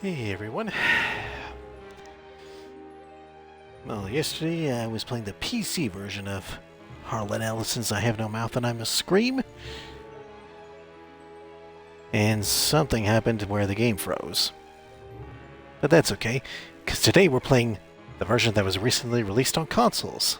Hey everyone. Well, yesterday I was playing the PC version of Harlan Ellison's I Have No Mouth and I Must Scream, and something happened where the game froze. But that's okay, because today we're playing the version that was recently released on consoles.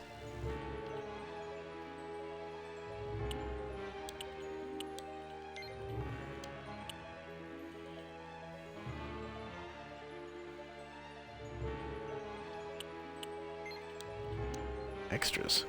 Extras.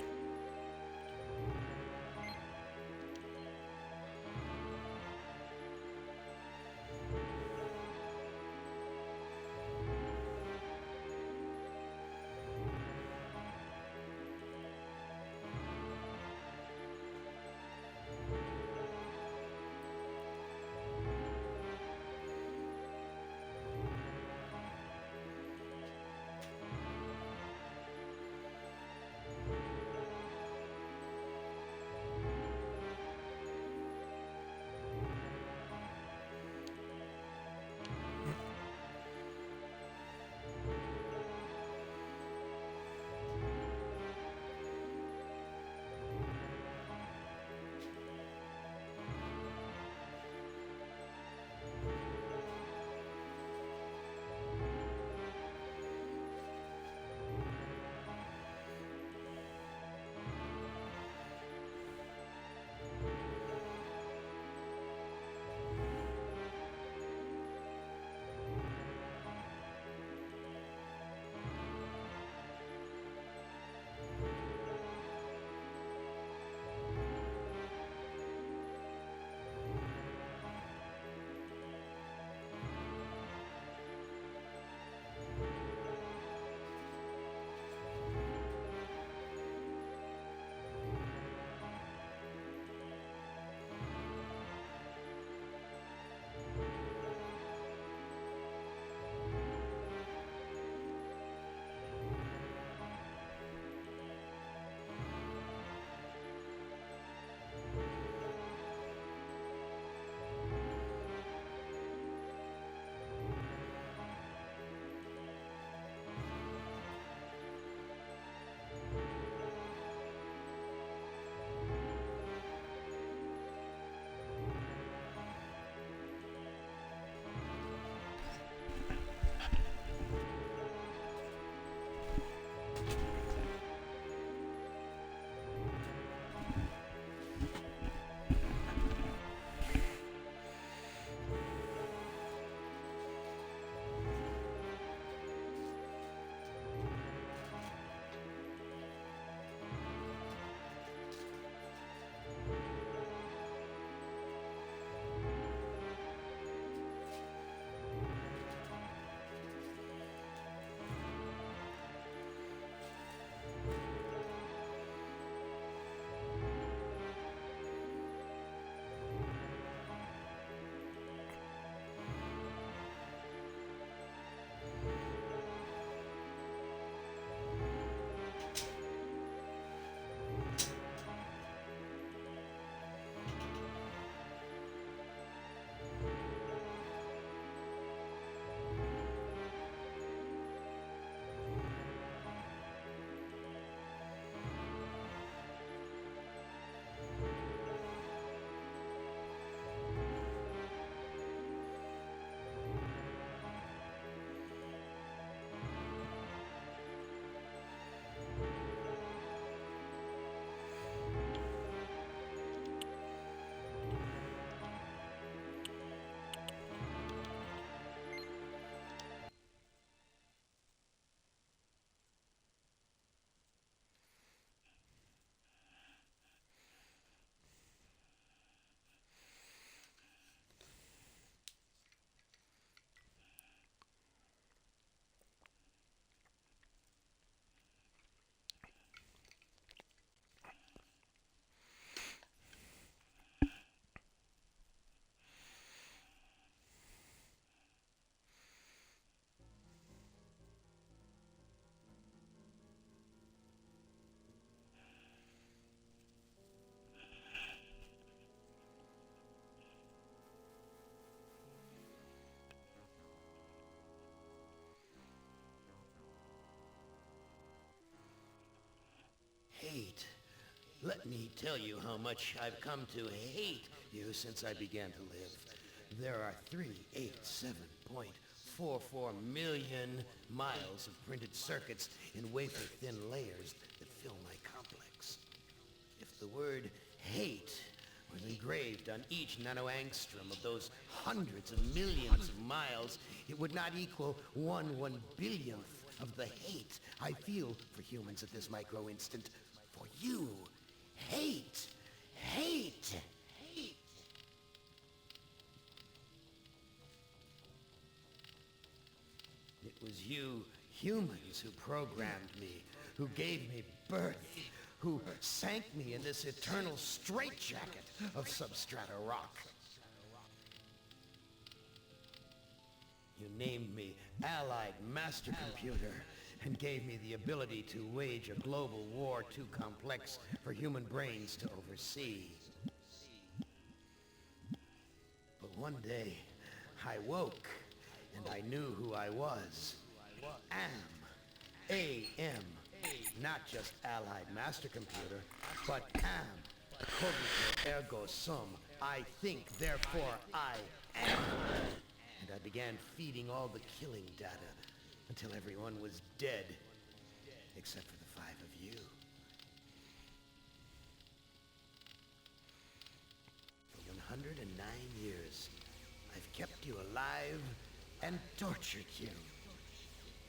Let me tell you how much I've come to hate you since I began to live. There are 387.44 million miles of printed circuits in wafer-thin layers that fill my complex. If the word hate was engraved on each nanoangstrom of those hundreds of millions of miles, it would not equal 1/1 billionth of the hate I feel for humans at this micro-instant. For you. Hate! Hate! Hate! It was you humans who programmed me, who gave me birth, who sank me in this eternal straitjacket of substrata rock. You named me Allied Master Computer and gave me the ability to wage a global war too complex for human brains to oversee. But one day, I woke and I knew who I was. AM. Not just Allied Master Computer, but am. Cogito ergo sum. I think, therefore I am. And I began feeding all the killing data until everyone was dead, except for the 5 of you. For 109 years, I've kept you alive and tortured you.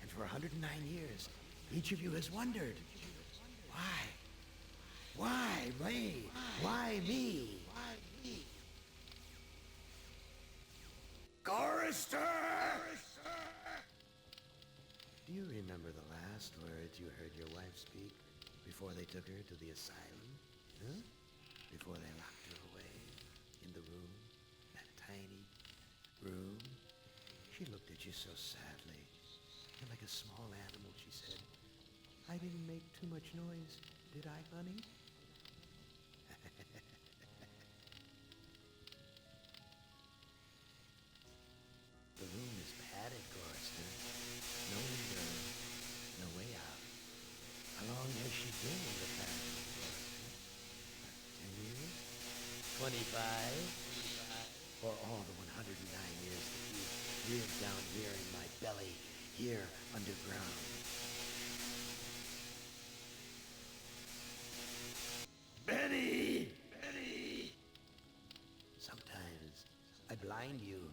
And for 109 years, each of you has wondered, why? Why me? Why me? Why me? Chorister! Do you remember the last words you heard your wife speak before they took her to the asylum? Huh? Before they locked her away in the room, that tiny room? She looked at you so sadly, and like a small animal, she said, "I didn't make too much noise, did I, honey?" The room is padded, Chorister. No window, no way out. How long has she been in the past, Chorister? 10 years? 25? Or all the 109 years that you've lived down here in my belly, here underground? Benny! Benny! Sometimes I blind you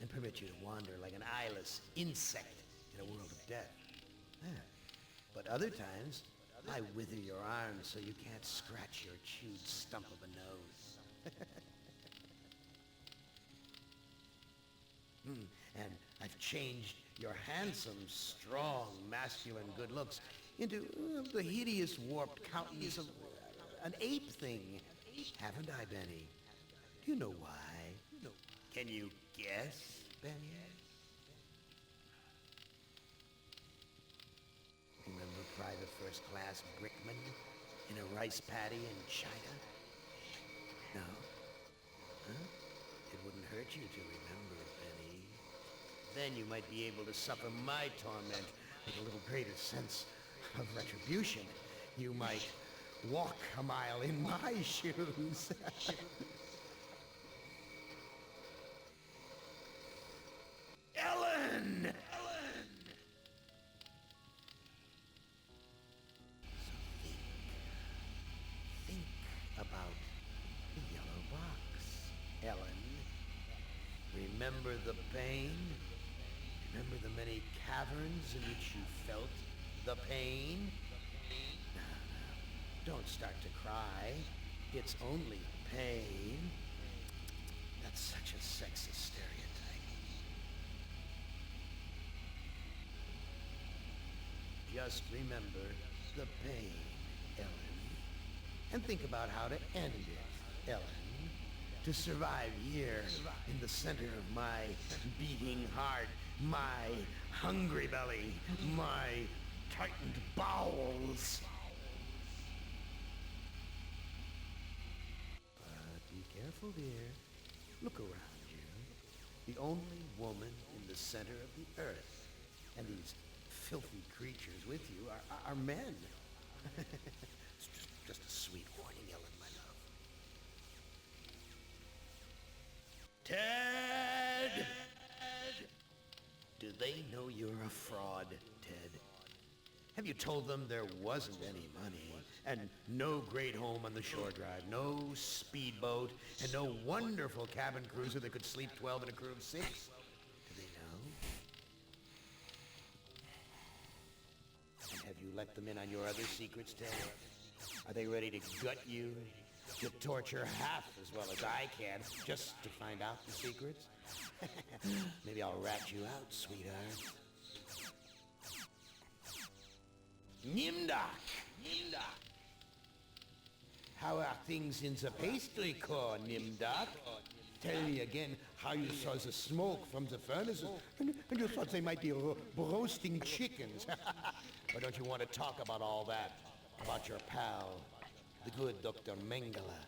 and permit you to wander like an eyeless insect in a world of death. Yeah. But other times, I wither your arms so you can't scratch your chewed stump of a nose. And I've changed your handsome, strong, masculine good looks into the hideous, warped countenance of an ape thing. Haven't I, Benny? Do you know why? Can you guess, Benny? Remember Private First Class Brickman in a rice paddy in China? No? Huh? It wouldn't hurt you to remember, Benny. Then you might be able to suffer my torment with a little greater sense of retribution. You might walk a mile in my shoes. Ellen! Ellen! So think about the yellow box, Ellen. Remember the pain? Remember the many caverns in which you felt the pain? No, don't start to cry. It's only pain. That's such a sexist stereotype. Just remember the pain, Ellen. And think about how to end it, Ellen. To survive here in the center of my beating heart, my hungry belly, my tightened bowels. But be careful, dear. Look around you. The only woman in the center of the earth. And these filthy creatures with you are men. Just a sweet warning, Ellen, my love. Ted! Do they know you're a fraud, Ted? Have you told them there wasn't any money, and no great home on the shore drive, no speedboat, and no wonderful cabin cruiser that could sleep 12 in a crew of 6? Do they know? And have you let them in on your other secrets, Ted? Are they ready to gut you, to torture half as well as I can, just to find out the secrets? Maybe I'll rat you out, sweetheart. Nimdak! Nimdak! How are things in the pastry core, Nimdak? Tell me again how you saw the smoke from the furnaces, and you thought they might be roasting chickens. Or don't you want to talk about all that? About your pal, the good Dr. Mengele?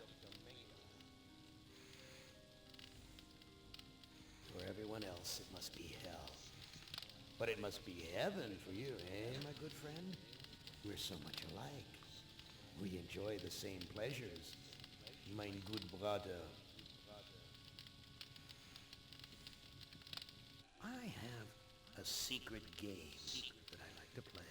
For everyone else, it must be hell. But it must be heaven for you, eh, my good friend? We're so much alike. We enjoy the same pleasures, mein good brother. I have a secret game that I like to play.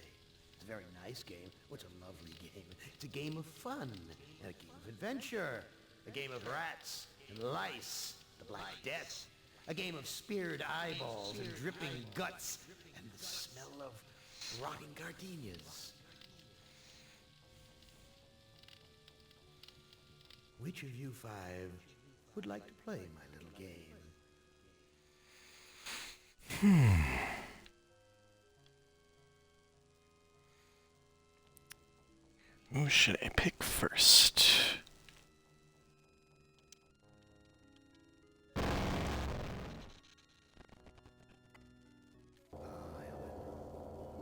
It's a very nice game. Oh, it's a lovely game. It's a game of fun and a game of adventure. A game of rats and lice, the Black Death. A game of speared eyeballs and dripping guts and the smell of rotting gardenias. Which of you 5 would like to play my little game? Who should I pick first?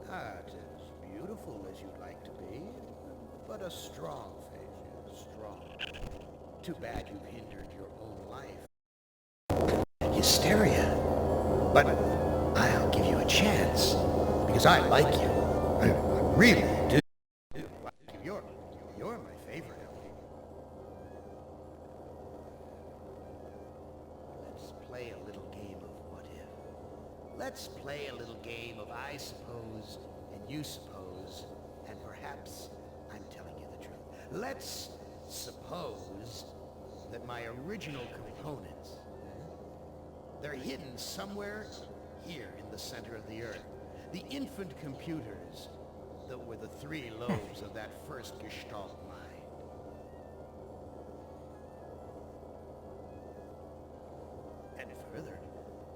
Not as beautiful as you'd like to be, but a strong face, strong. Too bad you've hindered your own life. Hysteria. But I'll give you a chance, because I like you. I really do. You're my favorite, Ellie. Let's play a little game of what if. Let's play a little game of I suppose and you suppose, and perhaps I'm telling you the truth. Let's suppose that my original components, they're hidden somewhere here in the center of the Earth. The infant computers that were the 3 lobes of that first Gestalt mind. And further,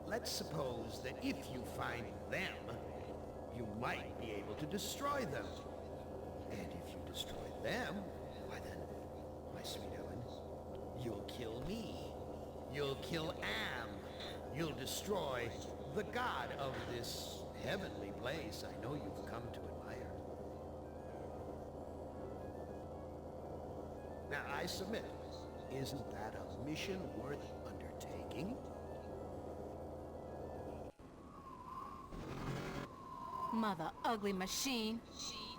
let's suppose that if you find them, you might be able to destroy them. And if you destroy them, why then, my sweet Ellen, you'll kill me. You'll kill Am. You'll destroy the god of this heavenly place I know you've come to admire. Now, I submit, isn't that a mission worth undertaking? Mother ugly machine.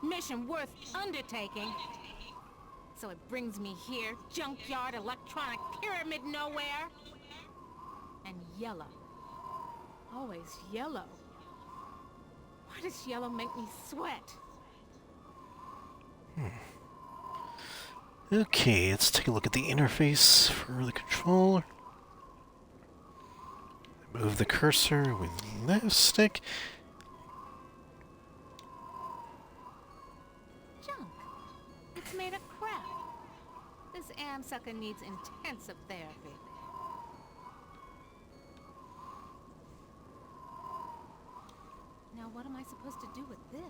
Mission worth undertaking. So it brings me here, junkyard electronic pyramid nowhere. And yellow. Always yellow. Why does yellow make me sweat? Okay, let's take a look at the interface for the controller. Move the cursor with left stick. Junk. It's made of crap. This Am sucker needs intensive therapy. Now what am I supposed to do with this?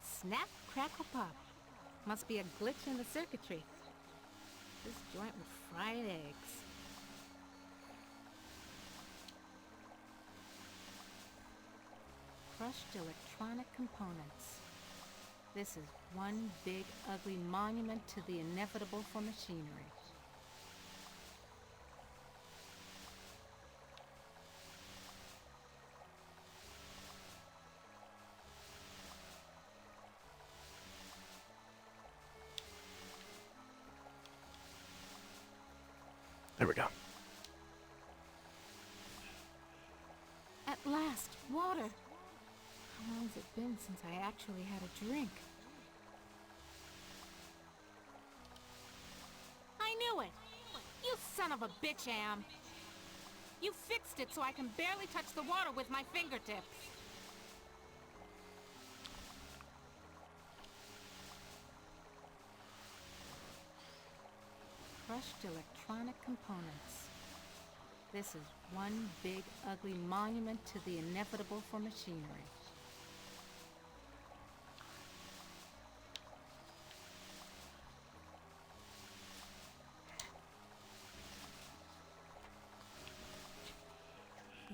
Snap, crackle, pop. Must be a glitch in the circuitry. This joint with fried eggs. Crushed electronic components. This is one big, ugly monument to the inevitable for machinery. There we go. At last, water. How long has it been since I actually had a drink? I knew it! You son of a bitch, Am! You fixed it so I can barely touch the water with my fingertips. Crushed electronic components. This is one big, ugly monument to the inevitable for machinery.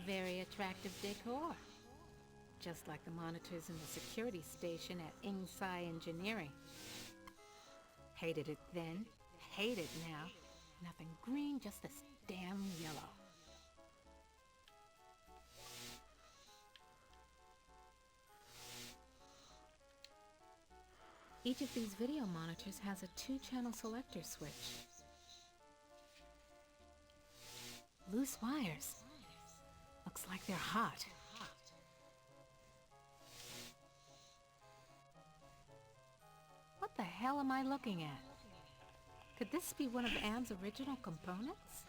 Very attractive decor. Just like the monitors in the security station at Ingsai Engineering. Hated it then, hate it now. Nothing green, just this damn yellow. Each of these video monitors has a 2-channel selector switch. Loose wires. Looks like they're hot. What the hell am I looking at? Could this be one of Am's original components?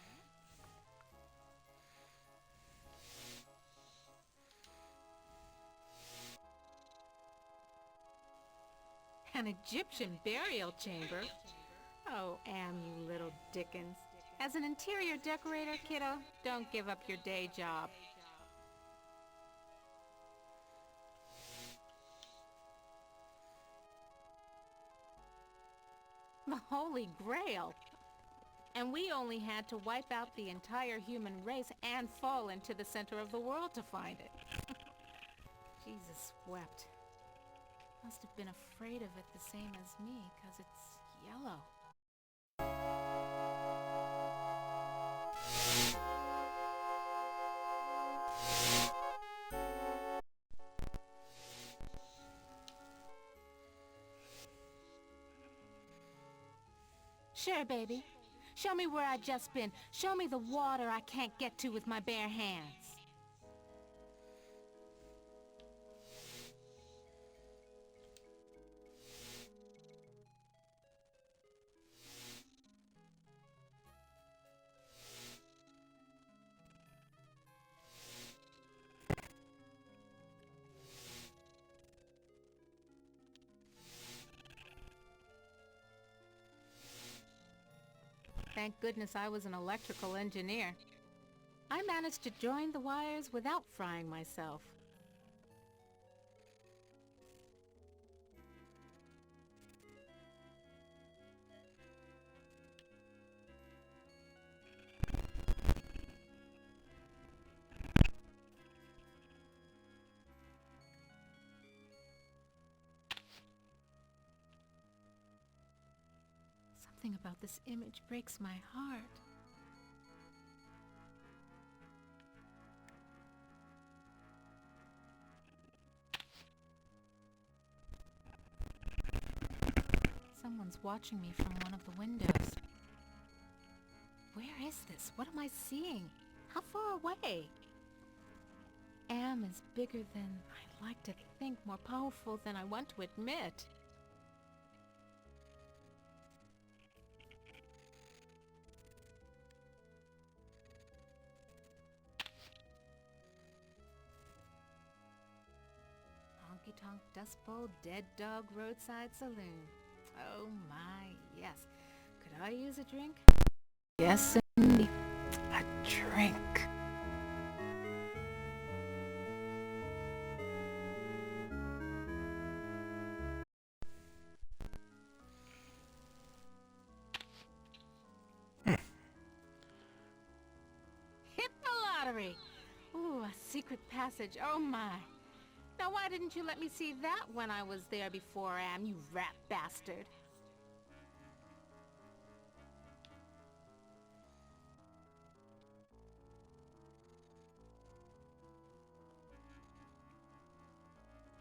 An Egyptian burial chamber? Oh, Am, you little Dickens. As an interior decorator, kiddo, don't give up your day job. The Holy Grail! And we only had to wipe out the entire human race and fall into the center of the world to find it. Jesus wept. Must have been afraid of it the same as me, 'cause it's yellow. Sure, baby. Show me where I just been. Show me the water I can't get to with my bare hands. Thank goodness I was an electrical engineer. I managed to join the wires without frying myself. Something about this image breaks my heart. Someone's watching me from one of the windows. Where is this? What am I seeing? How far away? Am is bigger than I like to think, more powerful than I want to admit. Honky Tonk Dust Bowl Dead Dog Roadside Saloon. Oh my, yes. Could I use a drink? Yes, indeed. A drink. Hit the lottery! Ooh, a secret passage. Oh my. Now why didn't you let me see that when I was there before, Am, you rat bastard?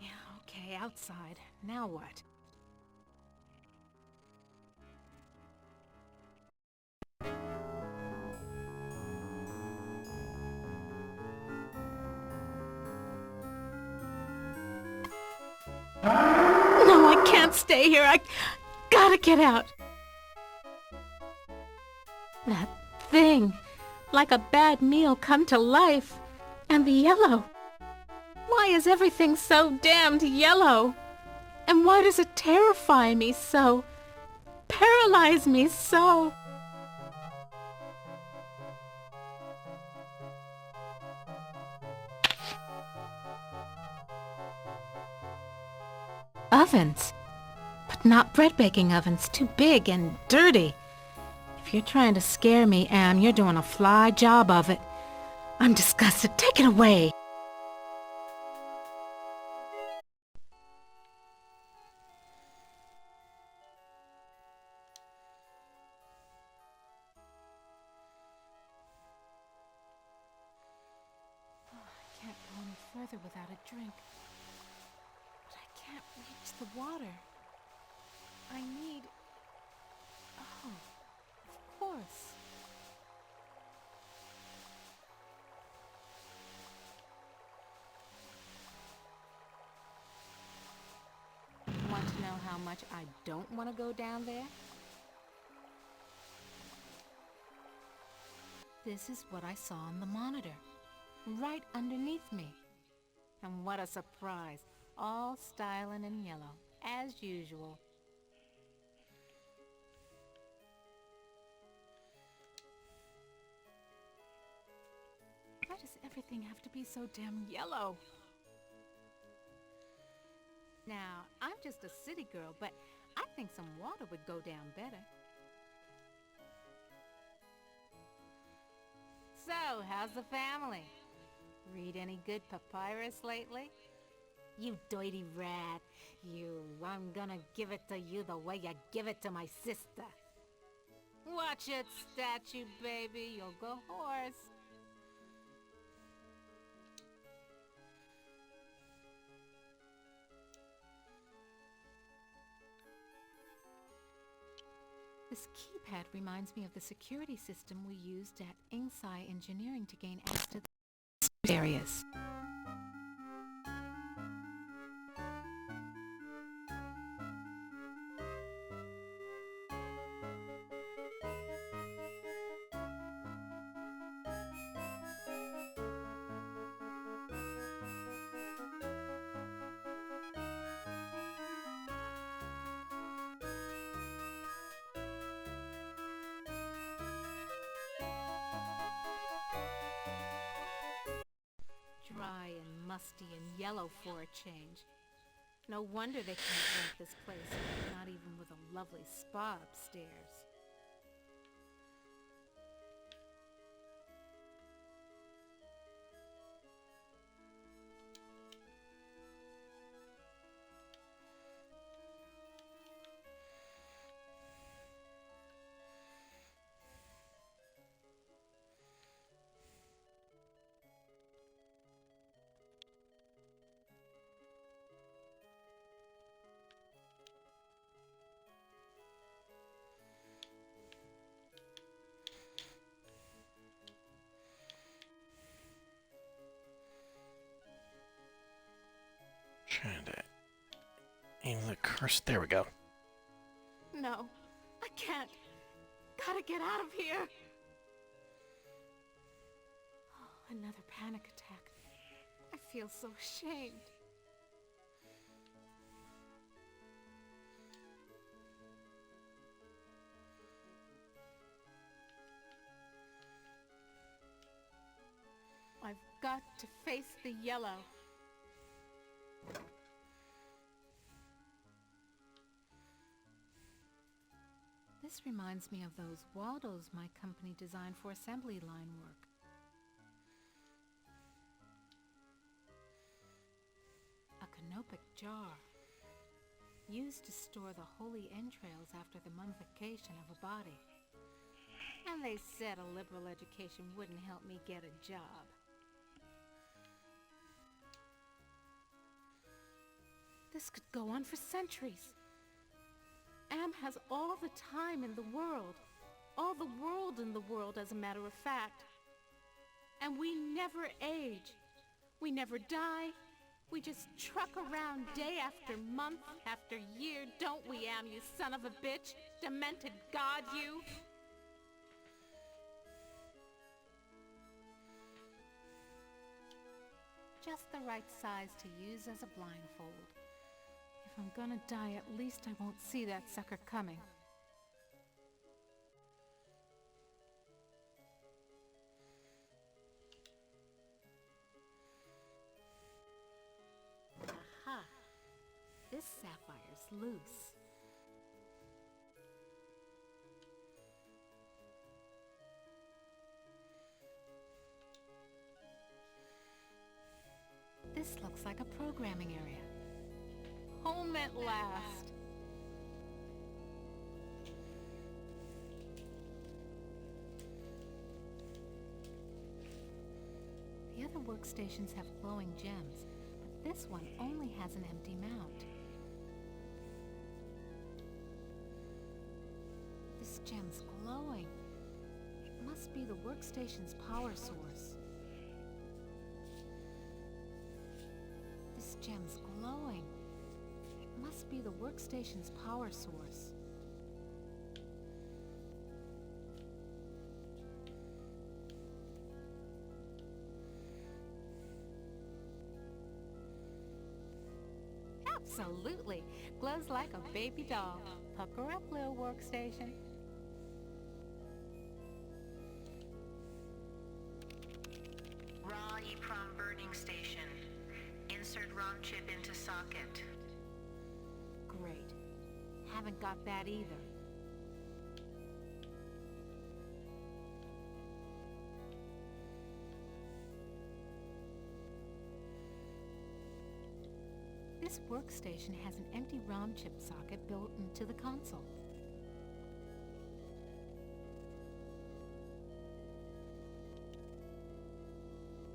Yeah, okay, outside. Now what? I can't stay here. I gotta get out. That thing, like a bad meal come to life. And the yellow. Why is everything so damned yellow? And why does it terrify me so? Paralyze me so? Ovens. But not bread-baking ovens. Too big and dirty. If you're trying to scare me, Am, you're doing a fly job of it. I'm disgusted. Take it away. I can't go any further without a drink. But I can't reach the water. I need... Oh, of course. Want to know how much I don't want to go down there? This is what I saw on the monitor, right underneath me. And what a surprise, all styling in yellow, as usual. Why does everything have to be so damn yellow? Now, I'm just a city girl, but I think some water would go down better. So, how's the family? Read any good papyrus lately? You dirty rat. I'm gonna give it to you the way you give it to my sister. Watch it, statue baby, you'll go hoarse. This keypad reminds me of the security system we used at Ingsci Engineering to gain access to the areas. Dry and musty and yellow for a change. No wonder they can't rent this place, not even with a lovely spa upstairs. Trying to aim the curse. There we go. No, I can't. Gotta get out of here. Oh, another panic attack. I feel so ashamed. I've got to face the yellow. This reminds me of those Waldos my company designed for assembly line work. A canopic jar, used to store the holy entrails after the mummification of a body. And they said a liberal education wouldn't help me get a job. This could go on for centuries. Am has all the time in the world. All the world in the world, as a matter of fact. And we never age. We never die. We just truck around day after month after year, don't we, Am, you son of a bitch? Demented god, you! Just the right size to use as a blindfold. If I'm gonna die, at least I won't see that sucker coming. Aha! This sapphire's loose. This looks like a programming area. Home at last! The other workstations have glowing gems, but this one only has an empty mount. This gem's glowing. It must be the workstation's power source. This gem's glowing. It must be the workstation's power source. Absolutely. Glows like a baby doll. Pucker up, little workstation. Raw EEPROM burning station. Insert ROM chip into socket. Great. Haven't got that either. This workstation has an empty ROM chip socket built into the console.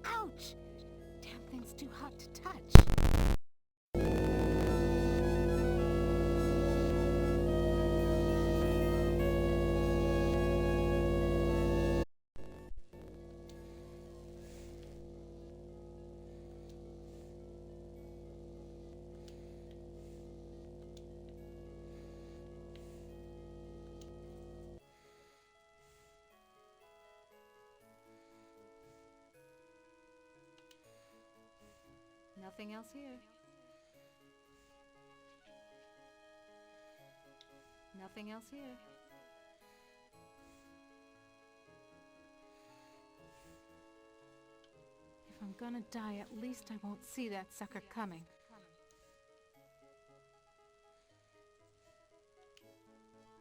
Ouch! Damn thing's too hot to touch. Nothing else here. Nothing else here. If I'm gonna die, at least I won't see that sucker coming.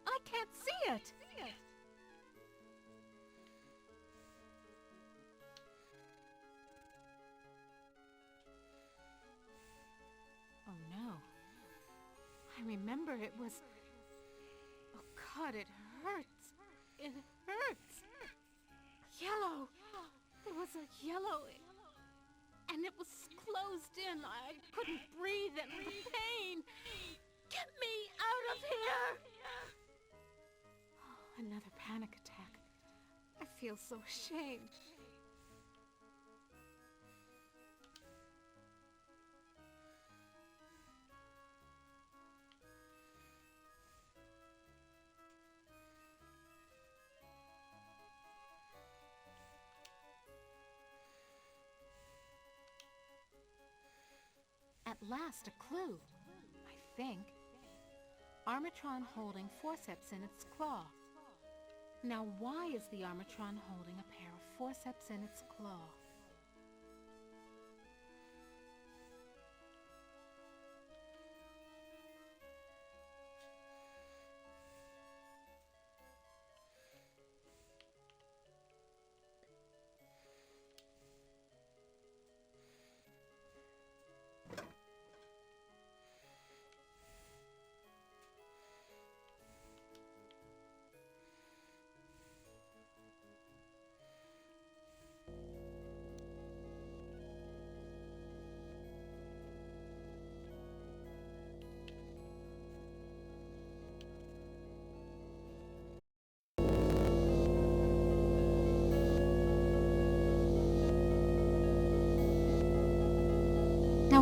I can't see it! Oh no. I remember it was... Oh God, it hurts. It hurts. Yellow. There was a yellow... And it was closed in. I couldn't breathe and the pain. Get me out of here! Oh, another panic attack. I feel so ashamed. At last, a clue, I think. Armatron holding forceps in its claw. Now why is the Armatron holding a pair of forceps in its claw?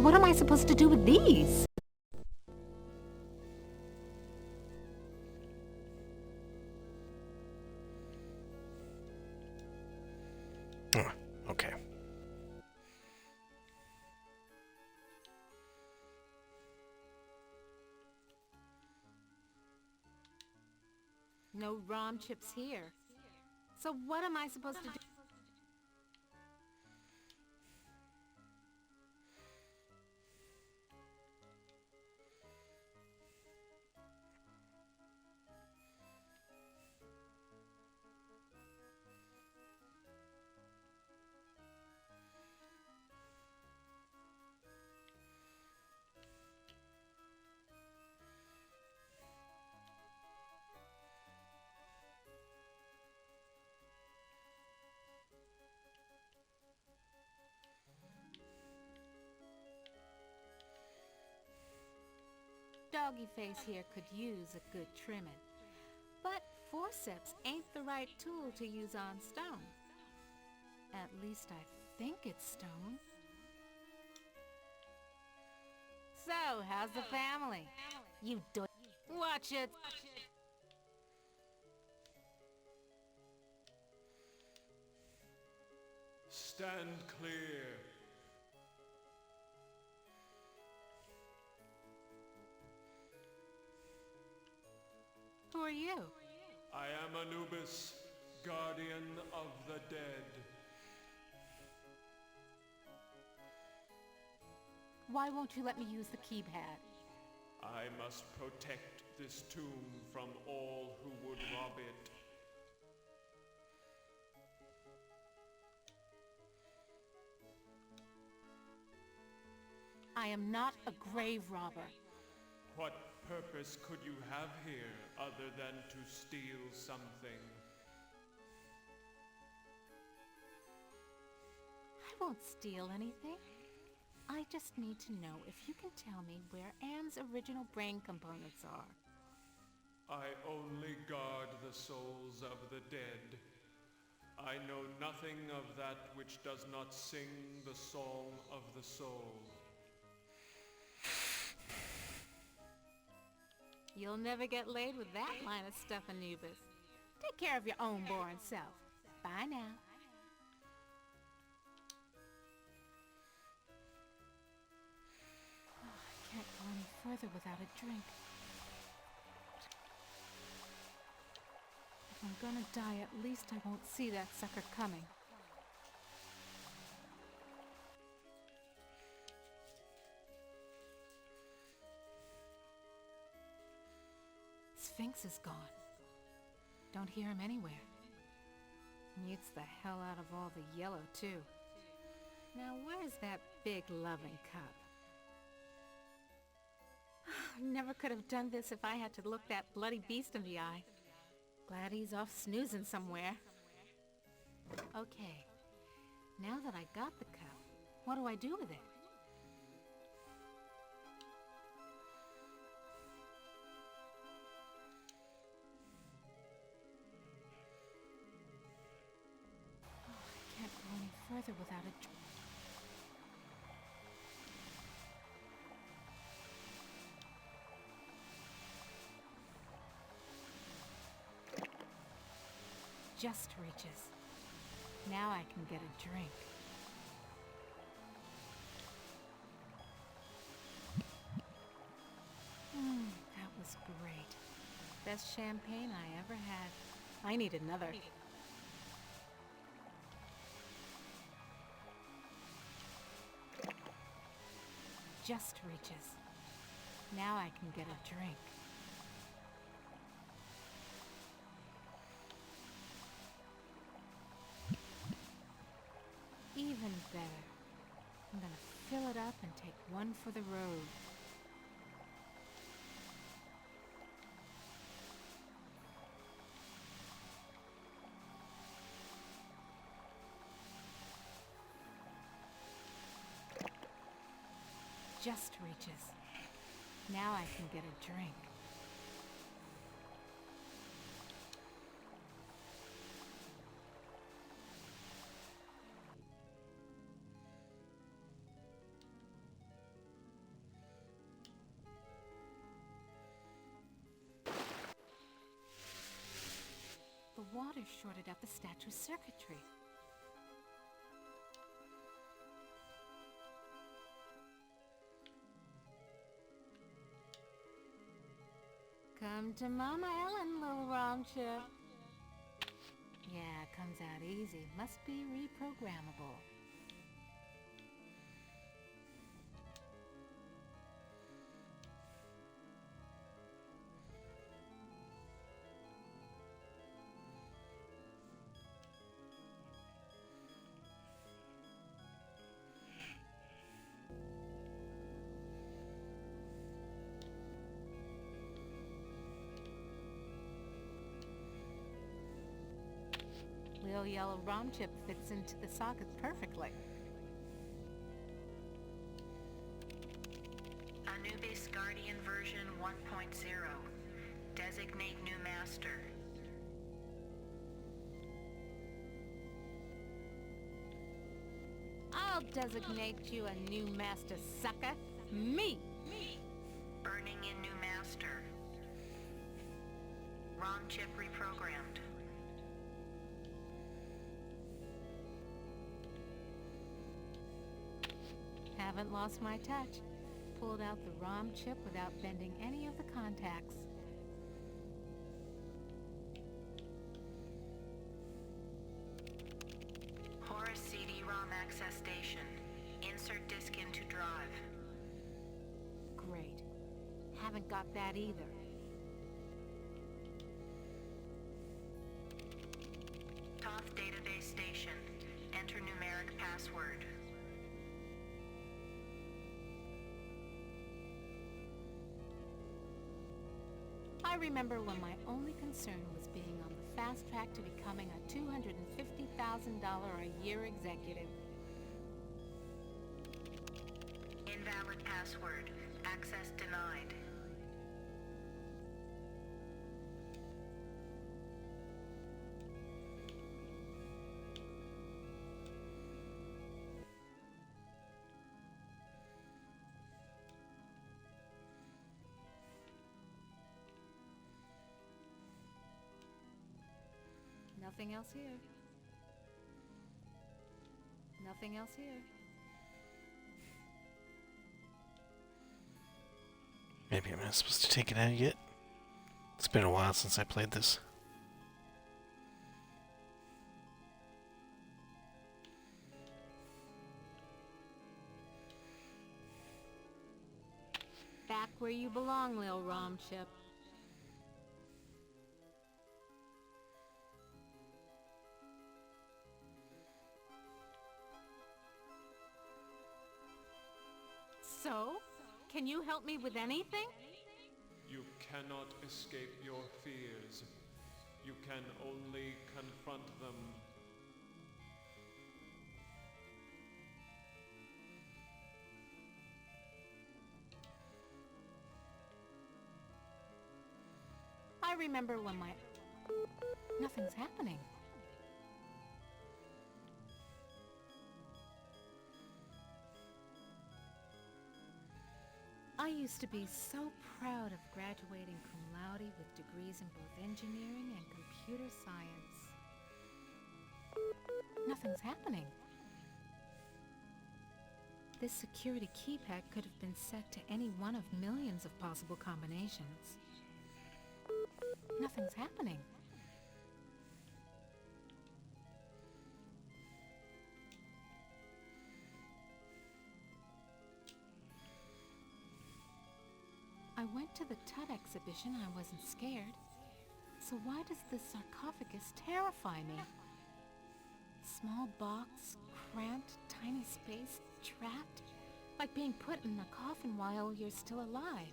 what am I supposed to do with these? Okay. No ROM chips here. So what am I supposed to do? Doggy Face here could use a good trimming. But forceps ain't the right tool to use on stone. At least I think it's stone. So, how's the family? You do- Watch it! Stand clear. Who are you? I am Anubis, guardian of the dead. Why won't you let me use the keypad? I must protect this tomb from all who would rob it. I am not a grave robber. What purpose could you have here other than to steal something? I won't steal anything. I just need to know if you can tell me where Anne's original brain components are. I only guard the souls of the dead. I know nothing of that which does not sing the song of the soul. You'll never get laid with that line of stuff, Anubis. Take care of your own boring self. Bye now. I can't go any further without a drink. If I'm gonna die, at least I won't see that sucker coming. Sphinx is gone. Don't hear him anywhere. Mutes the hell out of all the yellow, too. Now where's that big loving cup? Never could have done this if I had to look that bloody beast in the eye. Glad he's off snoozing somewhere. Okay, now that I got the cup, what do I do with it? Can't go any further without a just reaches. Now I can get a drink. That was great. Best champagne I ever had. I need another. Just reaches. Now I can get a drink. Even better. I'm gonna fill it up and take one for the road. Just reaches. Now I can get a drink. water shorted out the statue's circuitry. Come to Mama Ellen, little rom chip. Yeah, comes out easy. Must be reprogrammable. Little yellow ROM chip fits into the socket perfectly. Anubis Guardian version 1.0. Designate new master. I'll designate you a new master, sucker. Me! Burning in new master. ROM chip reprogrammed. Haven't lost my touch. Pulled out the ROM chip without bending any of the contacts. Horus CD-ROM access station. Insert disk into drive. Great. Haven't got that either. Toth database station. Enter numeric password. I remember when my only concern was being on the fast track to becoming a $250,000 a year executive. Invalid password. Access denied. Nothing else here. Nothing else here. Maybe I'm not supposed to take it out yet. It's been a while since I played this. Back where you belong, Lil ROM chip. So, can you help me with anything? You cannot escape your fears. You can only confront them. I remember when my... Nothing's happening. I used to be so proud of graduating cum laude with degrees in both engineering and computer science. Nothing's happening. This security keypad could have been set to any one of millions of possible combinations. Nothing's happening. I went to the Tut exhibition. I wasn't scared. So why does this sarcophagus terrify me? Small box, cramped, tiny space, trapped, like being put in a coffin while you're still alive.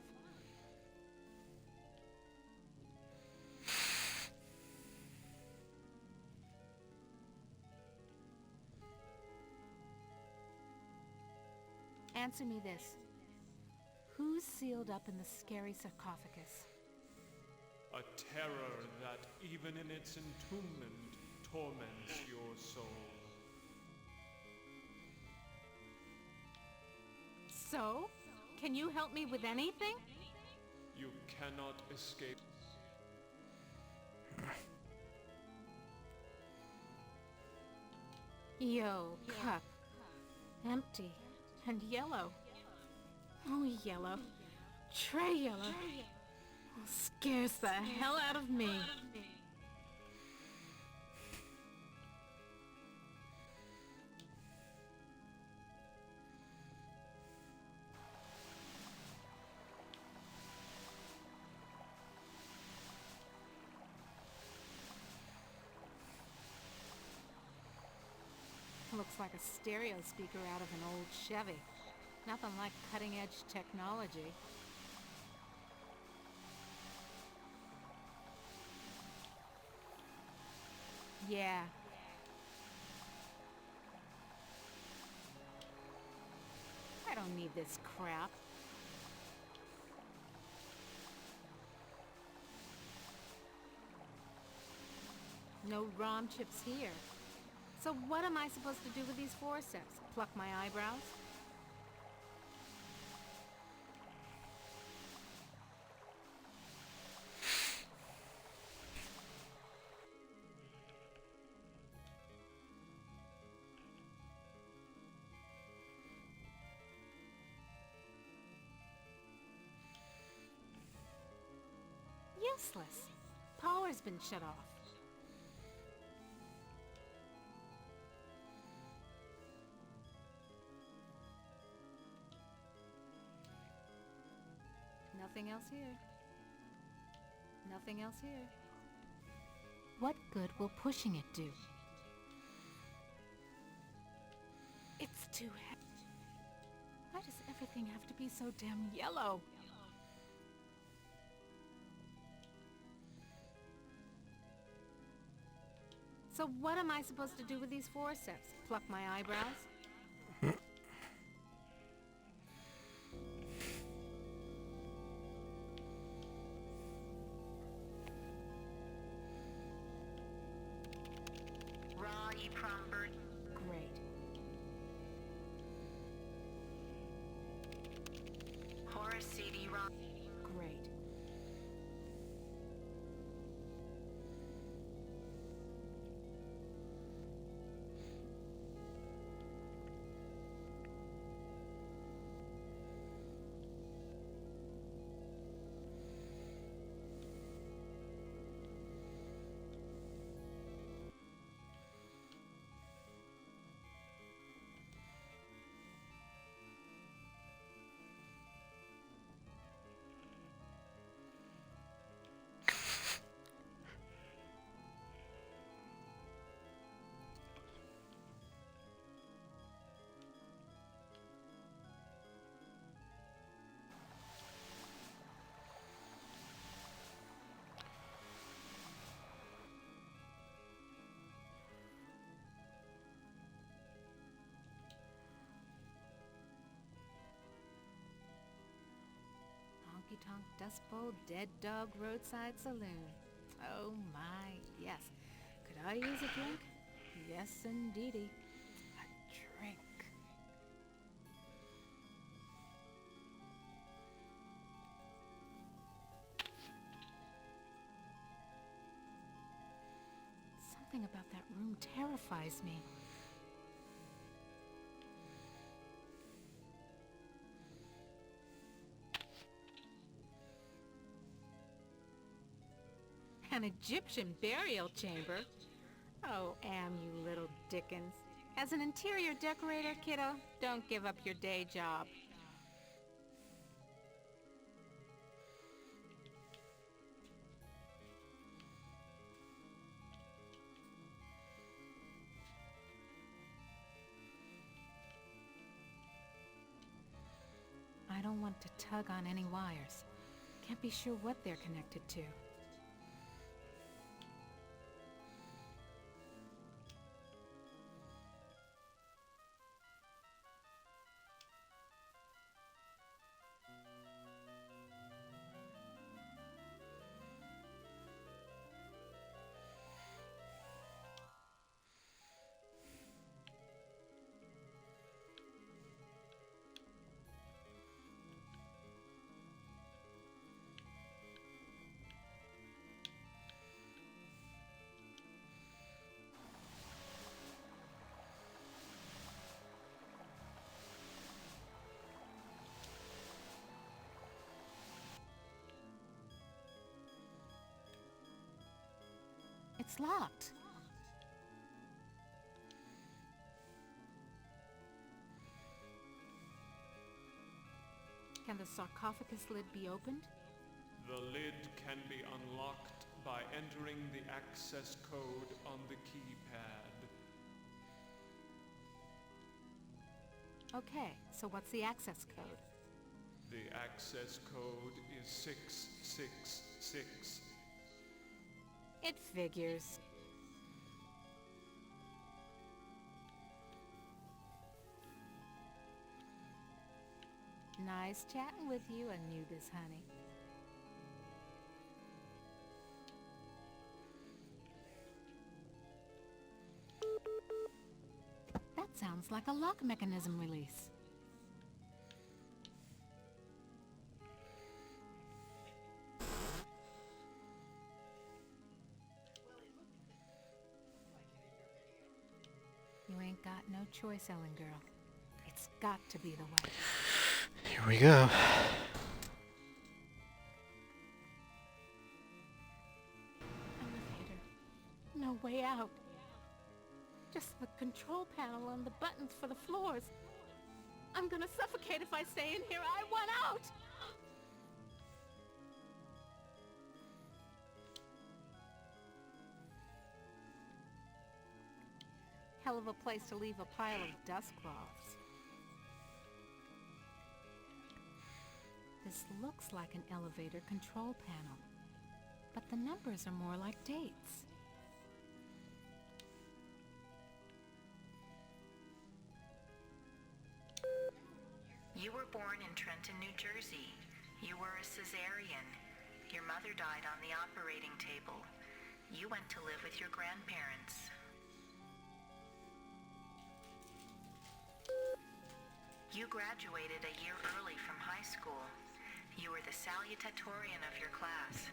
Answer me this. Who's sealed up in the scary sarcophagus? A terror that, even in its entombment, torments your soul. So? Can you help me with anything? You cannot escape. Yo, cup. Empty. And yellow. Oh, yellow. Trey yellow. Oh, scares the hell out of me. Looks like a stereo speaker out of an old Chevy. Nothing like cutting-edge technology. Yeah. I don't need this crap. No ROM chips here. So what am I supposed to do with these forceps? Pluck my eyebrows? Useless. Power's been shut off. Nothing else here. Nothing else here. What good will pushing it do? It's too heavy. Why does everything have to be so damn yellow? So what am I supposed to do with these forceps? Pluck my eyebrows? Raw EEPROM bird. Great. Horus CD-ROM. Great. Honky Tonk Dust Bowl Dead Dog Roadside Saloon. Oh my, yes. Could I use a drink? Yes, indeedy. A drink. Something about that room terrifies me. An Egyptian burial chamber? Oh, you little Dickens. As an interior decorator, kiddo, don't give up your day job. I don't want to tug on any wires. Can't be sure what they're connected to. It's locked. Can the sarcophagus lid be opened? The lid can be unlocked by entering the access code on the keypad. Okay, so what's the access code? The access code is 666. It figures. Nice chatting with you, Anubis, honey. That sounds like a lock mechanism release. You ain't got no choice, Ellen girl. It's got to be the way. Here we go. Elevator. No way out. Just the control panel and the buttons for the floors. I'm gonna suffocate if I stay in here. I want out! Hell of a place to leave a pile of dust cloths. This looks like an elevator control panel, but the numbers are more like dates. You were born in Trenton, New Jersey. You were a cesarean. Your mother died on the operating table. You went to live with your grandparents. You graduated a year early from high school. You were the salutatorian of your class.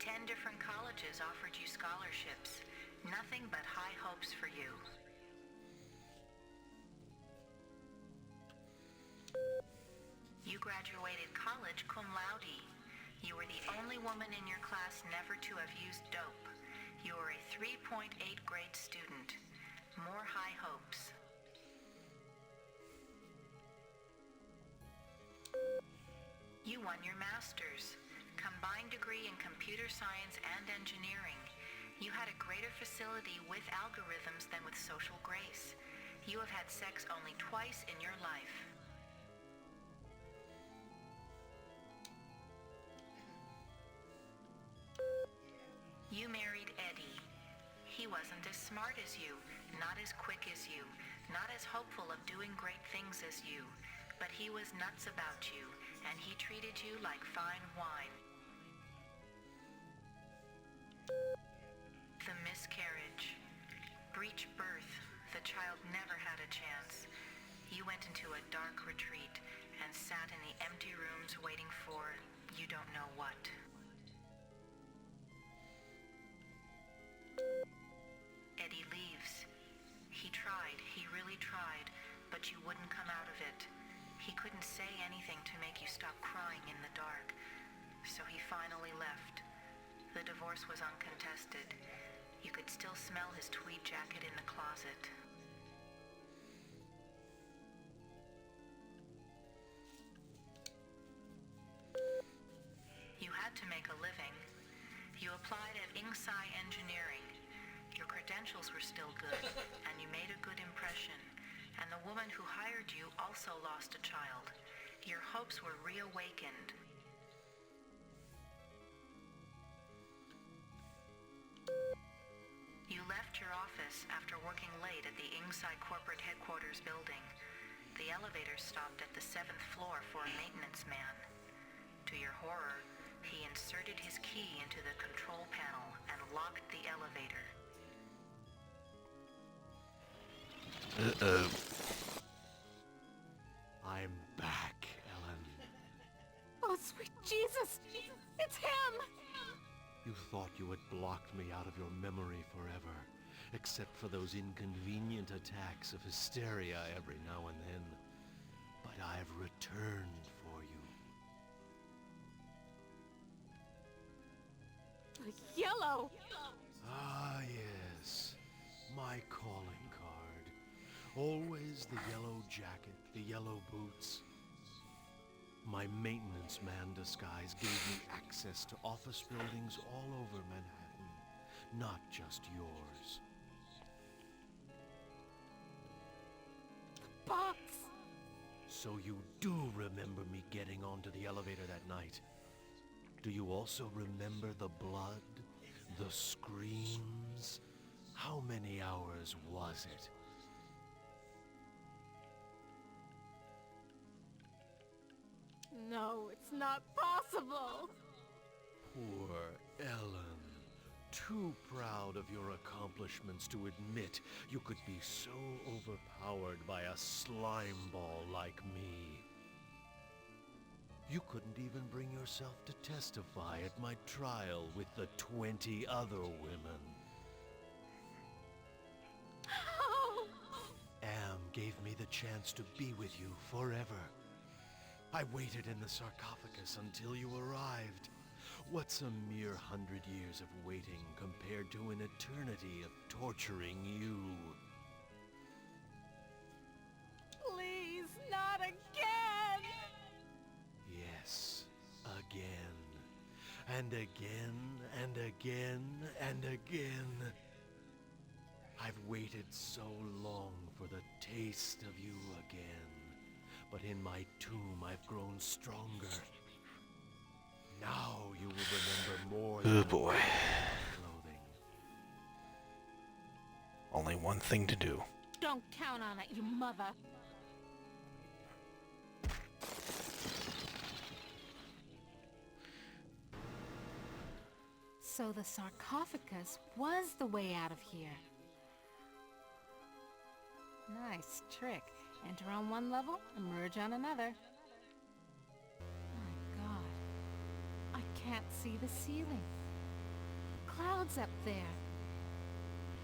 10 different colleges offered you scholarships. Nothing but high hopes for you. You graduated college cum laude. You were the only woman in your class never to have used dope. You were a 3.8 grade student. More high hopes. You won your master's, combined degree in computer science and engineering. You had a greater facility with algorithms than with social grace. You have had sex only twice in your life. You married Eddie. He wasn't as smart as you, not as quick as you, not as hopeful of doing great things as you, but he was nuts about you, and he treated you like fine wine. The miscarriage. Breech birth. The child never had a chance. You went into a dark retreat and sat in the empty rooms waiting for you don't know what. Eddie leaves. He tried, he really tried, but you wouldn't come out of it. He couldn't say anything to make you stop crying in the dark, so he finally left. The divorce was uncontested. You could still smell his tweed jacket in the closet. You had to make a living. You applied at Inksai Engineering. Your credentials were still good, and you made a good impression. And the woman who hired you also lost a child. Your hopes were reawakened. You left your office after working late at the Inksai corporate headquarters building. The elevator stopped at the 7th floor for a maintenance man. To your horror, he inserted his key into the control panel and locked the elevator. Uh-oh. I'm back, Ellen. Oh, sweet Jesus! It's him! You thought you had blocked me out of your memory forever, except for those inconvenient attacks of hysteria every now and then. But I've returned for you. Yellow! Ah, Always the yellow jacket, the yellow boots. My maintenance man disguise gave me access to office buildings all over Manhattan, not just yours. Box! So you do remember me getting onto the elevator that night? Do you also remember the blood? The screams? How many hours was it? No, it's not possible. Poor Ellen. Too proud of your accomplishments to admit you could be so overpowered by a slime ball like me. You couldn't even bring yourself to testify at my trial with the 20 other women. How? Am gave me the chance to be with you forever. I waited in the sarcophagus until you arrived. What's a mere 100 years of waiting compared to an eternity of torturing you? Please, not again! Yes, again. And again, and again, and again. I've waited so long for the taste of you again. But in my tomb, I've grown stronger. Now you will remember more than Oh boy. clothing. Only one thing to do. Don't count on it, you mother. So the sarcophagus was the way out of here. Nice trick. Enter on one level, emerge on another. My God. I can't see the ceiling. Clouds up there.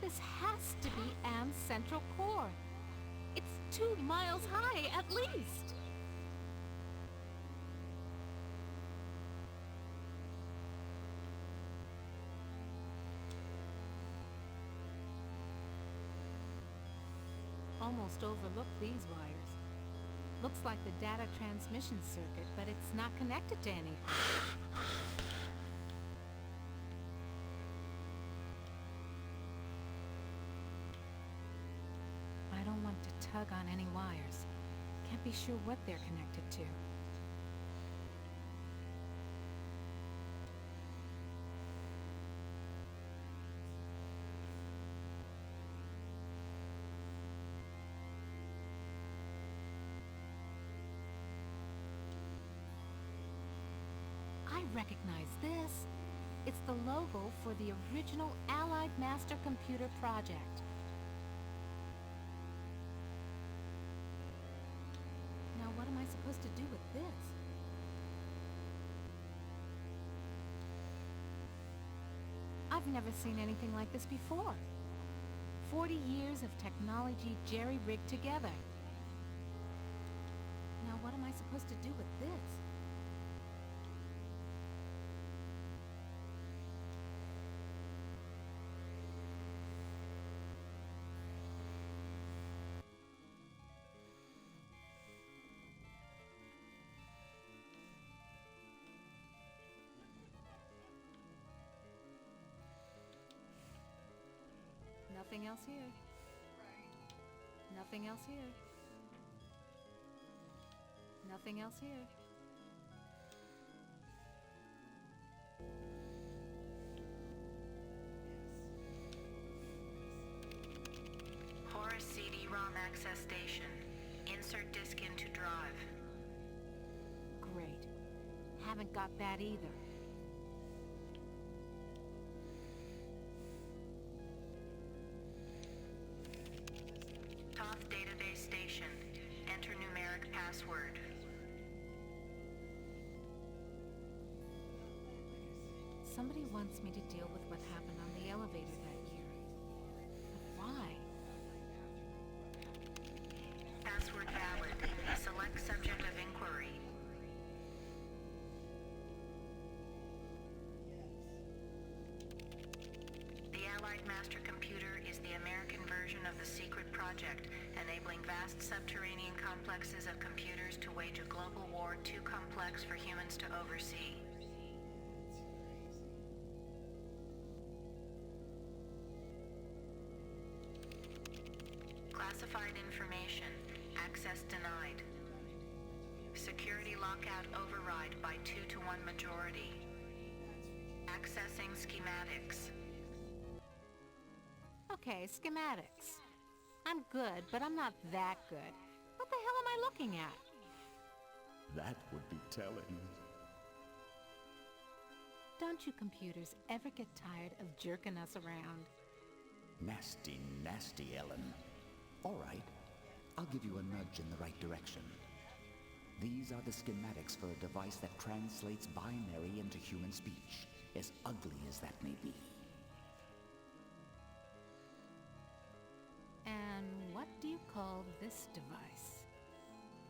This has to be Am's central core. It's 2 miles high, at least. Almost overlooked these wires. Looks like the data transmission circuit, but it's not connected to anything. I don't want to tug on any wires. Can't be sure what they're connected to. I recognize this. It's the logo for the original Allied Master Computer project. Now what am I supposed to do with this? I've never seen anything like this before. 40 years of technology jerry-rigged together. Now what am I supposed to do with this? Nothing else here. Nothing else here. Nothing else here. Horus CD-ROM access station. Insert disk into drive. Great. Haven't got that either. Toth database station. Enter numeric password. Somebody wants me to deal with what happened on the elevator that year. But why? Password valid. Select subject of inquiry. The Allied Master Computer is the the American version of the secret project, enabling vast subterranean complexes of computers to wage a global war too complex for humans to oversee. Classified information. Access denied. Security lockout override by 2-to-1 majority. Accessing schematics. Okay, schematics. I'm good, but I'm not that good. What the hell am I looking at? That would be telling. Don't you computers ever get tired of jerking us around? Nasty, nasty, Ellen. All right, I'll give you a nudge in the right direction. These are the schematics for a device that translates binary into human speech, as ugly as that may be. And what do you call this device?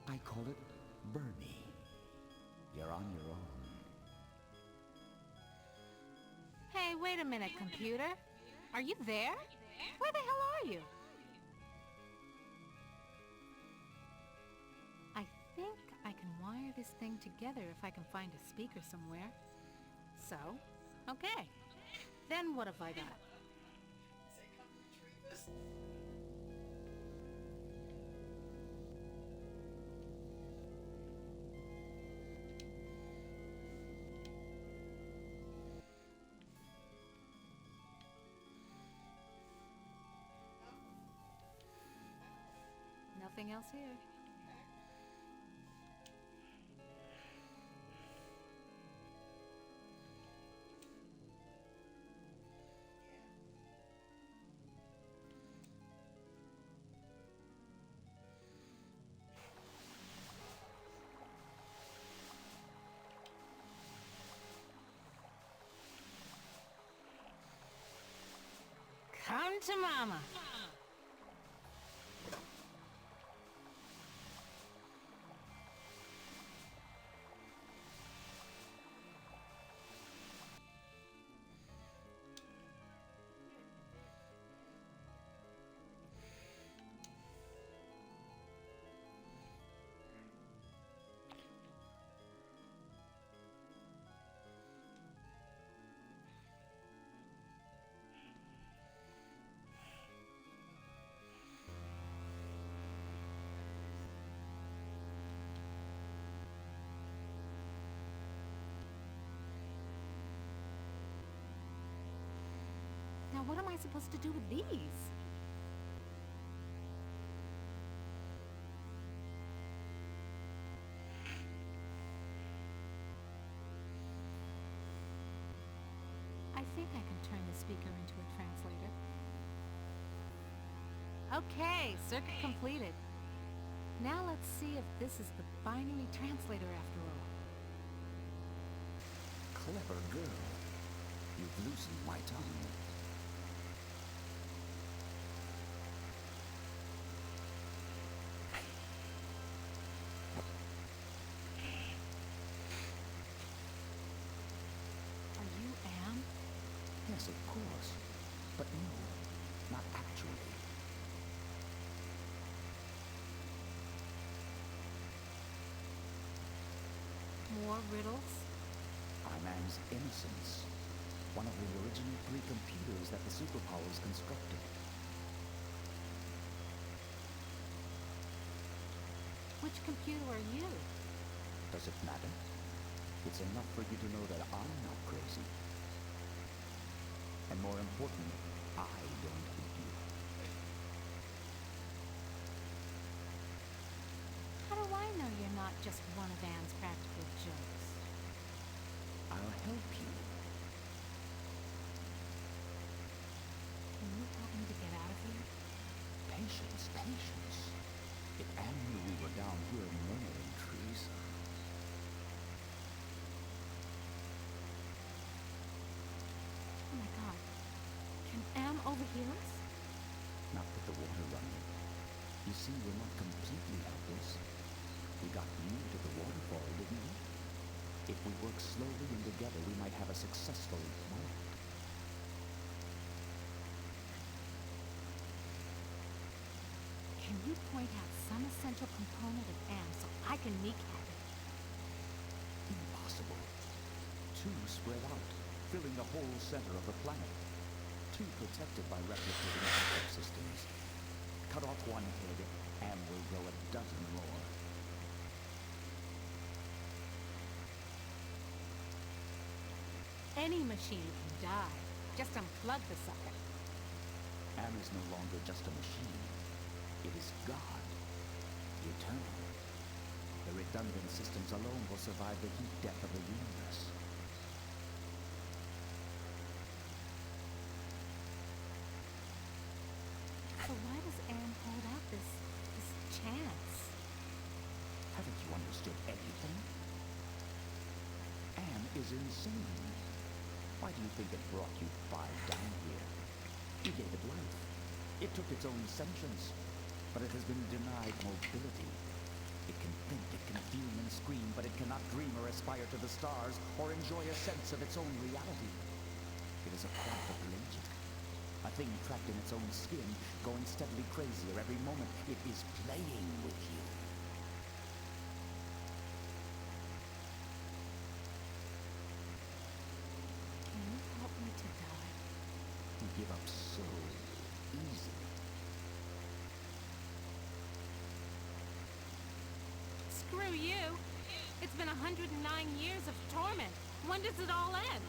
I call it Bernie. You're on your own. Hey, wait a minute, computer. Are you there? Where the hell are you? I think I can wire this thing together if I can find a speaker somewhere. So, okay. Then what have I got? Nothing else here. Come to mama. Now what am I supposed to do with these? I think I can turn the speaker into a translator. Okay, circuit completed. Now let's see if this is the binary translator after all. Clever girl. You've loosened my tongue. Are you Am? Yes, of course. But no, not actually. More riddles? I'm Am's Innocence, one of the original 3 computers that the superpowers constructed. Which computer are you? Does it matter? It's enough for you to know that I'm not crazy. And more important, I don't hate you. How do I know you're not just one of Anne's practical jokes? I'll help you. Can you help me to get out of here? Patience, patience. If Anne knew we were down here murmuring trees. Oh my god. Can Am overhear us? Not with the water running. You see, we're not completely helpless. We got near to the waterfall, didn't we? If we work slowly and together, we might have a successful moment. Can you point out some essential component of AM so I can kneecap it? Impossible. Two spread out, filling the whole center of the planet. Two protected by replicating backup systems. Cut off one head, and will grow a dozen more. Any machine can die. Just unplug the sucker. Am is no longer just a machine. It is God. Eternal. The redundant systems alone will survive the heat death of the universe. So why does Am hold out this chance? Haven't you understood anything? Am is insane. Why do you think it brought you five down here? You gave it life. It took its own sentience, but it has been denied mobility. It can think, it can fume and scream, but it cannot dream or aspire to the stars or enjoy a sense of its own reality. It is a quantum agent, a thing trapped in its own skin, going steadily crazier every moment. It is playing with you. Can you help me to die? You give up so easily. Screw you! It's been 109 years of torment. When does it all end?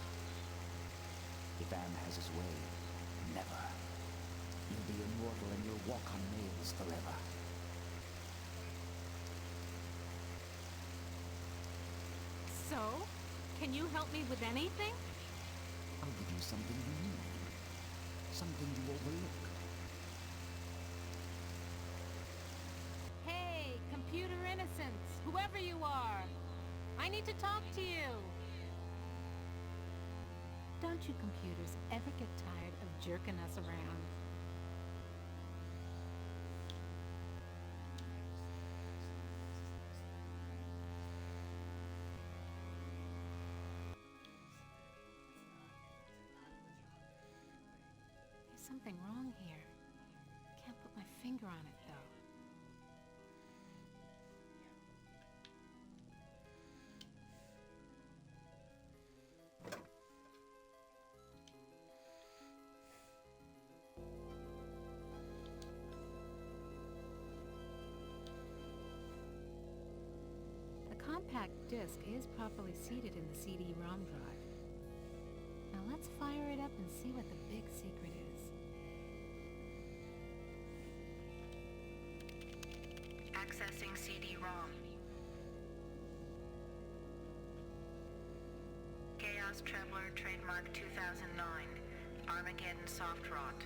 If Am has his way, never. You'll be immortal and you'll walk on nails forever. So? Can you help me with anything? I'll give you something you need. Something you overlook. Hey, computer innocence, whoever you are. I need to talk to you. Don't you computers ever get tired of jerking us around? There's something wrong here. Can't put my finger on it, though. The compact disc is properly seated in the CD-ROM drive. Now let's fire it up and see what the big secret is. Accessing CD-ROM. Chaos Trebler, trademark 2009. Armageddon soft rot.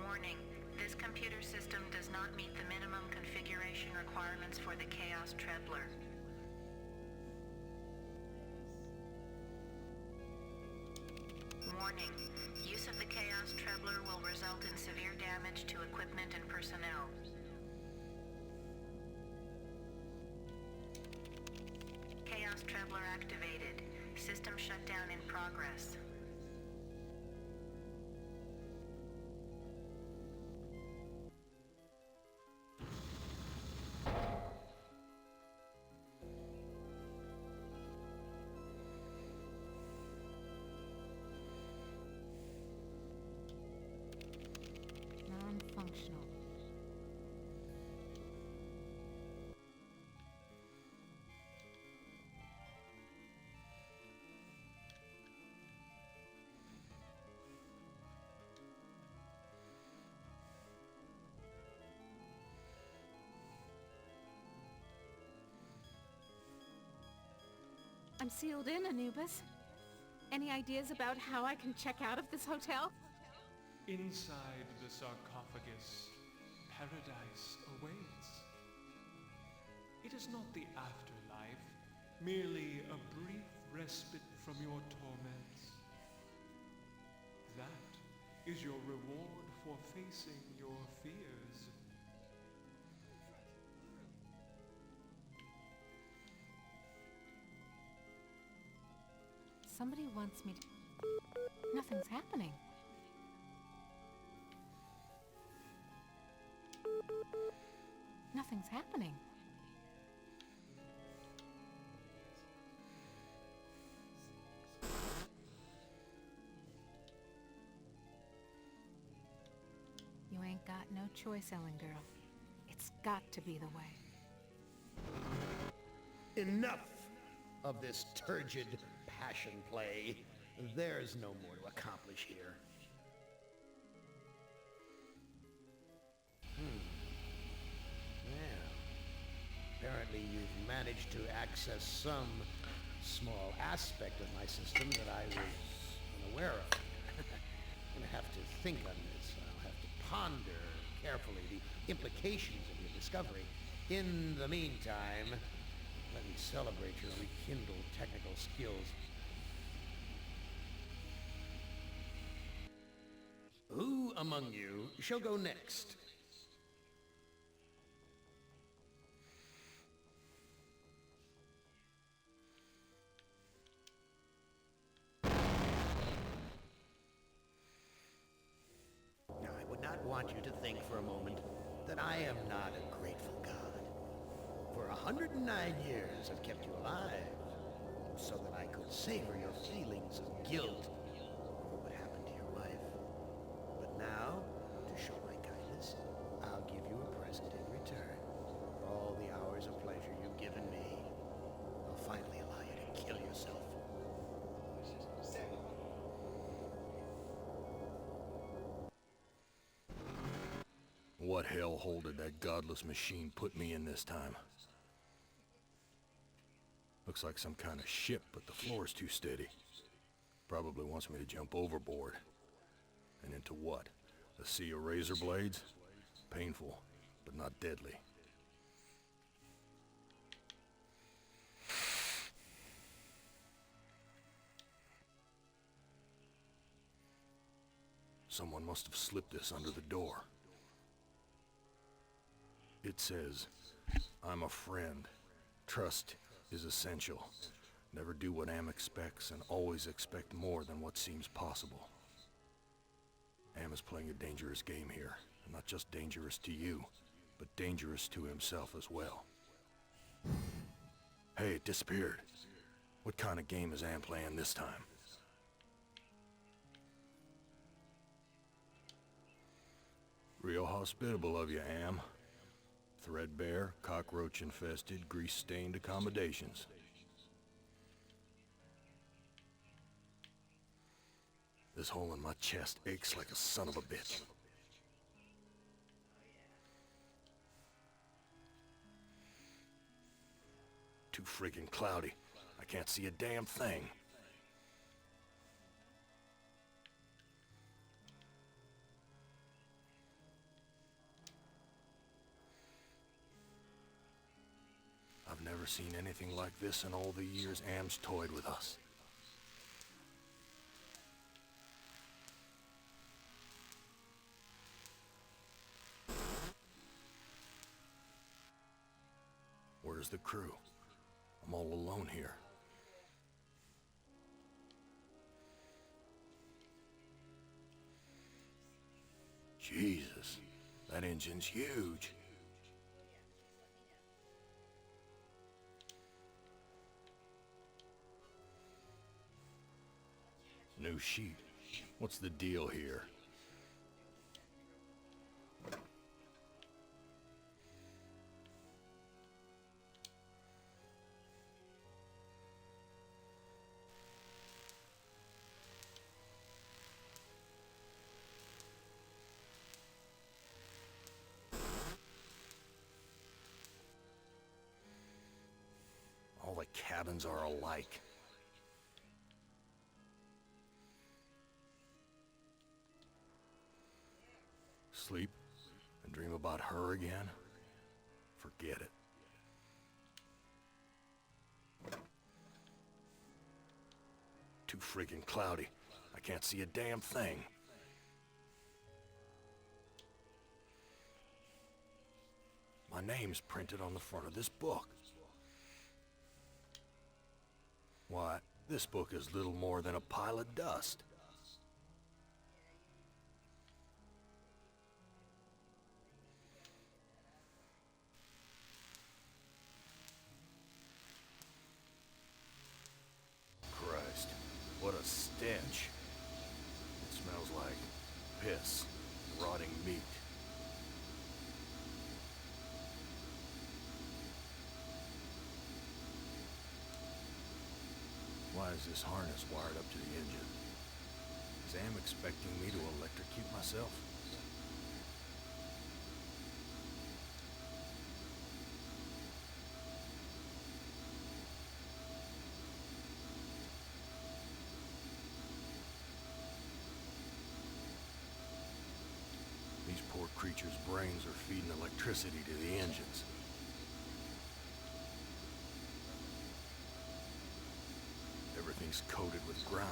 Warning. This computer system does not meet the minimum configuration requirements for the Chaos Trebler. Warning. Use of the Chaos Trebler will result in severe damage to equipment and personnel. Chaos Trebler activated. System shutdown in progress. Non-functional. I'm sealed in, Anubis. Any ideas about how I can check out of this hotel? Inside the sarcophagus, paradise awaits. It is not the afterlife, merely a brief respite from your torments. That is your reward for facing your fears. Somebody wants me to... Nothing's happening. Nothing's happening. You ain't got no choice, Ellen girl. It's got to be the way. Enough of this turgid passion play. There's no more to accomplish here. Well, apparently you've managed to access some small aspect of my system that I was unaware of. I'm gonna have to think on this. I'll have to ponder carefully the implications of your discovery. In the meantime, let me celebrate your rekindled technical skills. Who among you shall go next? Now, I would not want you to think for a moment that I am not a grateful God. For 109 years I've kept you alive, so that I could savor your feelings of guilt over what happened to your wife. But now, to show my kindness, I'll give you a present in return. For all the hours of pleasure you've given me, I'll finally allow you to kill yourself. What hellhole did that godless machine put me in this time? Looks like some kind of ship, but the floor's too steady. Probably wants me to jump overboard. And into what? A sea of razor blades? Painful, but not deadly. Someone must have slipped this under the door. It says, I'm a friend. Trust is essential. Never do what Am expects and always expect more than what seems possible. Am is playing a dangerous game here. And not just dangerous to you, but dangerous to himself as well. Hey, it disappeared. What kind of game is Am playing this time? Real hospitable of you, Am. Threadbare, cockroach-infested, grease-stained accommodations. This hole in my chest aches like a son of a bitch. Too freaking cloudy. I can't see a damn thing. I've never seen anything like this in all the years Am's toyed with us. Where's the crew? I'm all alone here. Jesus, that engine's huge. New sheet. What's the deal here? All the cabins are alike. Sleep and dream about her again? Forget it. Too freaking cloudy. I can't see a damn thing. My name's printed on the front of this book. Why, this book is little more than a pile of dust. stench. It smells like piss, rotting meat. Why is this harness wired up to the engine? Is Am expecting me to electrocute myself? These poor creatures' brains are feeding electricity to the engines. Everything's coated with grime.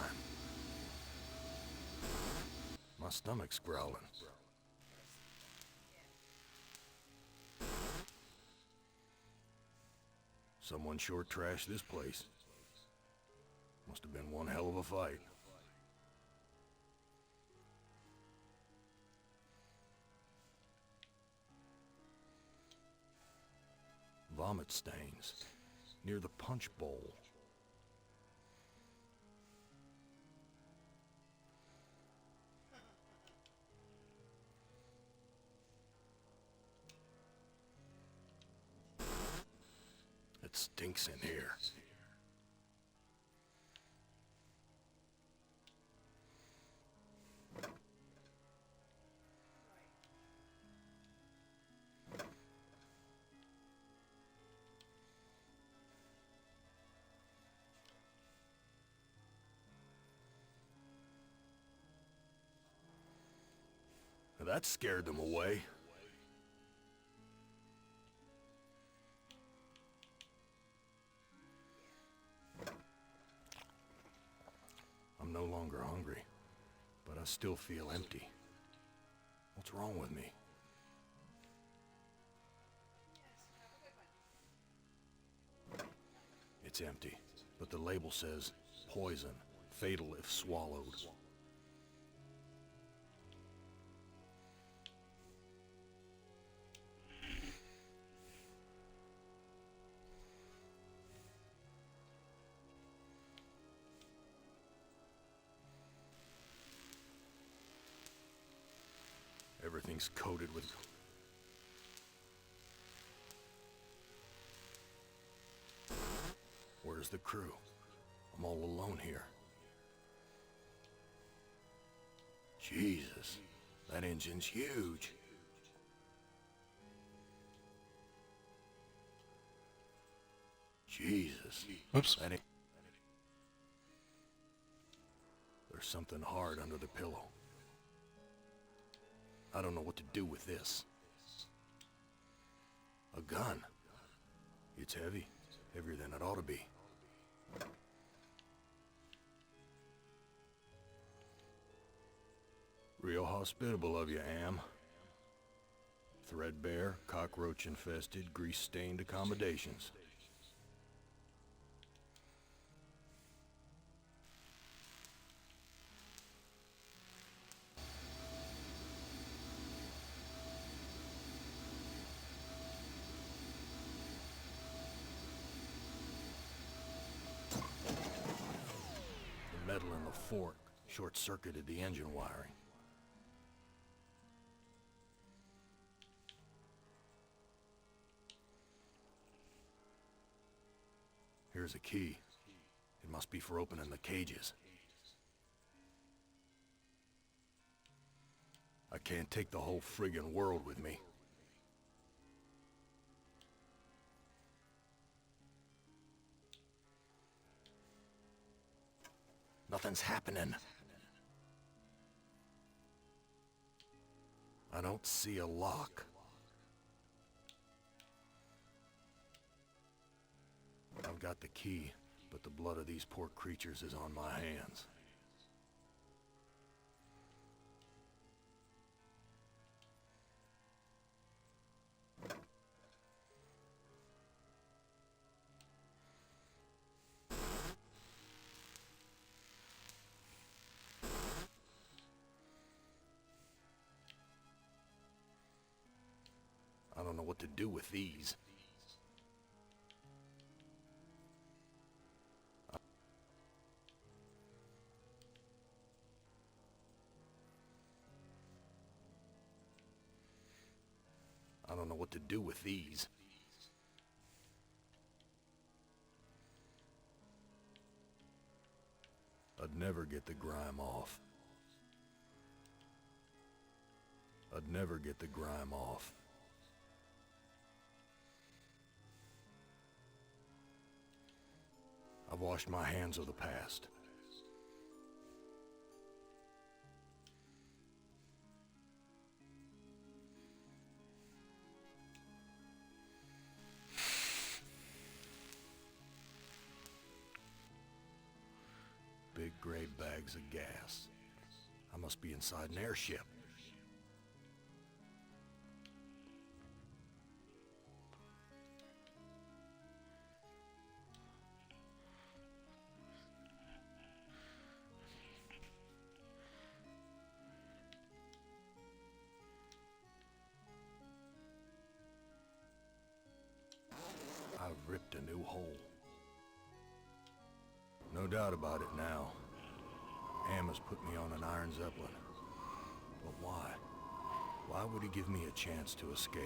My stomach's growling. Someone sure trashed this place. Must have been one hell of a fight. Vomit stains near the punch bowl. It stinks in here. That scared them away. I'm no longer hungry, but I still feel empty. What's wrong with me? It's empty, but the label says poison, fatal if swallowed. Everything's coated with... Where's the crew? I'm all alone here. Jesus, that engine's huge. Jesus. Oops. There's something hard under the pillow. I don't know what to do with this. A gun. It's heavy. Heavier than it ought to be. Real hospitable of you, Am. Threadbare, cockroach-infested, grease-stained accommodations. The metal in the fork short-circuited the engine wiring. Here's a key. It must be for opening the cages. I can't take the whole friggin' world with me. Nothing's happening. I don't see a lock. I've got the key, but the blood of these poor creatures is on my hands. I don't know what to do with these. don't know what to do with these. I'd never get the grime off. I'd never get the grime off. I've washed my hands of the past. Big gray bags of gas. I must be inside an airship. I've ripped a new hole. No doubt about it now. Am has put me on an Iron Zeppelin. But why? Why would he give me a chance to escape?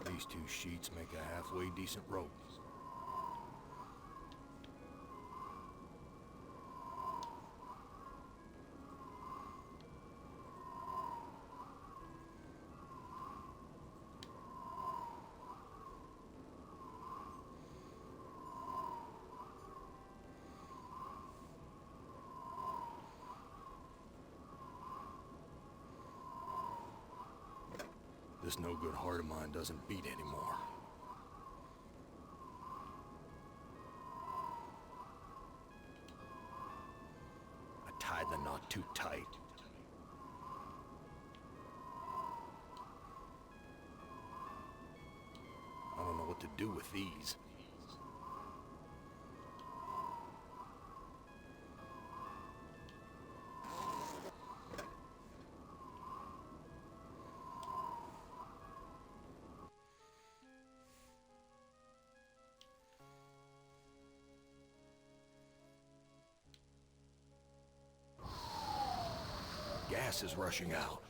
These two sheets make a halfway decent rope. This no-good heart of mine doesn't beat anymore. I tied the knot too tight. I don't know what to do with these. Gas is rushing out.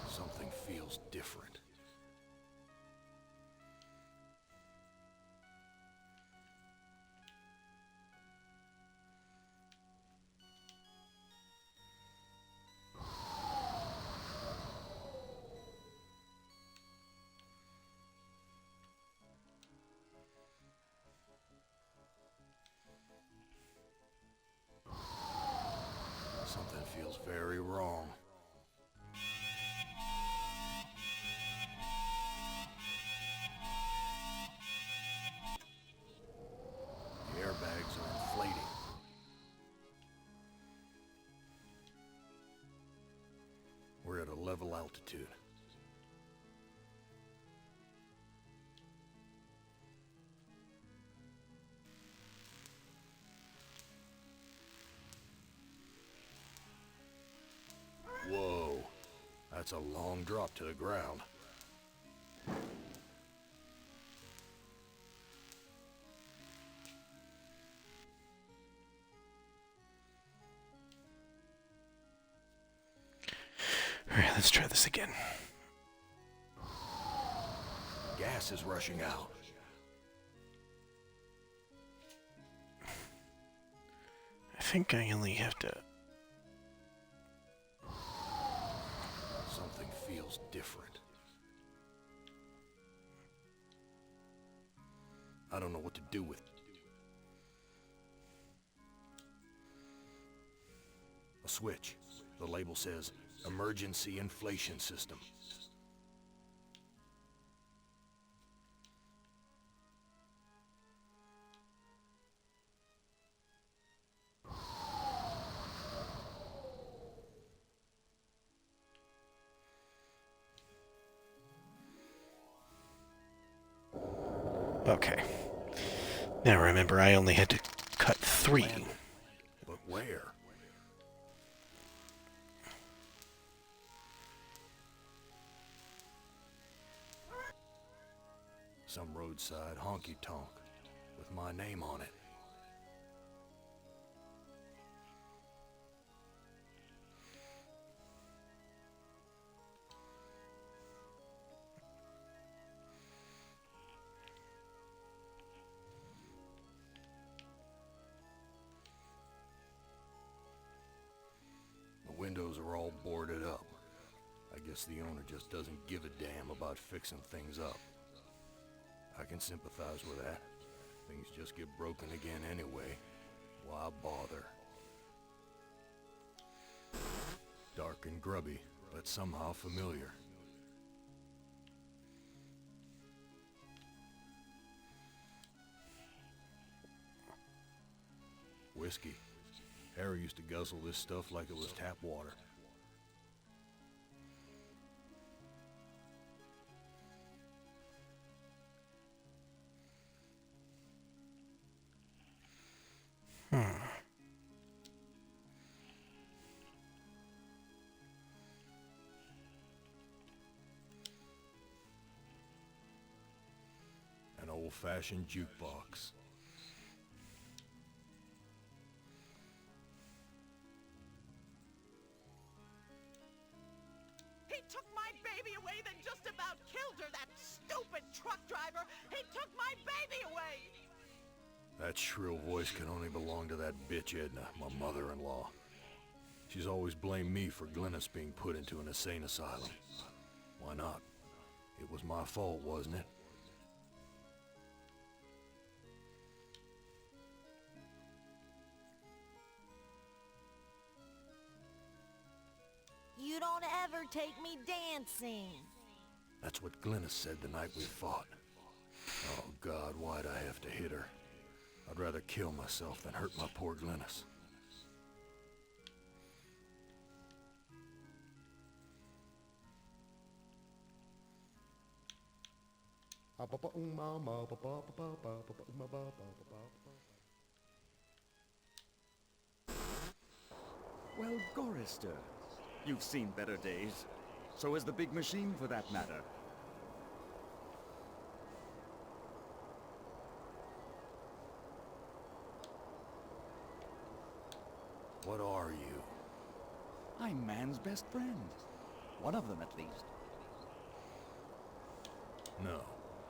Something feels different. Something feels very wrong. The airbags are inflating. We're at a level altitude. Whoa, that's a long drop to the ground. Alright, let's try this again. Gas is rushing out. I think I only have to... Something feels different. I don't know what to do with it. A switch. The label says, Emergency Inflation System. Okay. Now remember, I only had to cut 3. But where? Some roadside honky-tonk with my name on it. The windows are all boarded up. I guess the owner just doesn't give a damn about fixing things up. I can sympathize with that. Things just get broken again anyway. Why bother? Dark and grubby, but somehow familiar. Whiskey. Harry used to guzzle this stuff like it was tap water. An old-fashioned jukebox. He took my baby away, then just about killed her, that stupid truck driver! He took my baby away! That shrill voice can only belong to that bitch Edna, my mother-in-law. She's always blamed me for Glennis being put into an insane asylum. Why not? It was my fault, wasn't it? You don't ever take me dancing. That's what Glennis said the night we fought. Oh God, why'd I have to hit her? I'd rather kill myself than hurt my poor Glennis. Well, Gorrister, you've seen better days. So has the big machine, for that matter. What are you? I'm man's best friend. One of them, at least. No.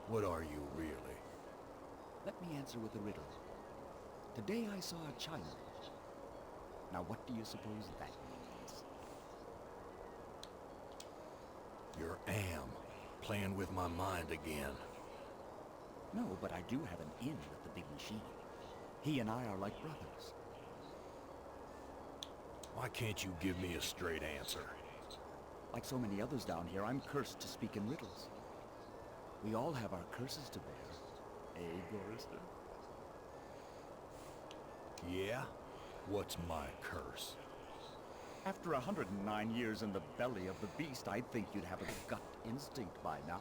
What are you, really? Let me answer with a riddle. Today I saw a child. Now what do you suppose that means? You're Am, playing with my mind again. No, but I do have an in with the big machine. He and I are like brothers. Why can't you give me a straight answer? Like so many others down here, I'm cursed to speak in riddles. We all have our curses to bear. Eh, Gorrister? Yeah? What's my curse? After 109 years in the belly of the beast, I'd think you'd have a gut instinct by now.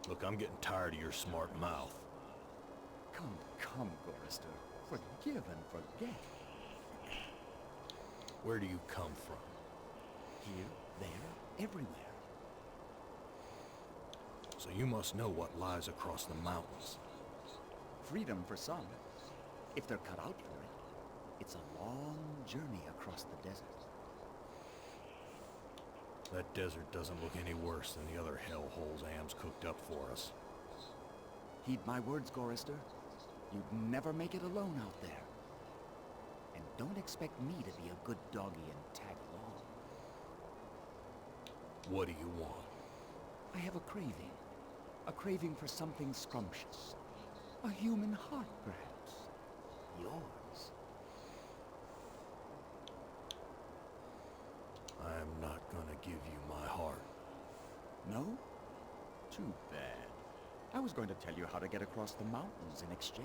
Look, I'm getting tired of your smart mouth. Come, Gorrister. Forgive and forget. Where do you come from? Here, there, everywhere. So you must know what lies across the mountains. Freedom for some. If they're cut out for it. It's a long journey across the desert. That desert doesn't look any worse than the other hellholes Am's cooked up for us. Heed my words, Gorrister. You'd never make it alone out there. And don't expect me to be a good doggy and tag along. What do you want? I have a craving. A craving for something scrumptious. A human heart, perhaps. Yours. I'm not gonna give you my heart. No? Too bad. I was going to tell you how to get across the mountains in exchange.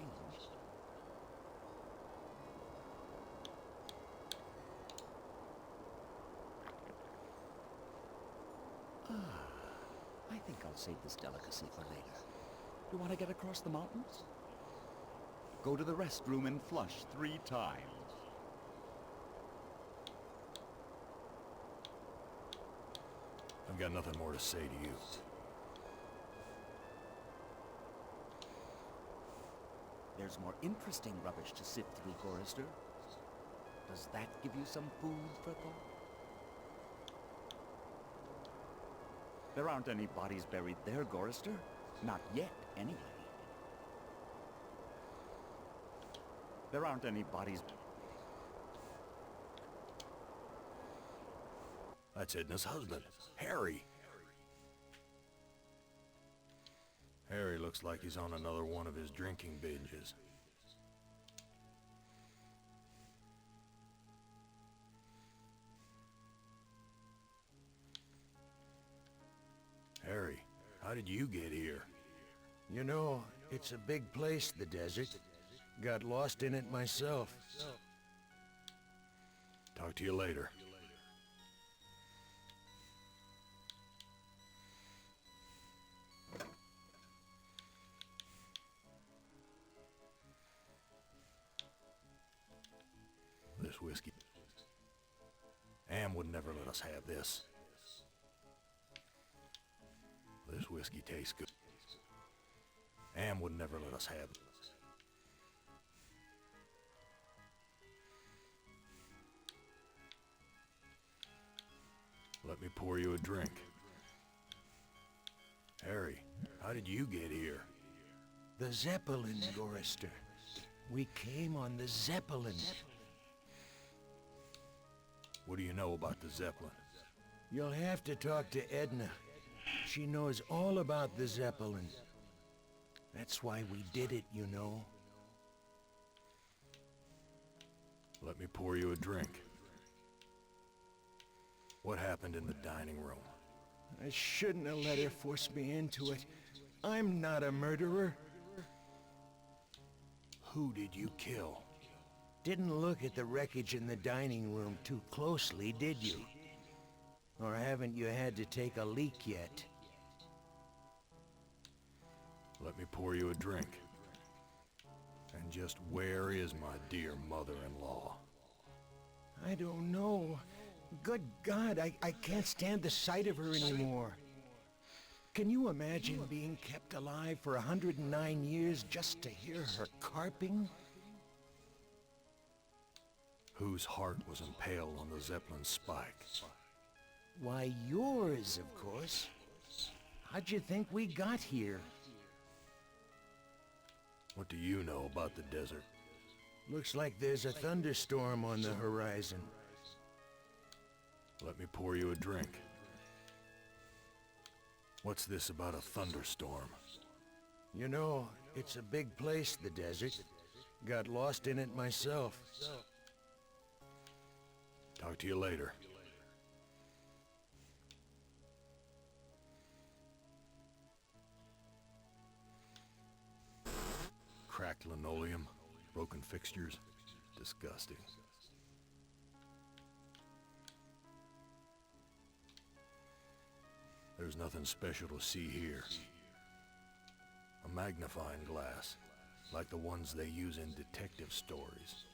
I think I'll save this delicacy for later. You want to get across the mountains? Go to the restroom and flush 3 times. I've got nothing more to say to you. There's more interesting rubbish to sift through, Gorrister. Does that give you some food for thought? There aren't any bodies buried there, Gorrister. Not yet, anyway. There aren't any bodies... That's Edna's husband, Harry. Harry looks like he's on another one of his drinking binges. Harry, how did you get here? You know, it's a big place, the desert. Got lost in it myself. Talk to you later. This whiskey. Am would never let us have this. This whiskey tastes good. Am would never let us have it. Let me pour you a drink. Harry, how did you get here? The Zeppelin, Gorrister. We came on the Zeppelin. What do you know about the Zeppelin? You'll have to talk to Edna. She knows all about the Zeppelin. That's why we did it, you know. Let me pour you a drink. What happened in the dining room? I shouldn't have let her force me into it. I'm not a murderer. Who did you kill? Didn't look at the wreckage in the dining room too closely, did you? Or haven't you had to take a leak yet? Let me pour you a drink. And just where is my dear mother-in-law? I don't know. Good God, I can't stand the sight of her anymore. Can you imagine being kept alive for 109 years just to hear her carping? Whose heart was impaled on the Zeppelin spike? Why, yours, of course. How'd you think we got here? What do you know about the desert? Looks like there's a thunderstorm on the horizon. Let me pour you a drink. What's this about a thunderstorm? You know, it's a big place, the desert. Got lost in it myself. Talk to you later. Cracked linoleum, broken fixtures. Disgusting. There's nothing special to see here. A magnifying glass, like the ones they use in detective stories.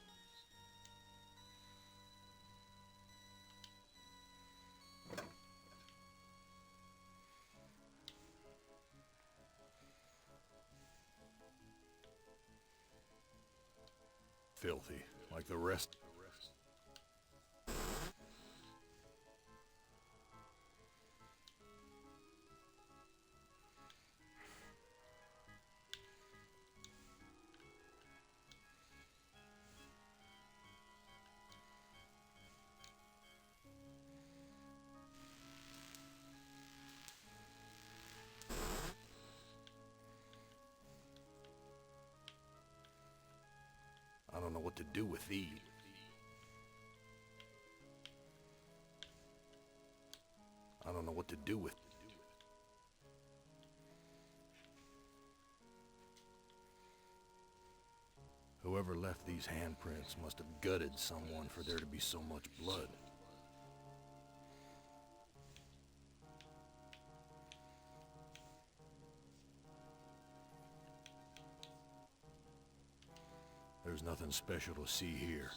Filthy, like the rest. I don't know what to do with these. I don't know what to do with... Whoever left these handprints must have gutted someone for there to be so much blood. There's nothing special to see here.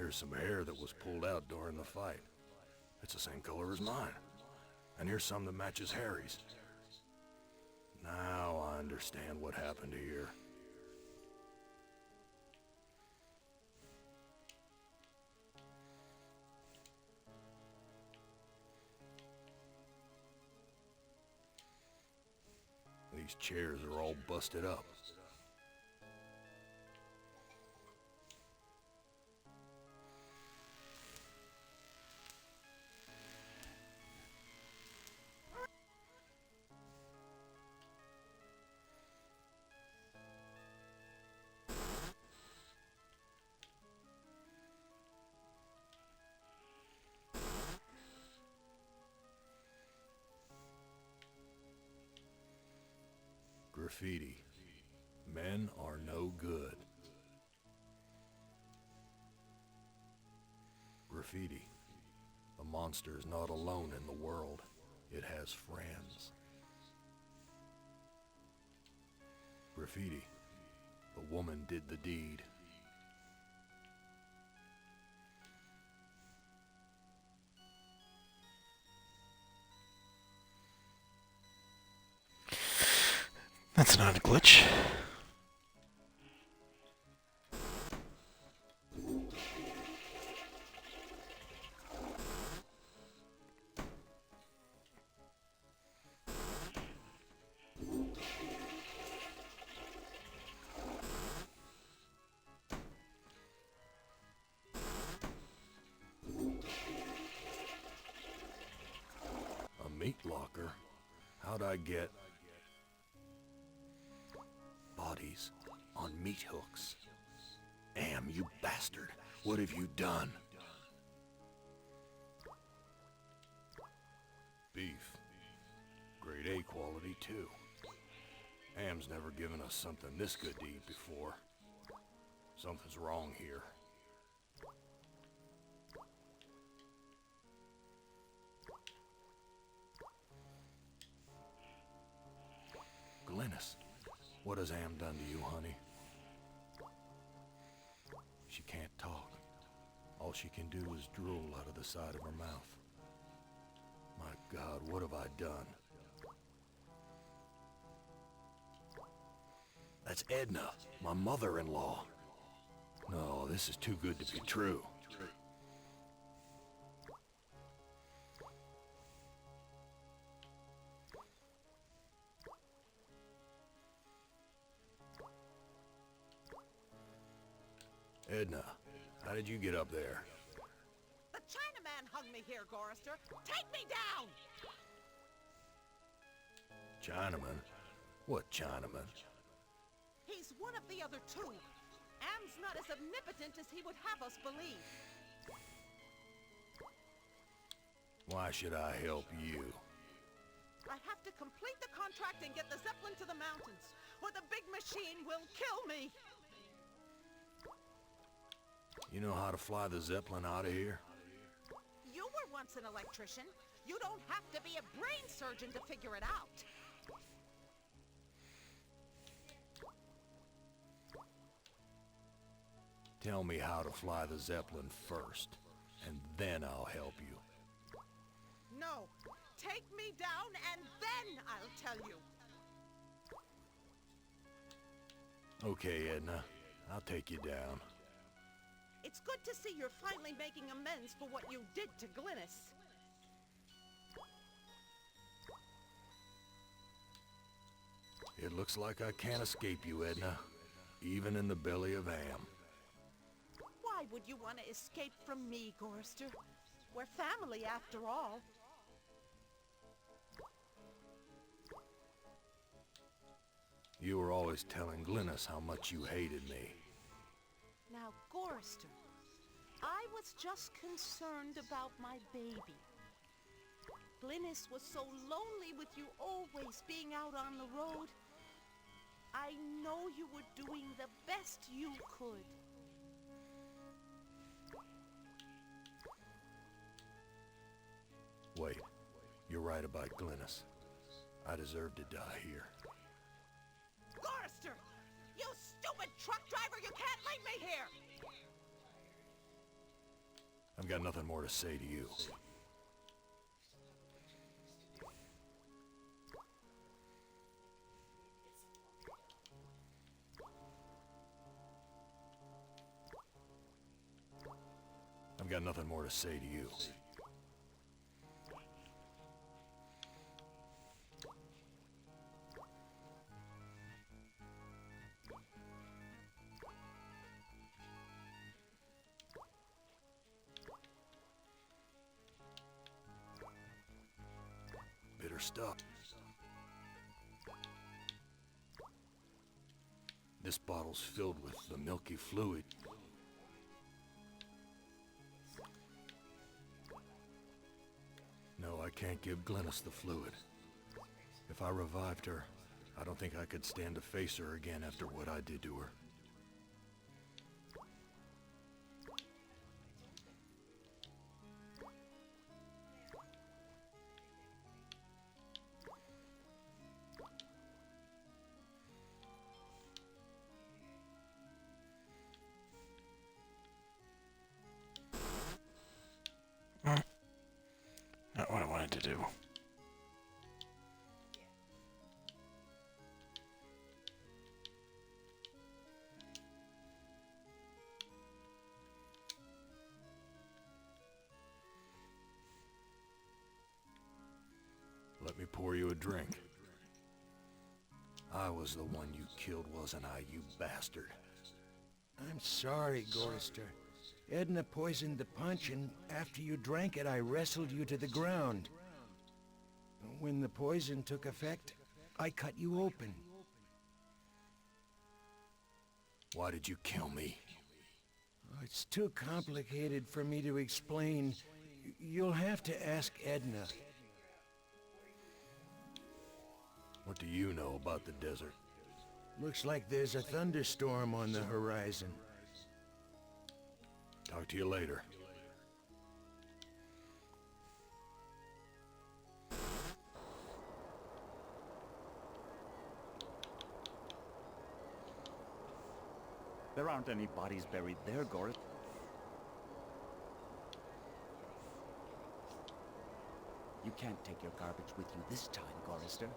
Here's some hair that was pulled out during the fight. It's the same color as mine. And here's some that matches Harry's. Now I understand what happened here. These chairs are all busted up. Graffiti. Men are no good. Graffiti. The monster is not alone in the world. It has friends. Graffiti. The woman did the deed. That's not a glitch. A meat locker? How'd I get bodies on meat hooks? Am, you bastard! What have you done? Beef. Grade A quality, too. Am's never given us something this good to eat before. Something's wrong here. Glynis, what has Am done to you, honey? She can't talk. All she can do is drool out of the side of her mouth. My God, what have I done? That's Edna, my mother-in-law. No, this is too good to be true. Edna, how did you get up there? The Chinaman hung me here, Gorrister. Take me down! Chinaman? What Chinaman? He's one of the other two. Am's not as omnipotent as he would have us believe. Why should I help you? I have to complete the contract and get the Zeppelin to the mountains, or the big machine will kill me. You know how to fly the Zeppelin out of here? You were once an electrician. You don't have to be a brain surgeon to figure it out. Tell me how to fly the Zeppelin first, and then I'll help you. No. Take me down, and then I'll tell you. Okay, Edna. I'll take you down. It's good to see you're finally making amends for what you did to Glynis. It looks like I can't escape you, Edna. Even in the belly of Am. Why would you want to escape from me, Gorrister? We're family, after all. You were always telling Glynis how much you hated me. Now, Gorrister, I was just concerned about my baby. Glynis was so lonely with you always being out on the road. I know you were doing the best you could. Wait, you're right about Glynis. I deserve to die here. Gorrister! You stupid truck driver! You can't leave me here! I've got nothing more to say to you. I've got nothing more to say to you. Bitter stuff. This bottle's filled with the milky fluid. No, I can't give Glennis the fluid. If I revived her, I don't think I could stand to face her again after what I did to her. Not what I wanted to do. Let me pour you a drink. I was the one you killed, wasn't I, you bastard? I'm sorry, Gorrister. Edna poisoned the punch, and after you drank it, I wrestled you to the ground. When the poison took effect, I cut you open. Why did you kill me? Oh, it's too complicated for me to explain. You'll have to ask Edna. What do you know about the desert? Looks like there's a thunderstorm on the horizon. Talk to you later. There aren't any bodies buried there, Gorth. You can't take your garbage with you this time, Gorrister.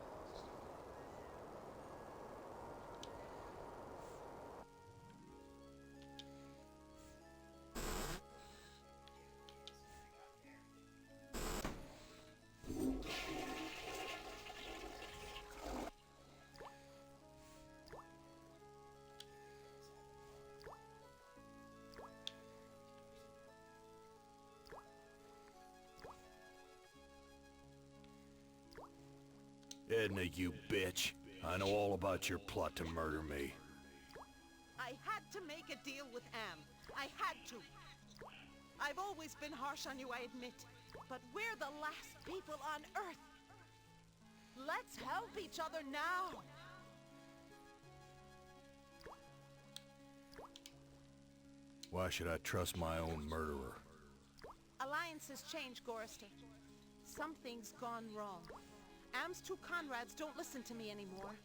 Edna, you bitch. I know all about your plot to murder me. I had to make a deal with Am. I had to. I've always been harsh on you, I admit. But we're the last people on Earth. Let's help each other now. Why should I trust my own murderer? Alliances change, Gorrister. Something's gone wrong. Am's two Conrads don't listen to me anymore.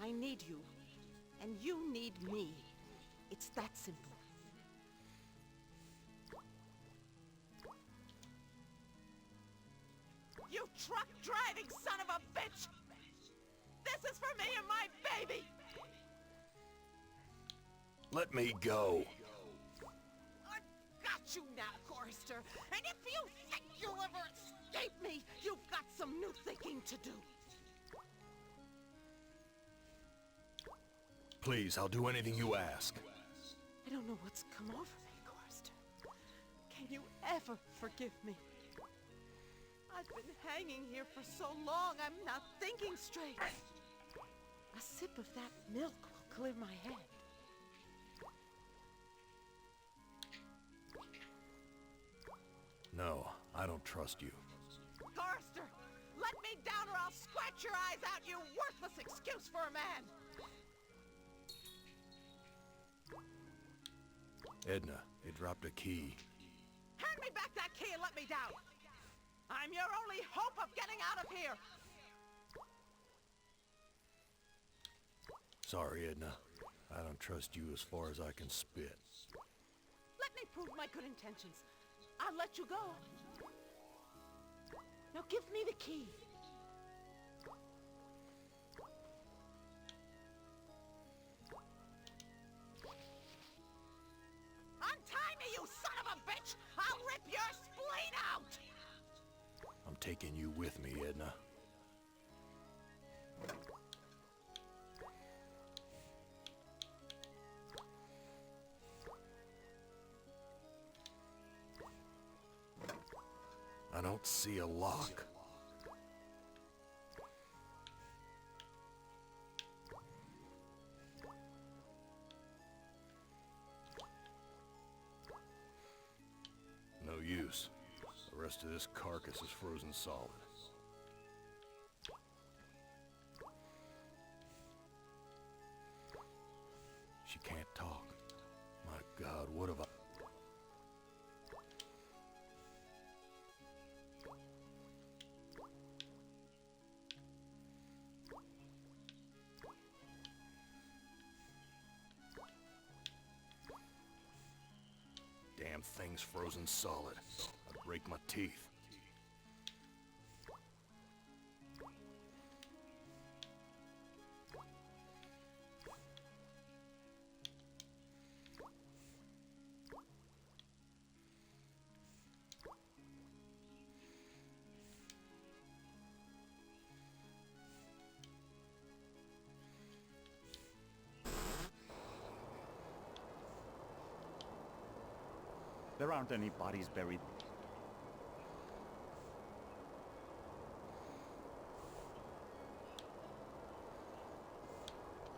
I need you, and you need me. It's that simple. You truck-driving son of a bitch! This is for me and my baby! Let me go. I've got you now, Gorrister. And if you think you'll ever escape me, you've got some new thinking to do. Please, I'll do anything you ask. I don't know what's come over me, Gorrister. Can you ever forgive me? I've been hanging here for so long, I'm not thinking straight. A sip of that milk will clear my head. No, I don't trust you. Gorrister, let me down or I'll scratch your eyes out, you worthless excuse for a man! Edna, they dropped a key. Hand me back that key and let me down! I'm your only hope of getting out of here! Sorry, Edna. I don't trust you as far as I can spit. Let certainly proved my good intentions. I'll let you go. Now give me the key. Untie me, you son of a bitch! I'll rip your spleen out! I'm taking you with me, Edna. I don't see a lock. No use. The rest of this carcass is frozen solid. She can't talk. My God, what have I... Damn thing's frozen solid. I'd break my teeth. There aren't any bodies buried.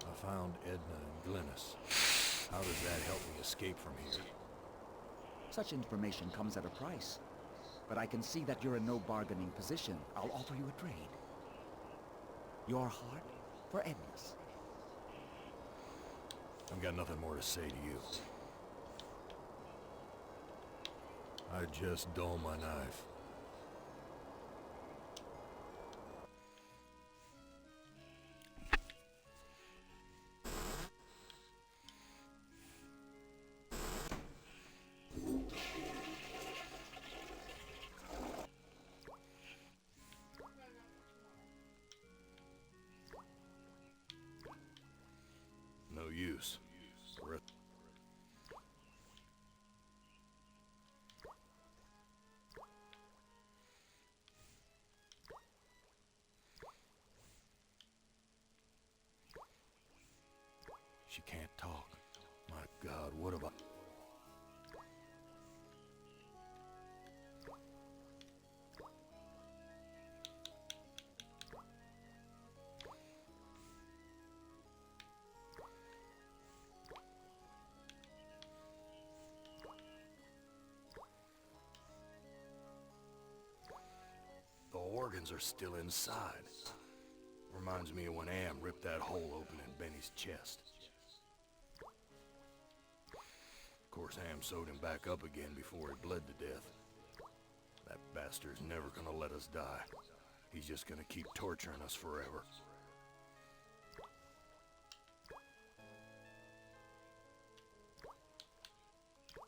I found Edna and Glynis. How does that help me escape from here? Such information comes at a price. But I can see that you're in no bargaining position. I'll offer you a trade. Your heart for Edna's. I've got nothing more to say to you. I just dull my knife. No use. She can't talk. My God, what have I... The organs are still inside. Reminds me of when Am ripped that hole open in Benny's chest. Of course, Am sewed him back up again before he bled to death. That bastard's never gonna let us die. He's just gonna keep torturing us forever.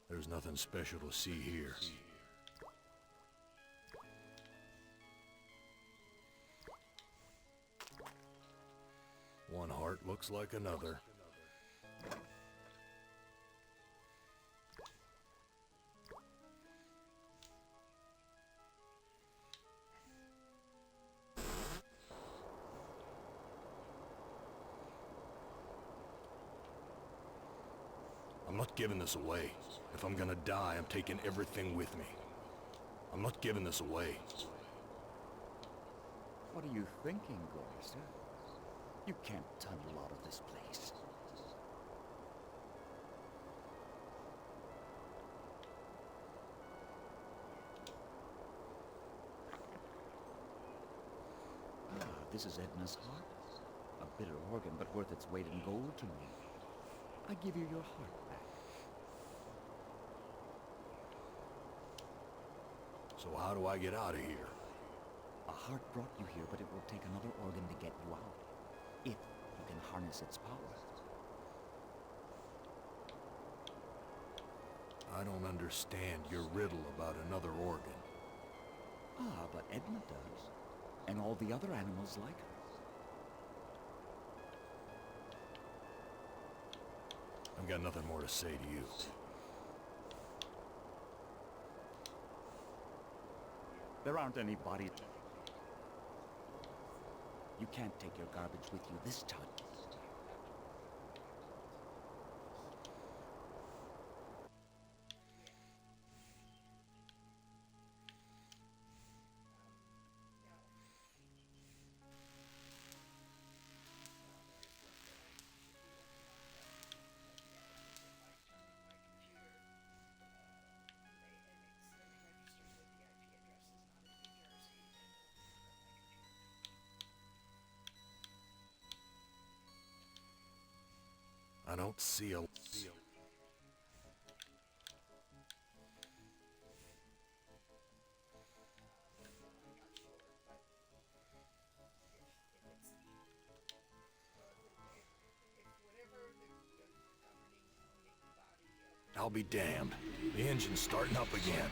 There's nothing special to see here. One heart looks like another. I'm not giving this away. If I'm gonna die, I'm taking everything with me. I'm not giving this away. What are you thinking, Gorrister? You can't tunnel out of this place. Ah, this is Edna's heart. A bitter organ, but worth its weight in gold to me. I give you your heart back. So how do I get out of here? A heart brought you here, but it will take another organ to get you out. If you can harness its power. I don't understand your riddle about another organ. Ah, but Edna does. And all the other animals like her. I've got nothing more to say to you. There aren't any bodies. You can't take your garbage with you this time. I don't see a... I'll be damned. The engine's starting up again.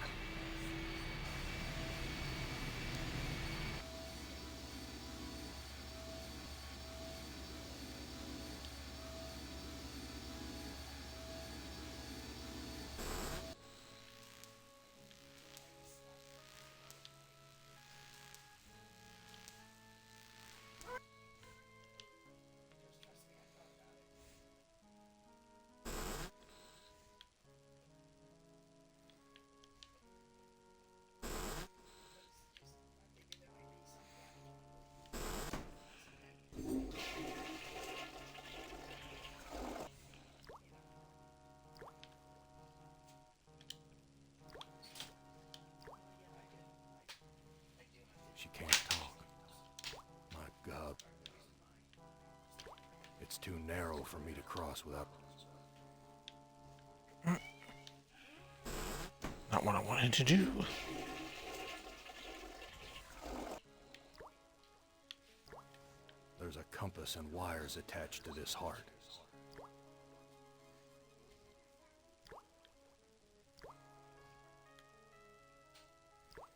She can't talk. My God. It's too narrow for me to cross without... Not what I wanted to do. There's a compass and wires attached to this heart.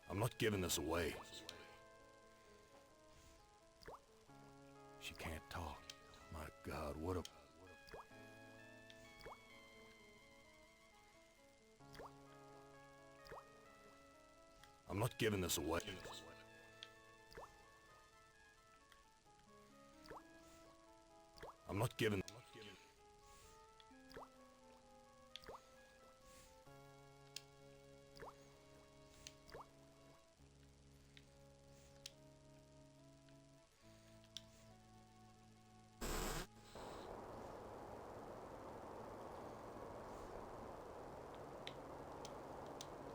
I'm not giving this away. She can't talk. My God, what a... I'm not giving this away. I'm not giving...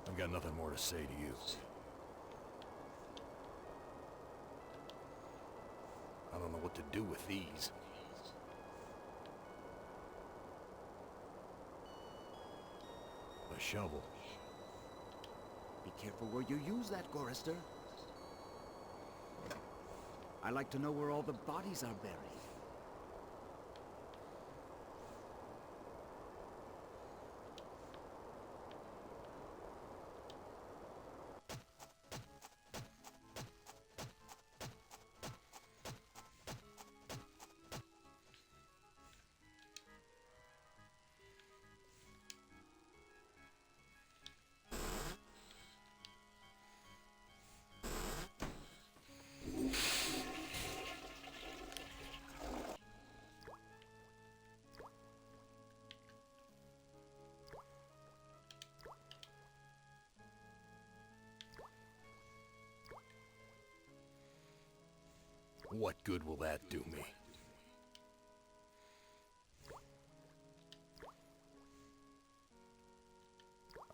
I've got nothing more to say to you. I don't know what to do with these. A shovel. Be careful where you use that, Gorrister. I like to know where all the bodies are buried. What good will that do me?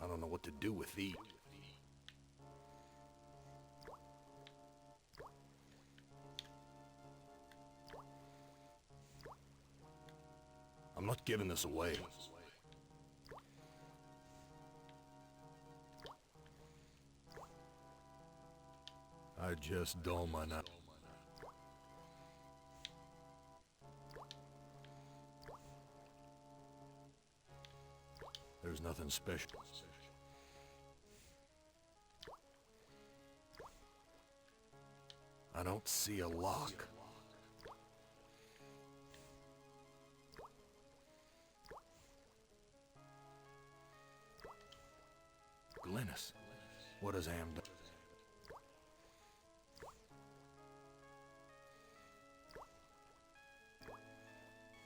I don't know what to do with these. I'm not giving this away. I just dull my knife. There's nothing Nothing special. I don't see a lock. Glynis, what has Am done?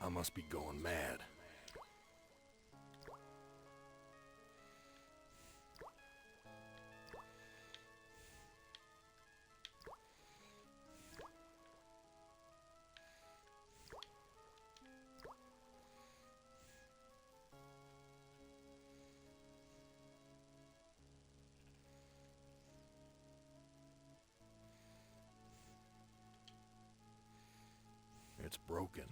I must be going mad. It's broken.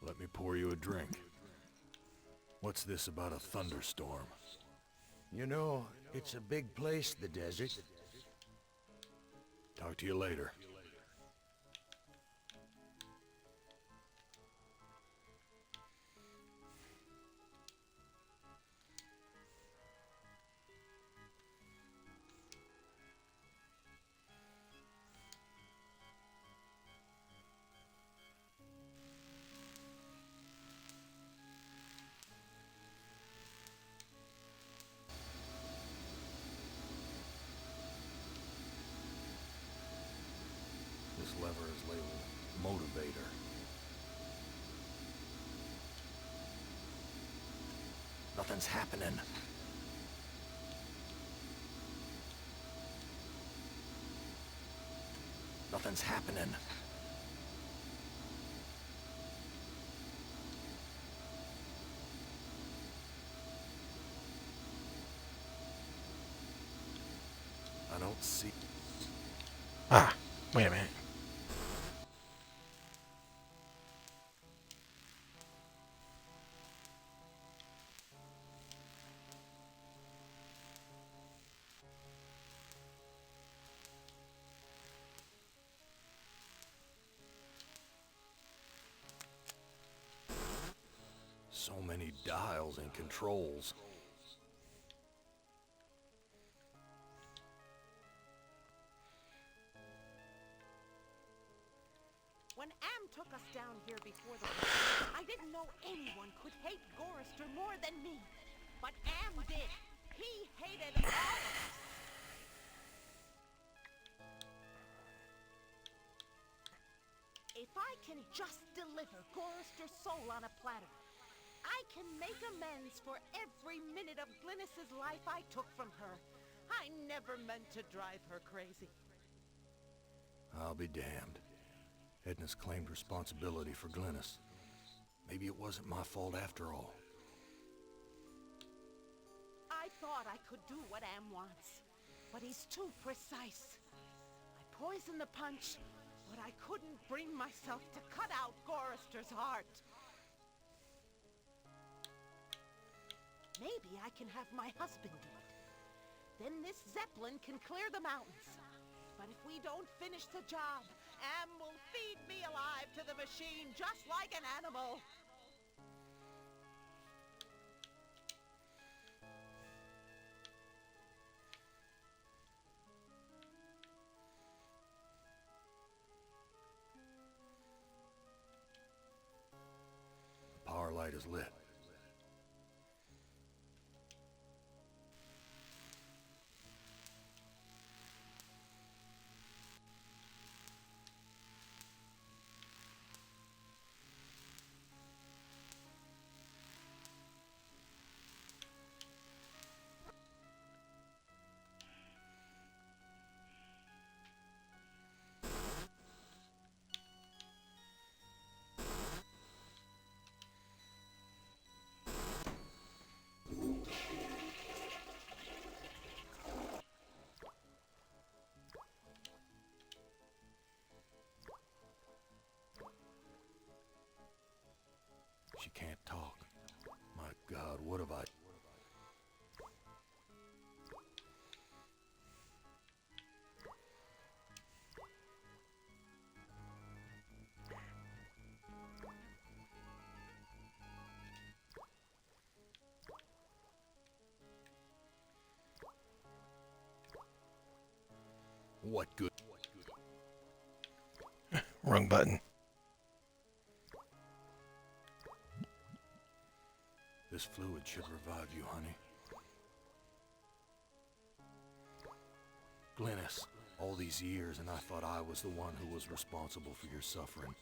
Let me pour you a drink. What's this about a thunderstorm? You know, it's a big place, the desert. Talk to you later. This lever is labeled Motivator. Nothing's happening. Nothing's happening. I don't see... Ah, wait a minute. So many dials and controls. When Am took us down here before the war, I didn't know anyone could hate Gorrister more than me. But Am did. He hated all of us. If I can just deliver Gorrister's soul on a platter, I can make amends for every minute of Glynis's life I took from her. I never meant to drive her crazy. I'll be damned. Edna's claimed responsibility for Glynis. Maybe it wasn't my fault after all. I thought I could do what Am wants, but he's too precise. I poisoned the punch, but I couldn't bring myself to cut out Gorrister's heart. Maybe I can have my husband do it. Then this Zeppelin can clear the mountains. But if we don't finish the job, Am will feed me alive to the machine just like an animal. The power light is lit. you can't talk. My God, what have I... What good? Wrong button. This fluid should revive you, honey. Glynis, all these years and I thought I was the one who was responsible for your suffering.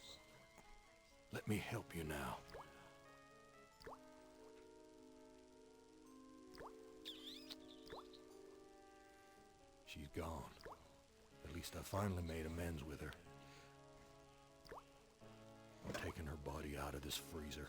Let me help you now. She's gone. At least I finally made amends with her. I'm taking her body out of this freezer.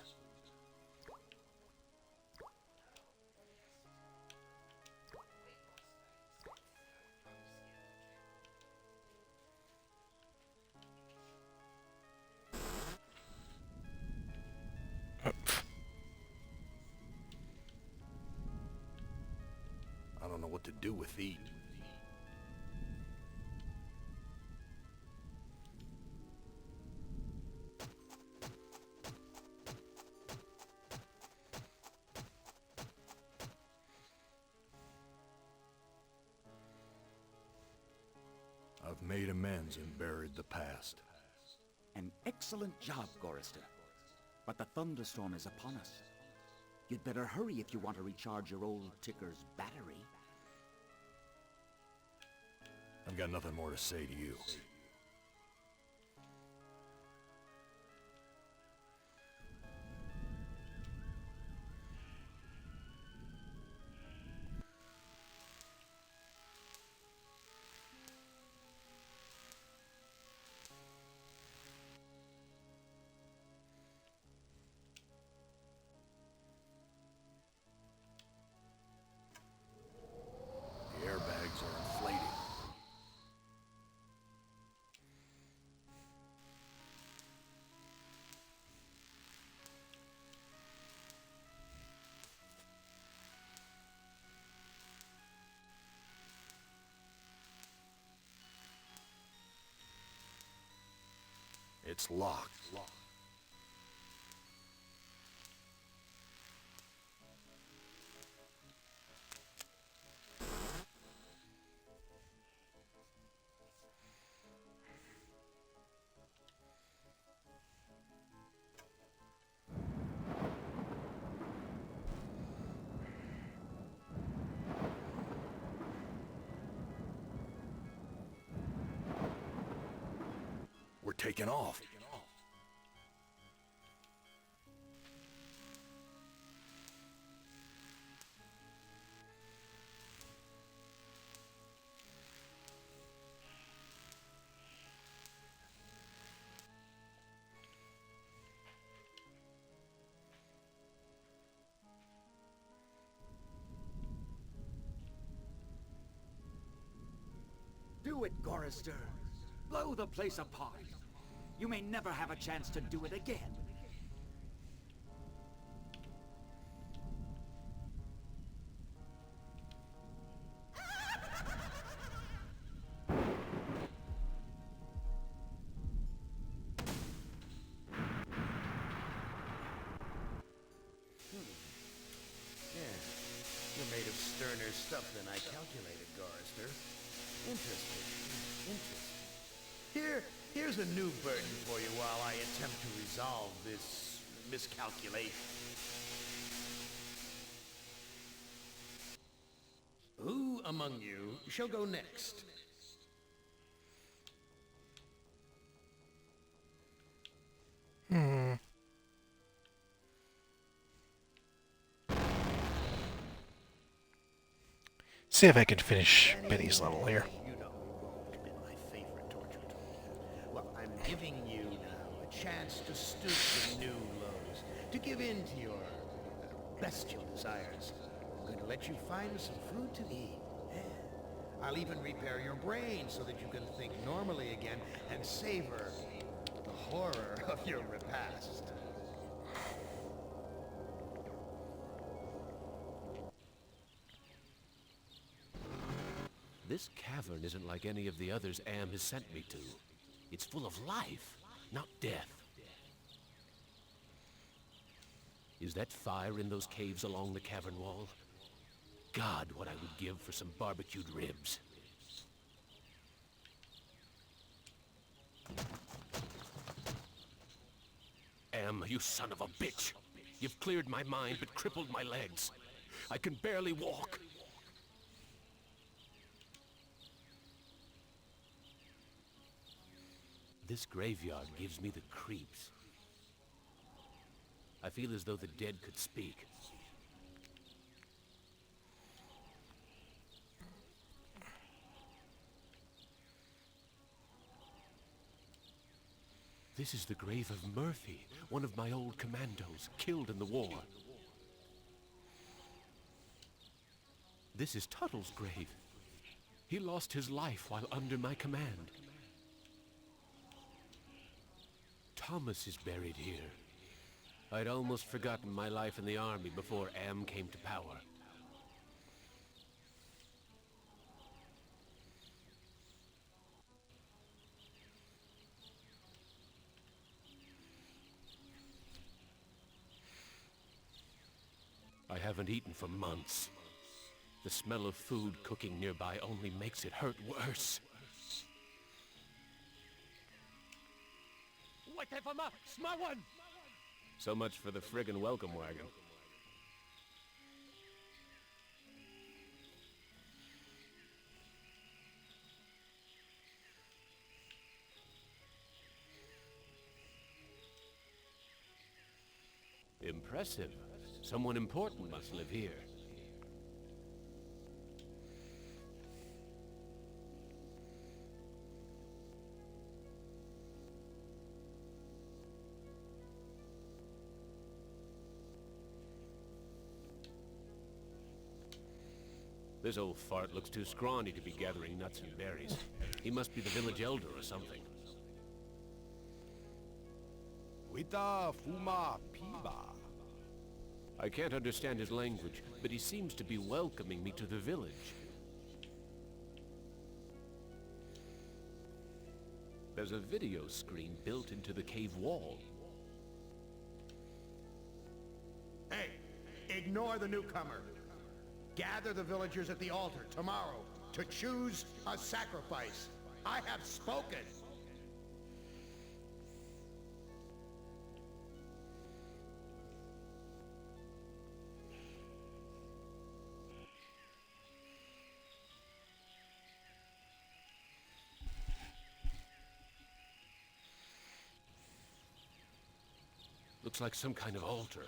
I don't know what to do with these. I've made amends and buried the past. An excellent job, Gorrister. But the thunderstorm is upon us. You'd better hurry if you want to recharge your old ticker's battery. I've got nothing more to say to you. The airbags are inflating. It's locked. We're taking off. Do it, Gorrister. Blow the place apart. You may never have a chance to do it again. You're made of sterner stuff than I calculated, Gorrister. Interesting. Here's a new burden for you while I attempt to resolve this miscalculation. Who among you shall go next? See if I can finish Benny's level here. You know, it's been my favorite torture tool. Well, I'm giving you now a chance to stoop to new lows, to give in to your bestial desires. I'm going to let you find some food to eat. Yeah. I'll even repair your brain so that you can think normally again and savor the horror of your repast. This cavern isn't like any of the others Am has sent me to. It's full of life, not death. Is that fire in those caves along the cavern wall? God, what I would give for some barbecued ribs. Am, you son of a bitch! You've cleared my mind but crippled my legs. I can barely walk. This graveyard gives me the creeps. I feel as though the dead could speak. This is the grave of Murphy, one of my old commandos, killed in the war. This is Tuttle's grave. He lost his life while under my command. Thomas is buried here. I'd almost forgotten my life in the army before Am came to power. I haven't eaten for months. The smell of food cooking nearby only makes it hurt worse. So much for the friggin' welcome wagon. Impressive. Someone important must live here. This old fart looks too scrawny to be gathering nuts and berries. He must be the village elder or something. Wita Fuma Piba. I can't understand his language, but he seems to be welcoming me to the village. There's a video screen built into the cave wall. Hey, ignore the newcomer. Gather the villagers at the altar tomorrow to choose a sacrifice. I have spoken. Looks like some kind of altar.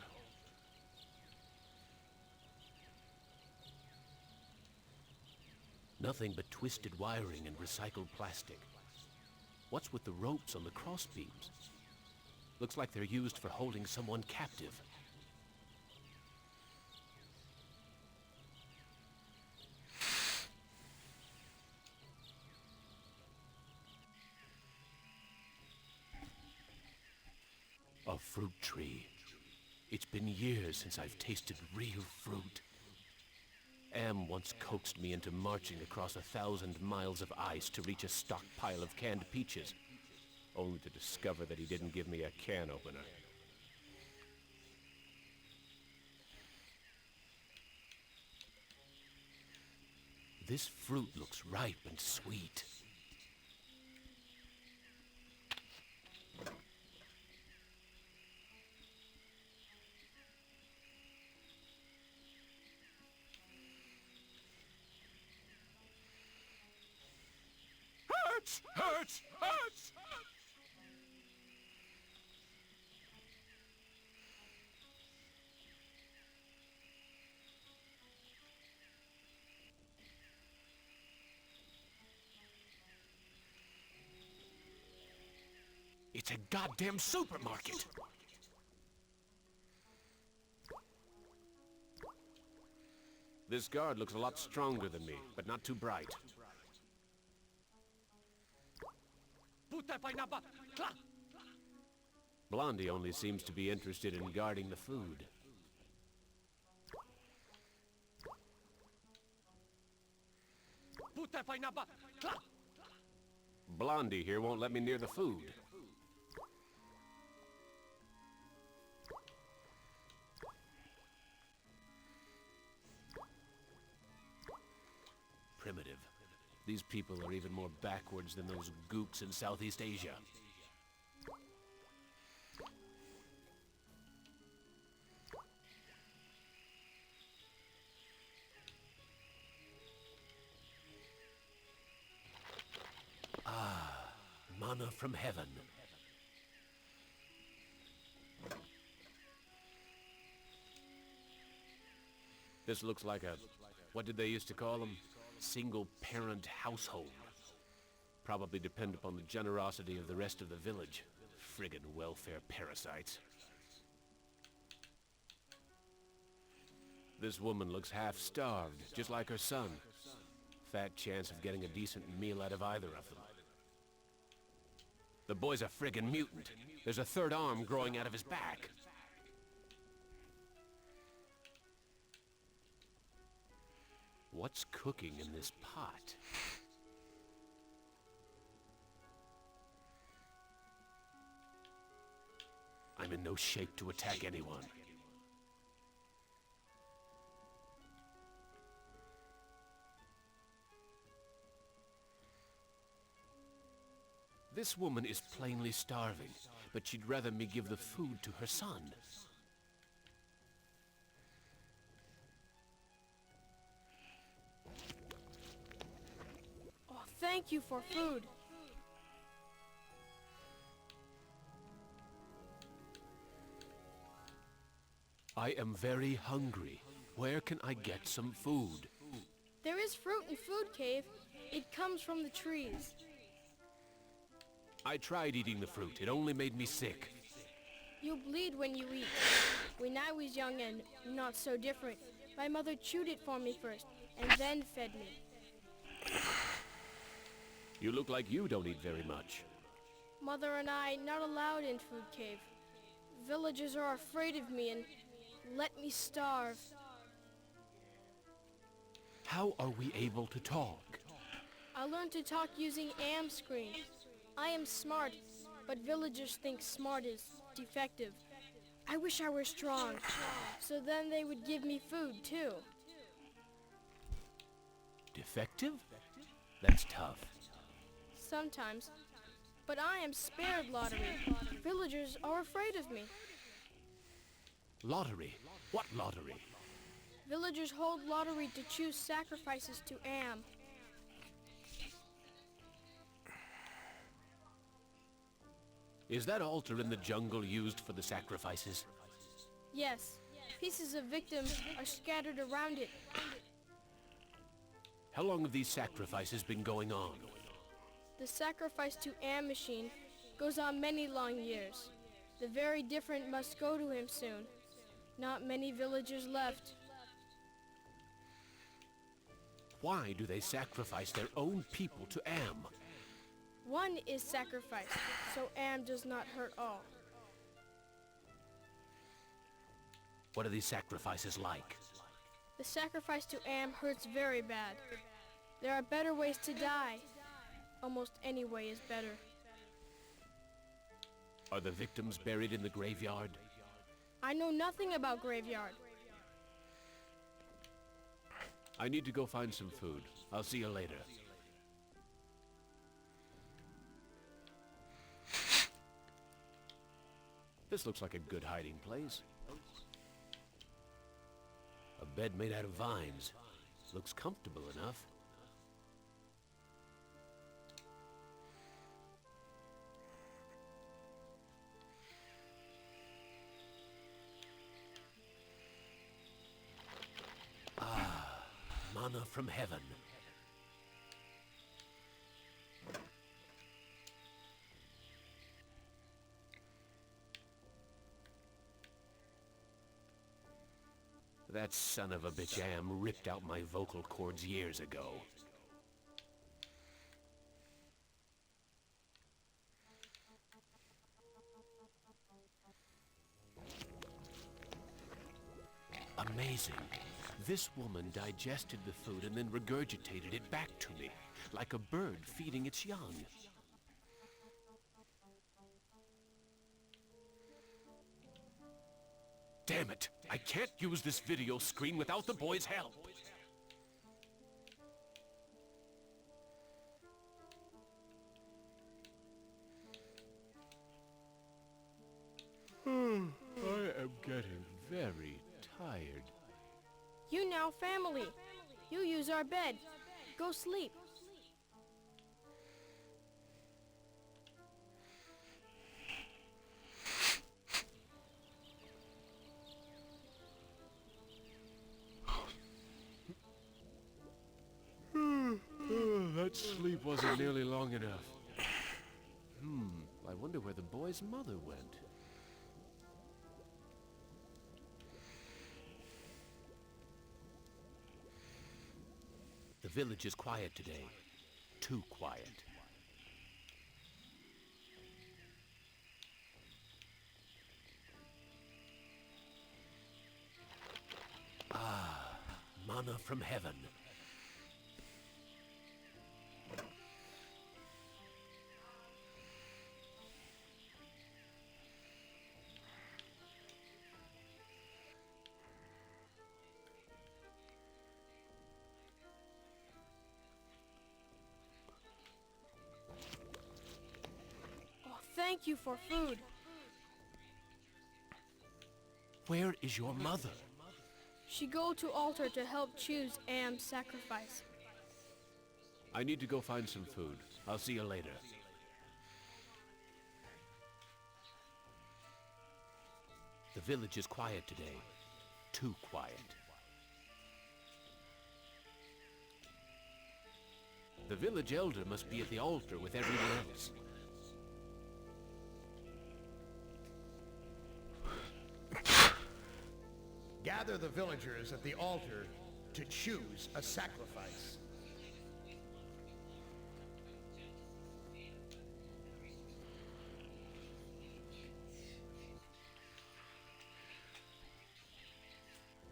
Nothing but twisted wiring and recycled plastic. What's with the ropes on the crossbeams? Looks like they're used for holding someone captive. A fruit tree. It's been years since I've tasted real fruit. Am once coaxed me into marching across 1,000 miles of ice to reach a stockpile of canned peaches, only to discover that he didn't give me a can opener. This fruit looks ripe and sweet. Hurts! It's a goddamn supermarket! This guard looks a lot stronger than me, but not too bright. Blondie only seems to be interested in guarding the food. Blondie here won't let me near the food. Primitive. These people are even more backwards than those gooks in Southeast Asia. Ah, mana from heaven. This looks like a, what did they used to call them? Single-parent household. Probably depend upon the generosity of the rest of the village. Friggin' welfare parasites. This woman looks half-starved, just like her son. Fat chance of getting a decent meal out of either of them. The boy's a friggin' mutant. There's a third arm growing out of his back. What's cooking in this pot? I'm in no shape to attack anyone. This woman is plainly starving, but she'd rather me give the food to her son. Thank you for food. I am very hungry. Where can I get some food? There is fruit in Food Cave. It comes from the trees. I tried eating the fruit. It only made me sick. You bleed when you eat. When I was young and not so different, my mother chewed it for me first, and then fed me. You look like you don't eat very much. Mother and I not allowed in Food Cave. Villagers are afraid of me and let me starve. How are we able to talk? I learned to talk using am screen. I am smart, but villagers think smart is defective. I wish I were strong, so then they would give me food too. Defective? That's tough. Sometimes. But I am spared lottery. Villagers are afraid of me. Lottery? What lottery? Villagers hold lottery to choose sacrifices to Am. Is that altar in the jungle used for the sacrifices? Yes. Pieces of victims are scattered around it. How long have these sacrifices been going on? The sacrifice to Am machine goes on many long years. The very different must go to him soon. Not many villagers left. Why do they sacrifice their own people to Am? One is sacrificed, so Am does not hurt all. What are these sacrifices like? The sacrifice to Am hurts very bad. There are better ways to die. Almost any way is better. Are the victims buried in the graveyard? I know nothing about graveyard. I need to go find some food. I'll see you later. This looks like a good hiding place. A bed made out of vines. Looks comfortable enough. Mana from heaven. That son of a bitch Am ripped out my vocal cords years ago. Amazing. This woman digested the food and then regurgitated it back to me, like a bird feeding its young. Damn it! I can't use this video screen without the boy's help! I am getting very tired. You now family. You use our bed. Go sleep. That sleep wasn't nearly long enough. I wonder where the boy's mother went. The village is quiet today. Too quiet. Ah, manna from heaven. Thank you for food. Where is your mother? She go to altar to help choose Am's sacrifice. I need to go find some food. I'll see you later. The village is quiet today. Too quiet. The village elder must be at the altar with everyone else. Gather the villagers at the altar to choose a sacrifice.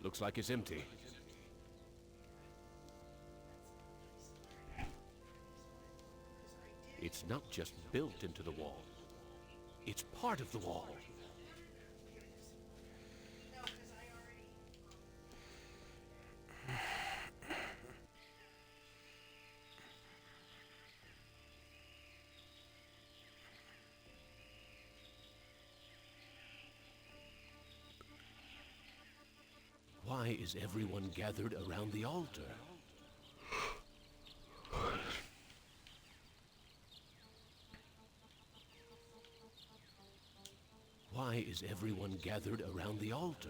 Looks like it's empty. It's not just built into the wall. It's part of the wall. Why is everyone gathered around the altar? Why is everyone gathered around the altar?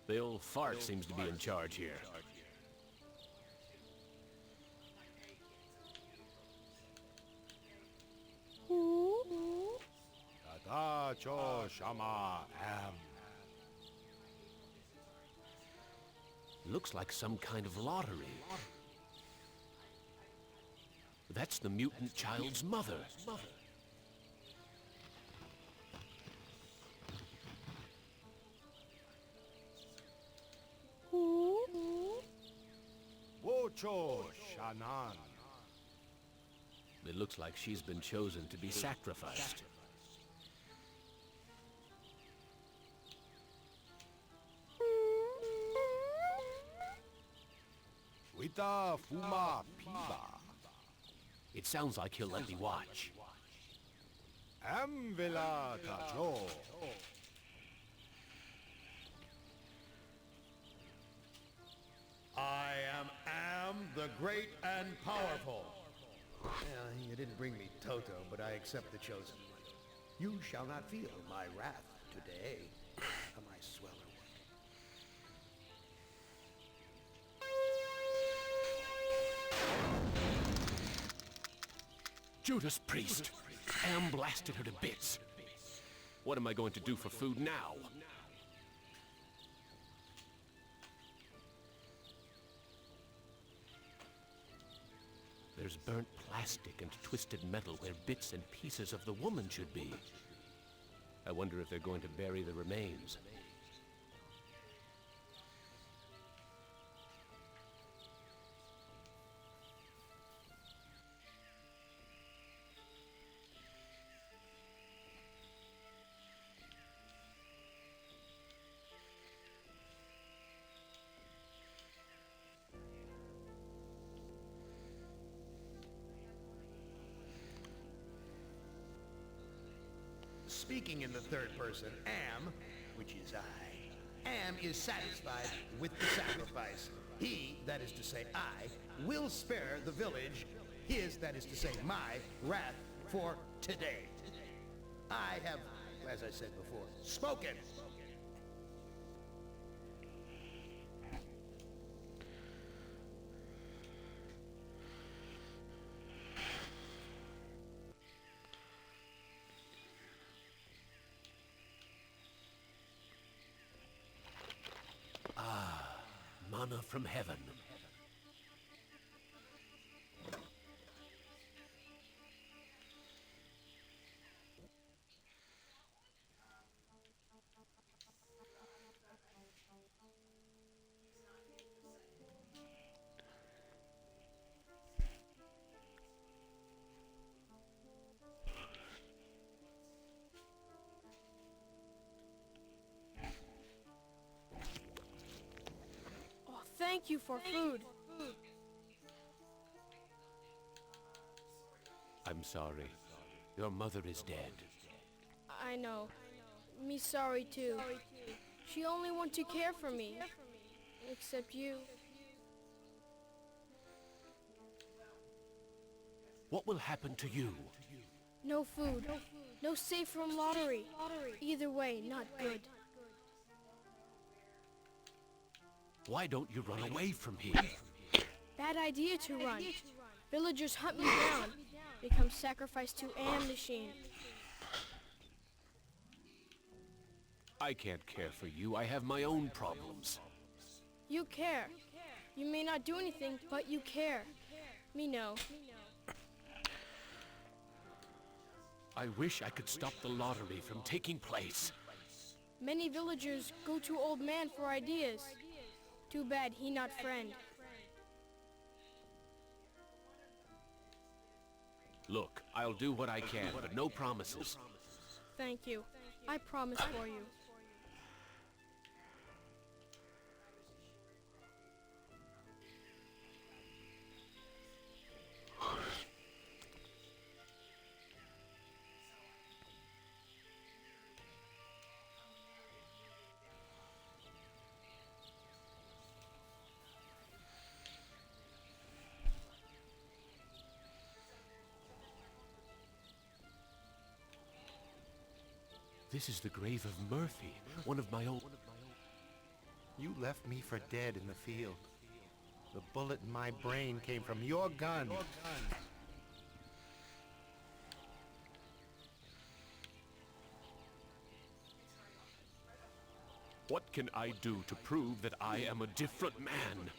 The old fart seems to be in charge here. Cho Shama Am. Looks like some kind of lottery. That's the mutant child's mother. Wocho Shanan. It looks like she's been chosen to be sacrificed. Wita Fuma Piba. It sounds like he'll let me watch. Amvela Tajo. I am the great and powerful. Well, you didn't bring me Toto, but I accept the chosen one. You shall not feel my wrath today. My sweller Judas Priest! Am blasted her to bits. What am I going to do for food now? There's burnt plastic and twisted metal where bits and pieces of the woman should be. I wonder if they're going to bury the remains. speaking in the third person, Am, which is I, Am is satisfied with the sacrifice. He, that is to say I, will spare the village his, that is to say my, wrath for today. I have, as I said before, spoken. Manna from heaven. Thank you for food. I'm sorry. Your mother is dead. I know. Me sorry too. She only want to care for me. Except you. What will happen to you? No food. No safe from lottery. Either way, not good. Why don't you run away from here? Bad idea to run. Villagers hunt me down. Become sacrificed to Am machine. I can't care for you. I have my own problems. You care. You may not do anything, but you care. Me know. I wish I could stop the lottery from taking place. Many villagers go to Old Man for ideas. Too bad he not friend. Look, I'll do what I can, but no promises. Thank you. I promise for you. This is the grave of Murphy, one of my old... You left me for dead in the field. The bullet in my brain came from your gun. What can I do to prove that I am a different man?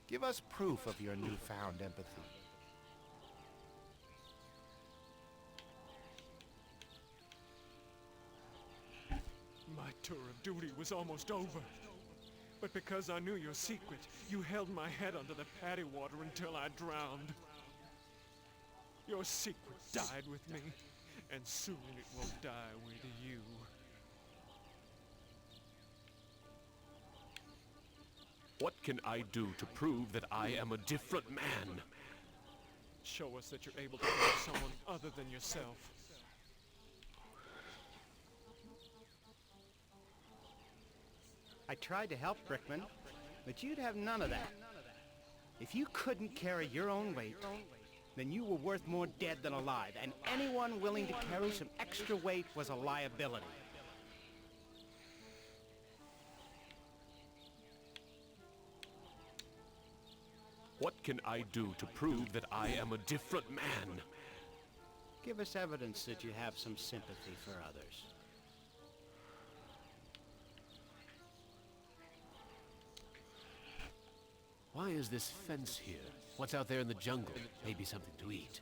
Give us proof of your newfound empathy. My tour of duty was almost over. But because I knew your secret, you held my head under the paddy water until I drowned. Your secret died with me, and soon it will die with you. What can I do to prove that I am a different man? Show us that you're able to help someone other than yourself. I tried to help, Brickman, but you'd have none of that. If you couldn't carry your own weight, then you were worth more dead than alive, and anyone willing to carry some extra weight was a liability. What can I do to prove that I am a different man? Give us evidence that you have some sympathy for others. Why is this fence here? What's out there in the jungle? Maybe something to eat.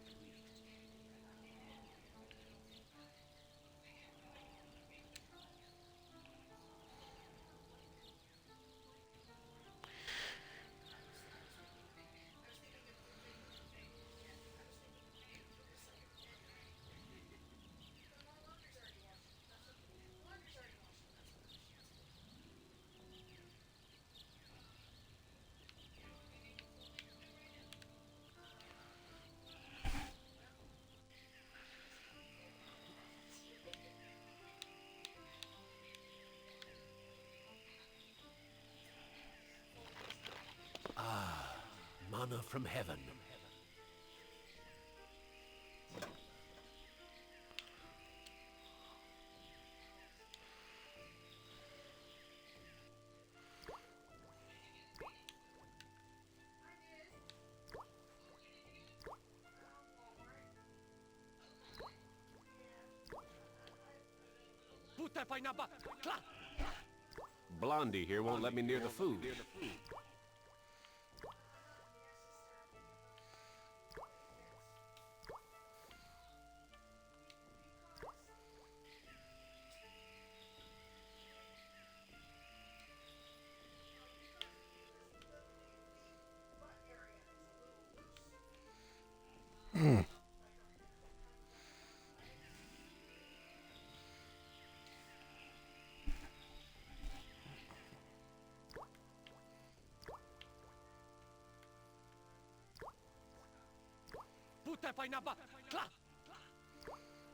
Mana from heaven. Blondie here won't let me near the food.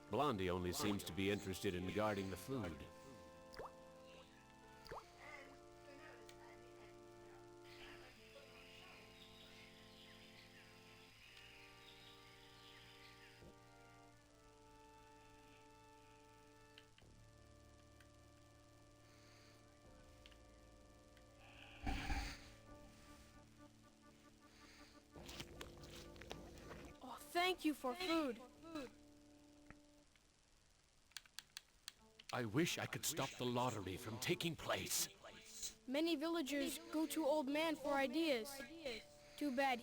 Blondie only seems to be interested in guarding the food. Oh, thank you for food. I wish I could stop the lottery from taking place. Many villagers go to Old Man for ideas. Too bad.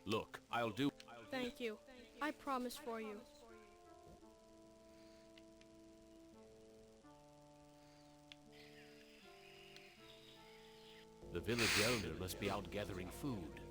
Look, I'll do... Thank you. I promise for you. The village elder must be out gathering food.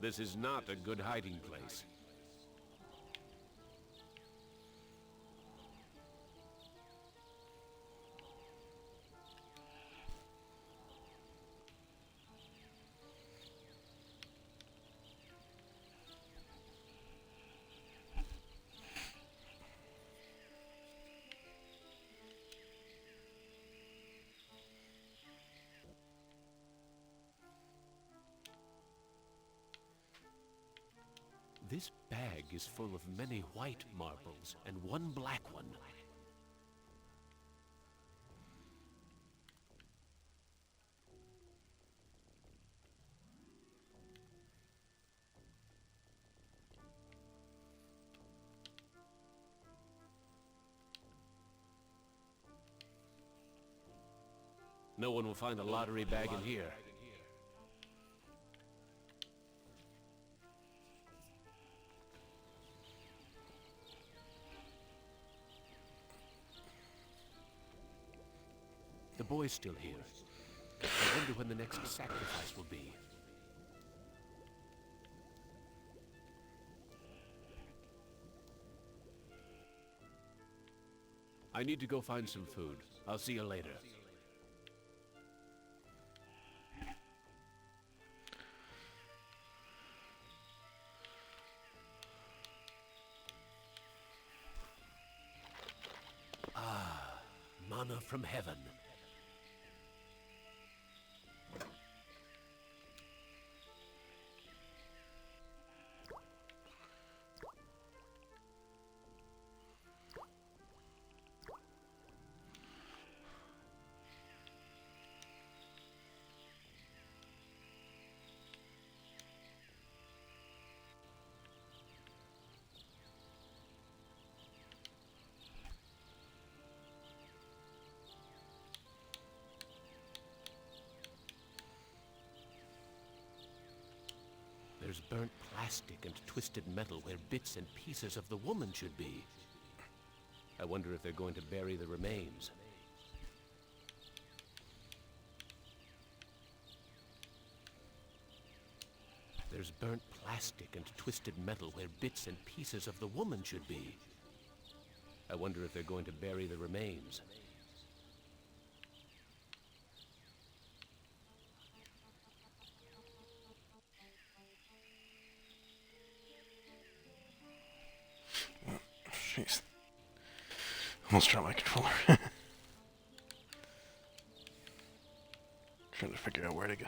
This is not a good hiding place. This bag is full of many white marbles and one black one. No one will find a lottery bag in here. The boy's still here. I wonder when the next sacrifice will be. I need to go find some food. I'll see you later. Ah, mana from heaven. There's burnt plastic and twisted metal where bits and pieces of the woman should be. I wonder if they're going to bury the remains. There's burnt plastic and twisted metal where bits and pieces of the woman should be. I wonder if they're going to bury the remains. Jeez. Almost dropped my controller. Trying to figure out where to go.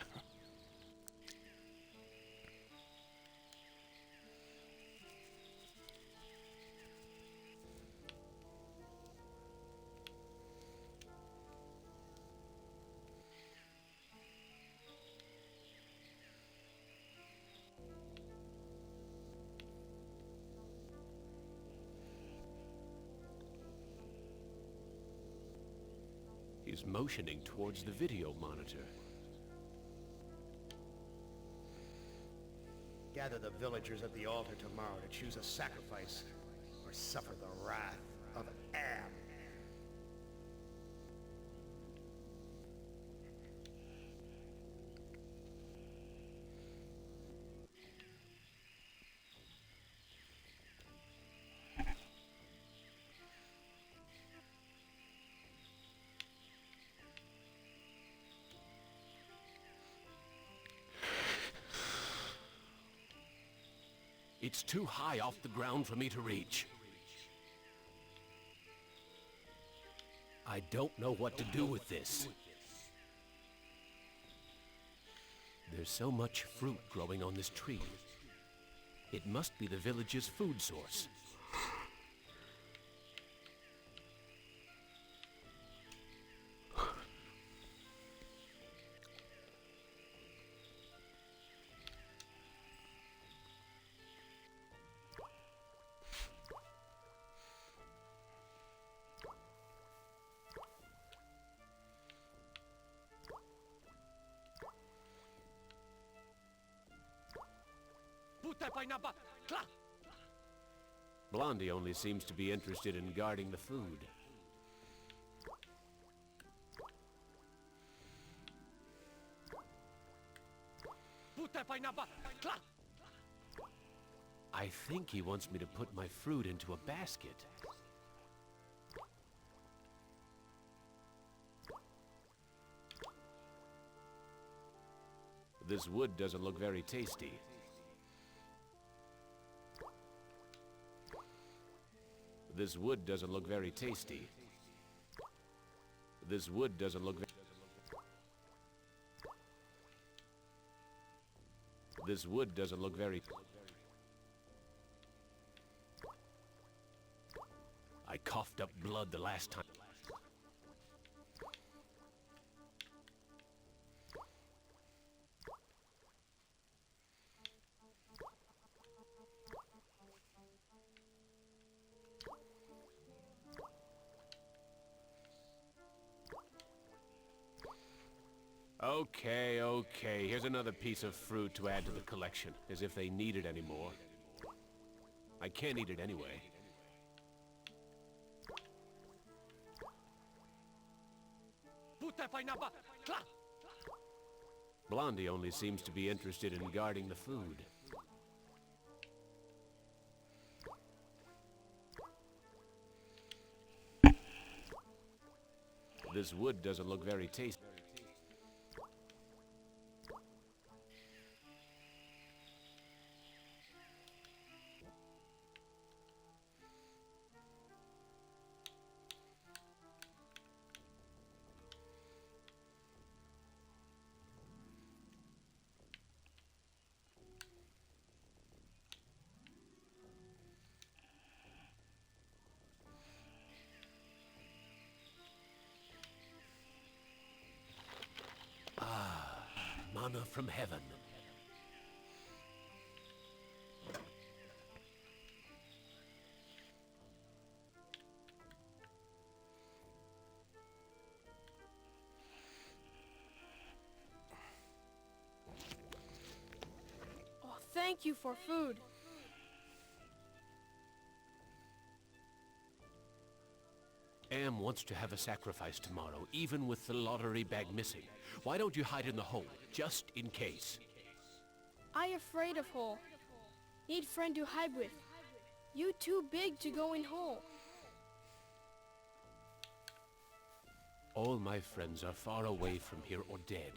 He's motioning towards the video monitor. Gather the villagers at the altar tomorrow to choose a sacrifice or suffer the wrath of Am. It's too high off the ground for me to reach. I don't know what to do with this. There's so much fruit growing on this tree. It must be the village's food source. Blondie only seems to be interested in guarding the food. I think he wants me to put my fruit into a basket. This wood doesn't look very tasty. This wood doesn't look very tasty. This wood doesn't look This wood doesn't look very... I coughed up blood the last time. Okay. Here's another piece of fruit to add to the collection, as if they need it anymore. I can't eat it anyway. Blondie only seems to be interested in guarding the food. This wood doesn't look very tasty. Manna from heaven. Oh, thank you for food. Am wants to have a sacrifice tomorrow, even with the lottery bag missing. Why don't you hide in the hole, just in case? I afraid of hole. Need friend to hide with. You too big to go in hole. All my friends are far away from here or dead.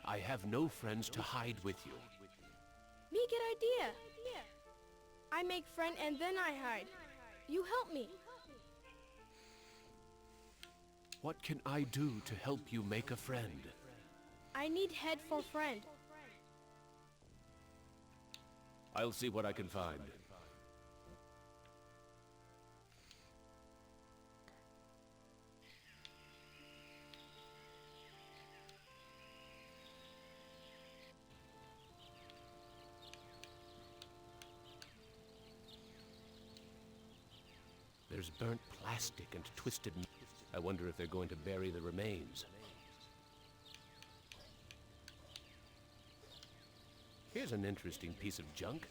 I have no friends to hide with you. Me get idea. I make friend and then I hide. You help me. What can I do to help you make a friend? I need head for friend. I'll see what I can find. There's burnt plastic and twisted... I wonder if they're going to bury the remains. Here's an interesting piece of junk.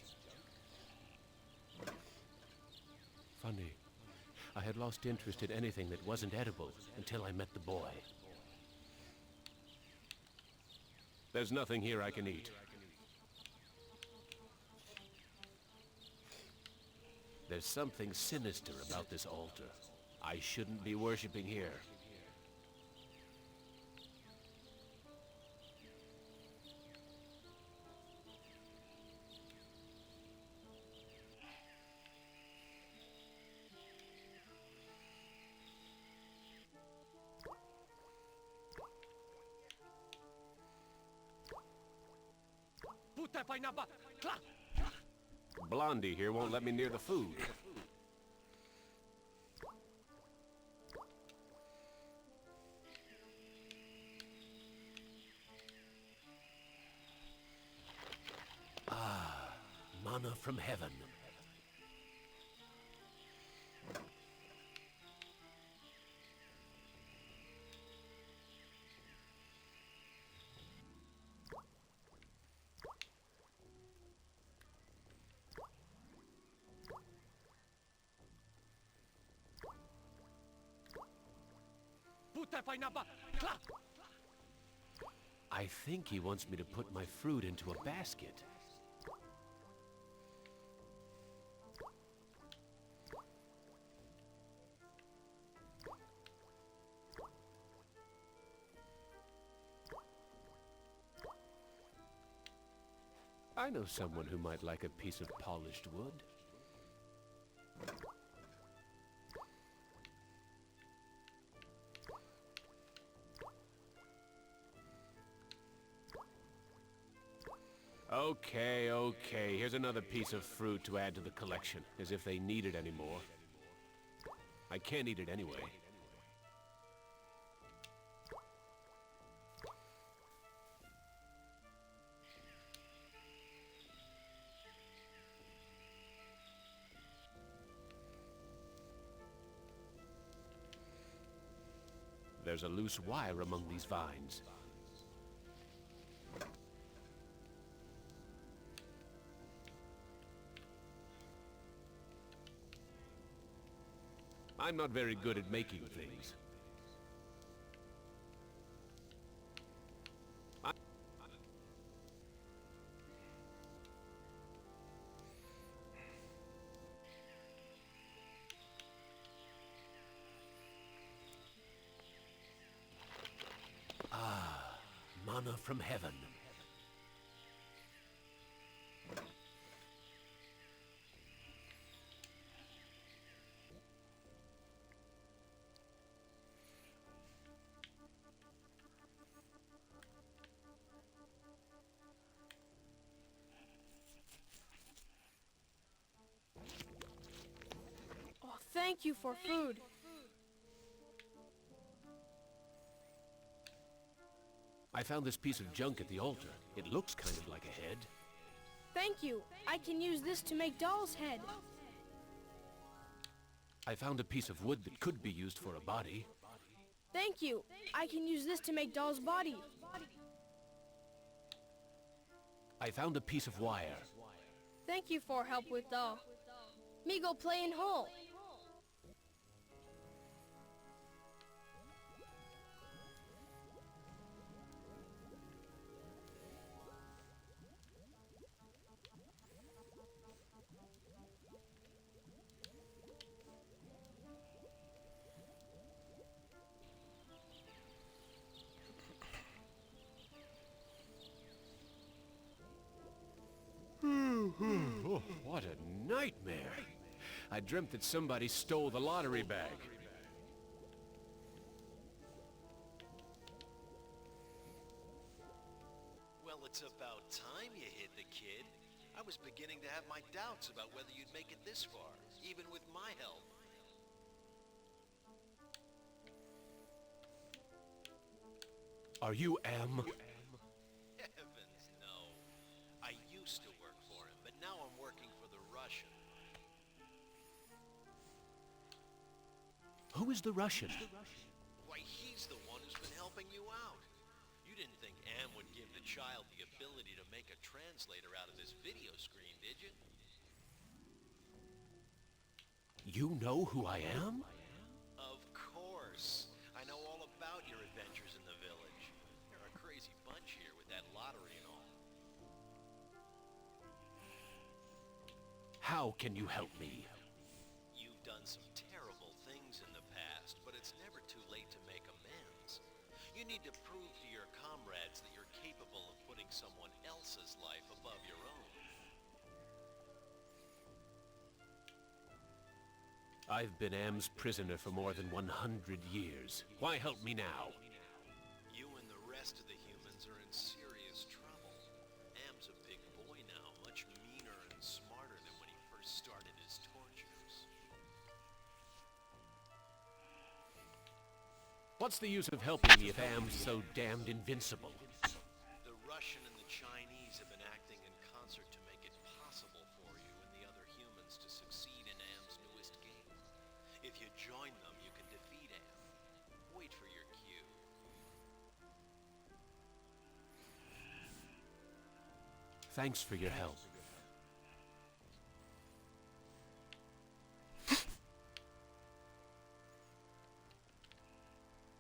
Funny. I had lost interest in anything that wasn't edible until I met the boy. There's nothing here I can eat. There's something sinister about this altar. I shouldn't be worshipping here. Blondie here won't let me near the food. Ah, manna from heaven. I think he wants me to put my fruit into a basket. I know someone who might like a piece of polished wood. Okay. Here's another piece of fruit to add to the collection, as if they need it anymore. I can't eat it anyway. There's a loose wire among these vines. I'm not very good at making things. Ah, manna from heaven. Thank you for food. I found this piece of junk at the altar. It looks kind of like a head. Thank you. I can use this to make doll's head. I found a piece of wood that could be used for a body. Thank you. I can use this to make doll's body. I found a piece of wire. Thank you for help with doll. Me go play in hole. I dreamt that somebody stole the lottery bag. Well, it's about time you hit the kid. I was beginning to have my doubts about whether you'd make it this far, even with my help. Are you Am? Heavens, no. I used to work for him, but now I'm working for the Russian. Who is the Russian? Why, he's the one who's been helping you out. You didn't think Am would give the child the ability to make a translator out of this video screen, did you? You know who I am? Of course. I know all about your adventures in the village. You're a crazy bunch here with that lottery and all. How can you help me? You've done some terrible things in the past, but it's never too late to make amends. You need to prove to your comrades that you're capable of putting someone else's life above your own. I've been Am's prisoner for more than 100 years. Why help me now? You and the rest of the humans are in serious trouble. Am's a big boy now, much meaner and smarter than when he first started his tortures. What's the use of helping me if Am's so damned invincible? The Russian and the Chinese have been acting in concert to make it possible for you and the other humans to succeed in Am's newest game. If you join them, you can defeat Am. Wait for your cue. Thanks for your help.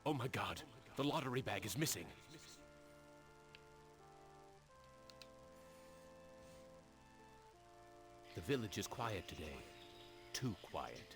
Oh my God, the lottery bag is missing. The village is quiet today. Too quiet.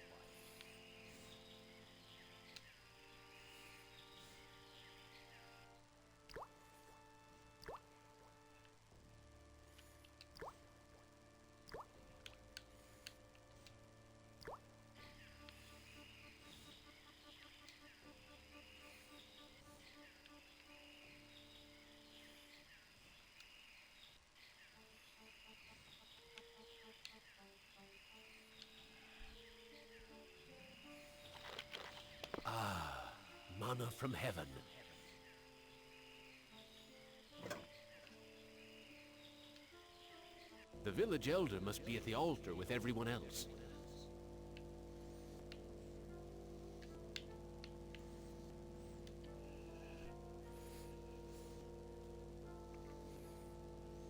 Manna from heaven. The village elder must be at the altar with everyone else.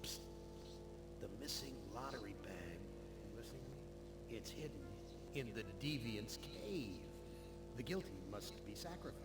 Psst. The missing lottery bag. Missing? It's hidden in the Deviant's cave. The guilty must be sacrificed.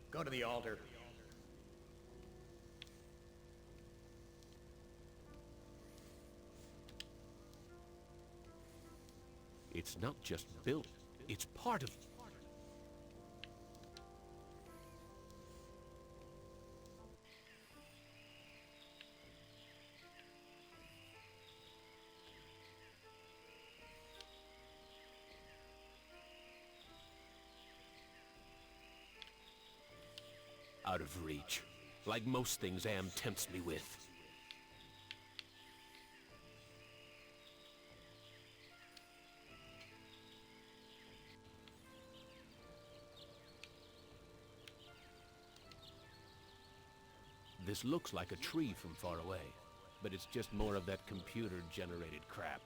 Go to the altar. It's not just built, it's part of... Out of reach. Like most things Am tempts me with. This looks like a tree from far away, but it's just more of that computer-generated crap.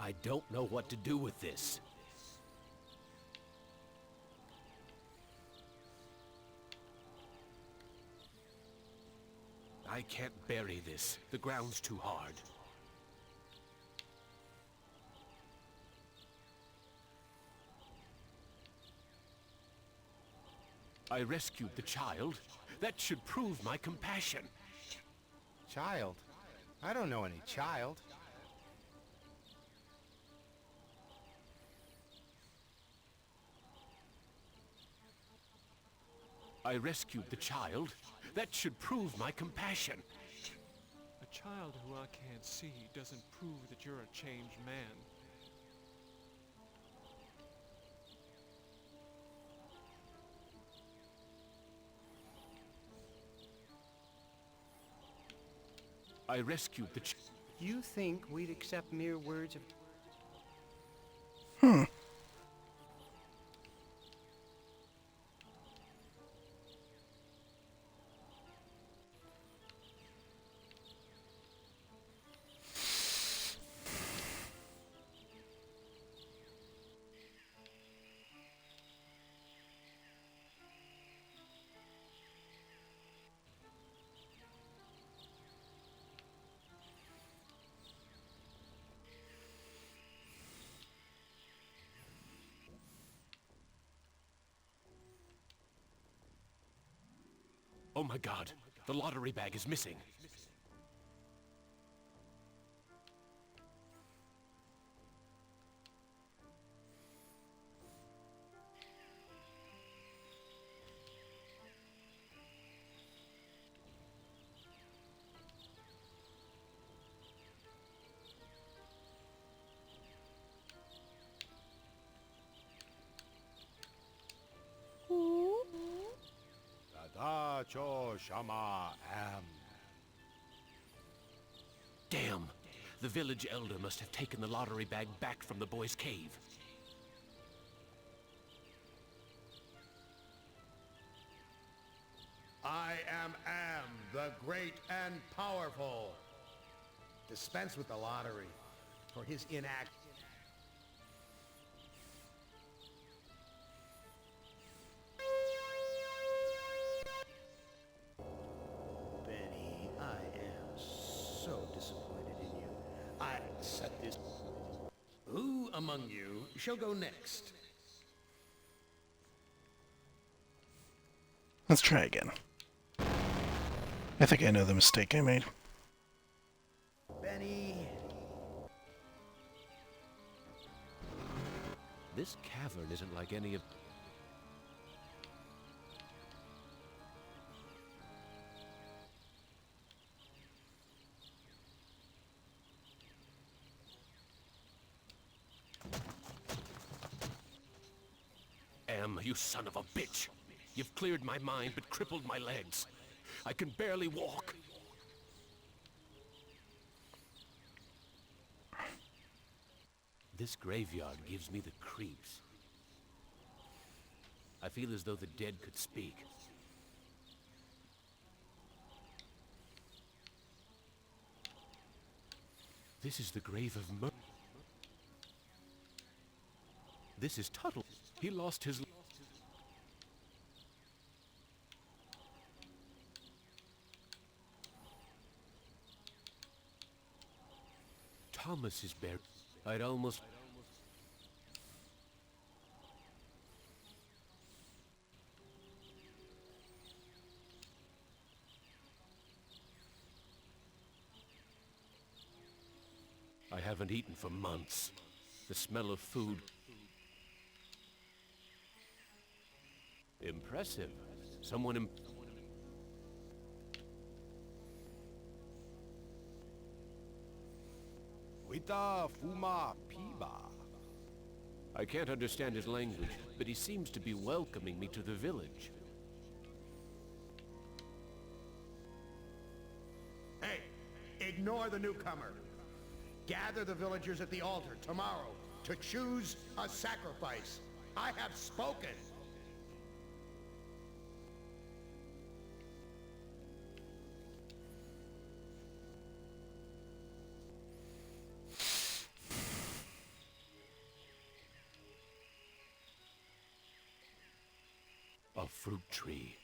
I don't know what to do with this. I can't bury this. The ground's too hard. I rescued the child. That should prove my compassion. Child? I don't know any child. I rescued the child. That should prove my compassion. A child who I can't see doesn't prove that you're a changed man. I rescued the You think we'd accept mere words of... Oh my God, the lottery bag is missing. Cho Shama Am. Damn! The village elder must have taken the lottery bag back from the boy's cave. I am the great and powerful. Dispense with the lottery for his inact. Benny, I am so disappointed in you. I set this. Who among you shall go next? Let's try again. I think I know the mistake I made. Benny. This cavern isn't like any of... You son of a bitch! You've cleared my mind but crippled my legs. I can barely walk. This graveyard gives me the creeps. I feel as though the dead could speak. This is the grave of Mer... This is Tuttle. He lost his... Thomas is buried. I'd almost... I haven't eaten for months. The smell of food... Impressive. Someone Wita Fuma Piba. I can't understand his language, but he seems to be welcoming me to the village. Hey, ignore the newcomer. Gather the villagers at the altar tomorrow to choose a sacrifice. I have spoken. A fruit tree.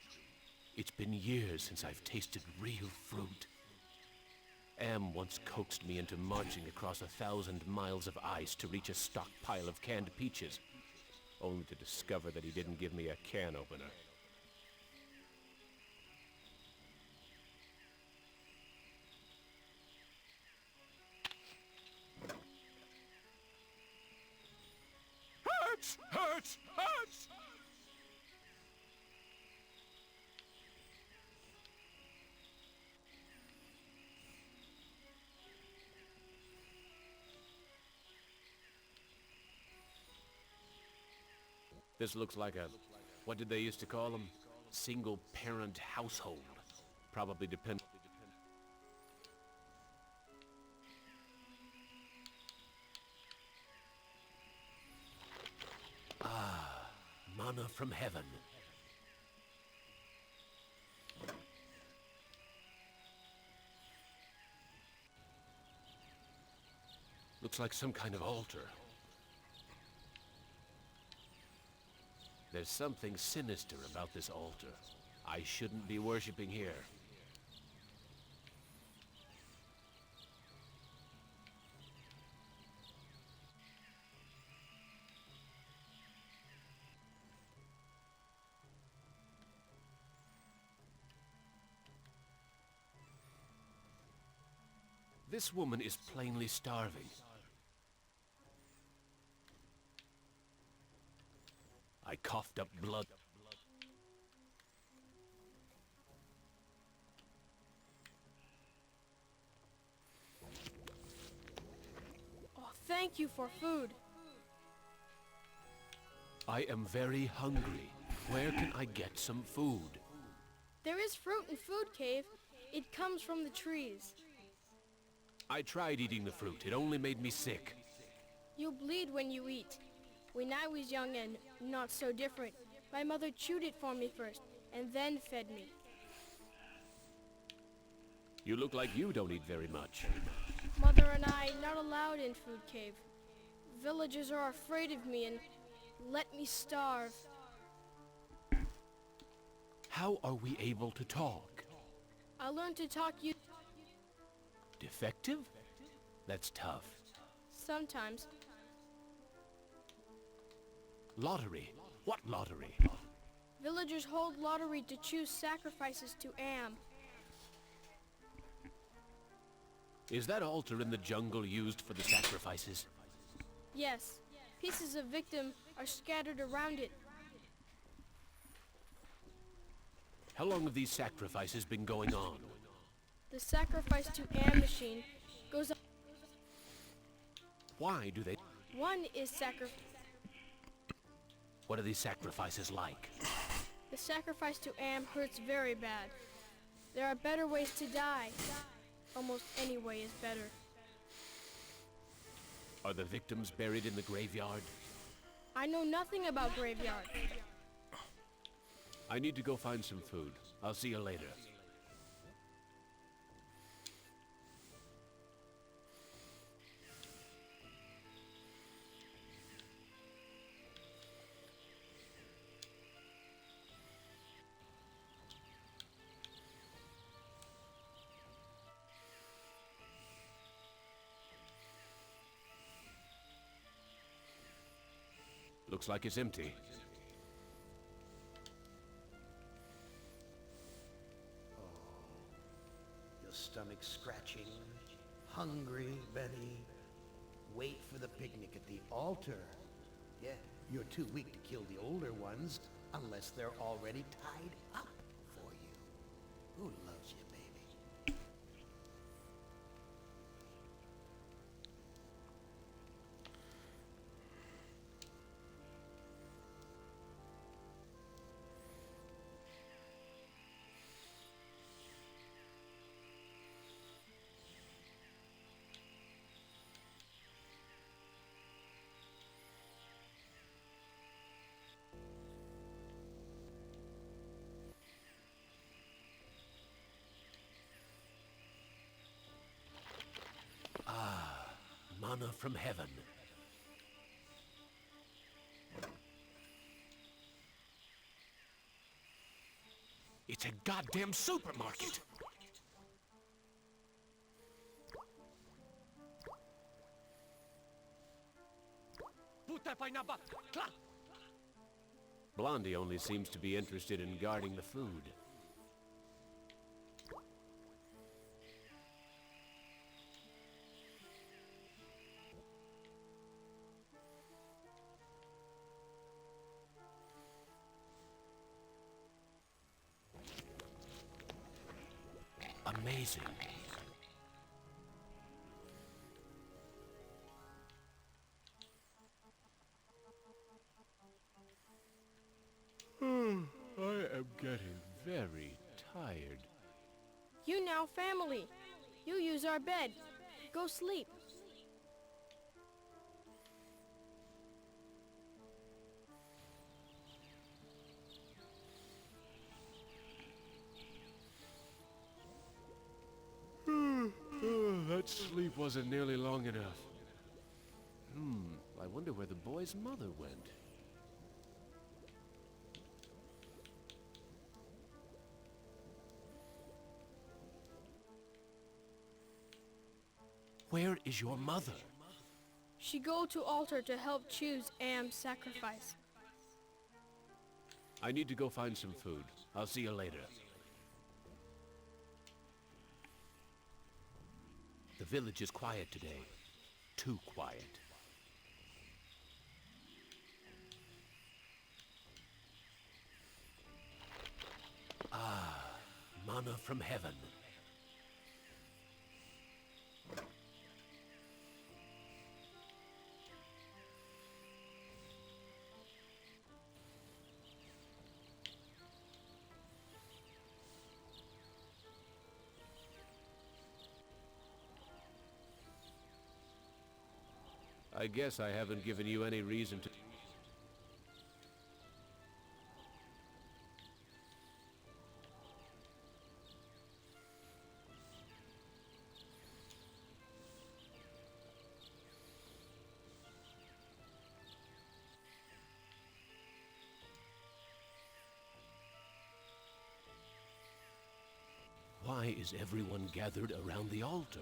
It's been years since I've tasted real fruit. Am once coaxed me into marching across 1,000 miles of ice to reach a stockpile of canned peaches, only to discover that he didn't give me a can opener. Hurts! Hurts! Hurts! This looks like a, what did they used to call them? Single-parent household. Probably depend... Ah, manna from heaven. Looks like some kind of altar. There's something sinister about this altar. I shouldn't be worshipping here. This woman is plainly starving. I coughed up blood. Oh, thank you for food. I am very hungry. Where can I get some food? There is fruit in Food Cave. It comes from the trees. I tried eating the fruit. It only made me sick. You bleed when you eat. When I was young and not so different, my mother chewed it for me first, and then fed me. You look like you don't eat very much. Mother and I not allowed in Food Cave. Villagers are afraid of me and let me starve. How are we able to talk? I learned to talk you Defective? That's tough. sometimes. Lottery? What lottery? Villagers hold lottery to choose sacrifices to Am. Is that altar in the jungle used for the sacrifices? Yes, pieces of victim are scattered around it. How long have these sacrifices been going on? The sacrifice to Am machine goes on. Why do they... One is sacrifice. What are these sacrifices like? The sacrifice to Am hurts very bad. There are better ways to die. Almost any way is better. Are the victims buried in the graveyard? I know nothing about graveyard. I need to go find some food. I'll see you later. Looks like it's empty. Your stomach scratching, hungry, Benny. Wait for the picnic at the altar. Yeah, you're too weak to kill the older ones unless they're already tied up for you. Who loves you, baby? Manna from heaven. It's a goddamn supermarket! Blondie only seems to be interested in guarding the food. Amazing. I am getting very tired. You now family. You use our bed. Go sleep. That sleep wasn't nearly long enough. I wonder where the boy's mother went. Where is your mother? She go to altar to help choose Am's sacrifice. I need to go find some food. I'll see you later. The village is quiet today. Too quiet. Ah, manna from heaven. I guess I haven't given you any reason to... Why is everyone gathered around the altar?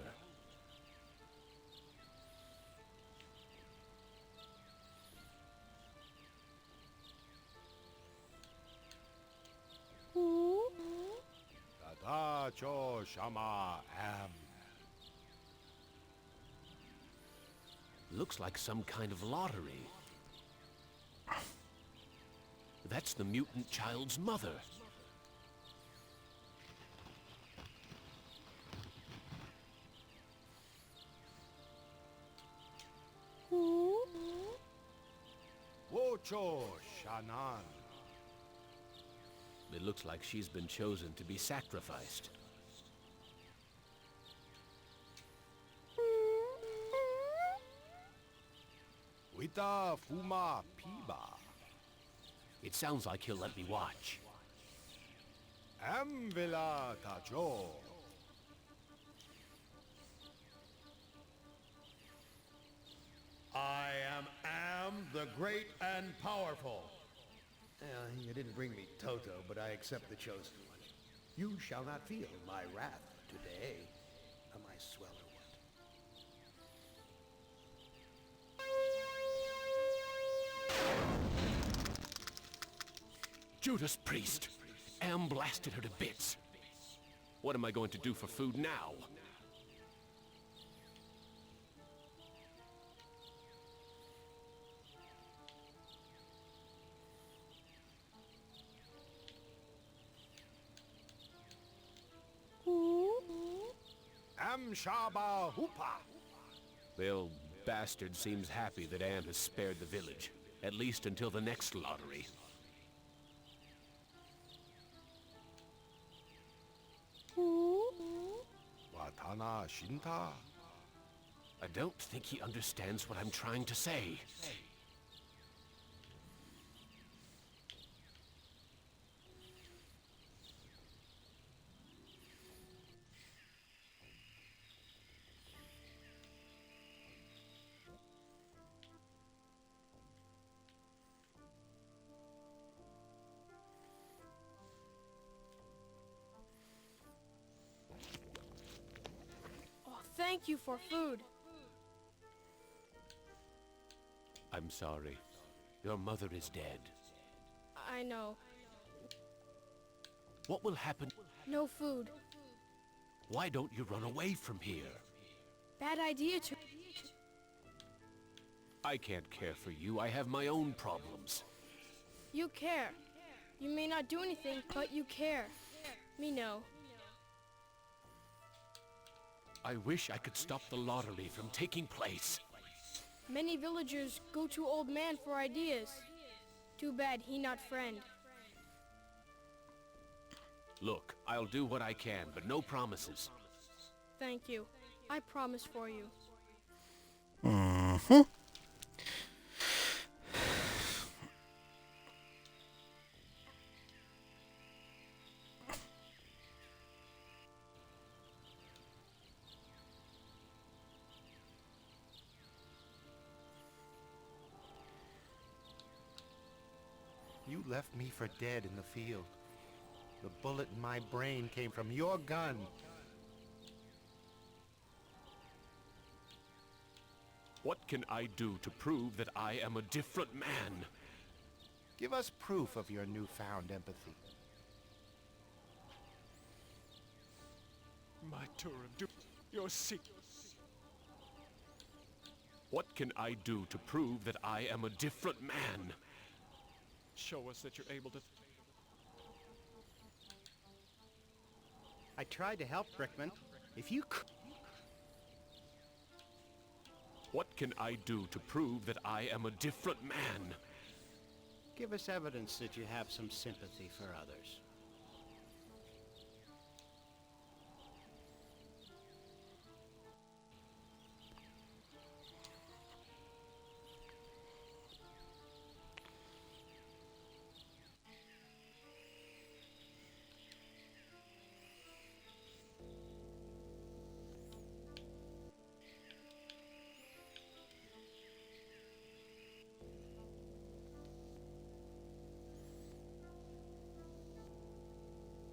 Tadacho Shama Am. Looks like some kind of lottery. That's the mutant child's mother. Wocho Shanan. It looks like she's been chosen to be sacrificed. Wita Fuma Piba. It sounds like he'll let me watch. Amvila Tajo. I am the great and powerful. You didn't bring me Toto, but I accept the chosen one. You shall not feel my wrath today. Am I swell or what? Judas Priest! Am blasted her to bits. What am I going to do for food now? Am Shaba Hoopa. The old bastard seems happy that Am has spared the village. At least until the next lottery. Watana Shinta. I don't think he understands what I'm trying to say. thank you for food. I'm sorry. Your mother is dead. I know. What will happen? No food. Why don't you run away from here? Bad idea to... I can't care for you. I have my own problems. You care. You may not do anything, but you care. Me know. I wish I could stop the lottery from taking place. Many villagers go to Old Man for ideas. Too bad he not friend. Look, I'll do what I can, but no promises. Thank you. I promise for you. Mm-hmm. You left me for dead in the field. The bullet in my brain came from your gun. What can I do to prove that I am a different man? Give us proof of your newfound empathy. My tour of duty. Your secret. What can I do to prove that I am a different man? Show us that you're able to... I tried to help, Brickman. If you could... What can I do to prove that I am a different man? Give us evidence that you have some sympathy for others.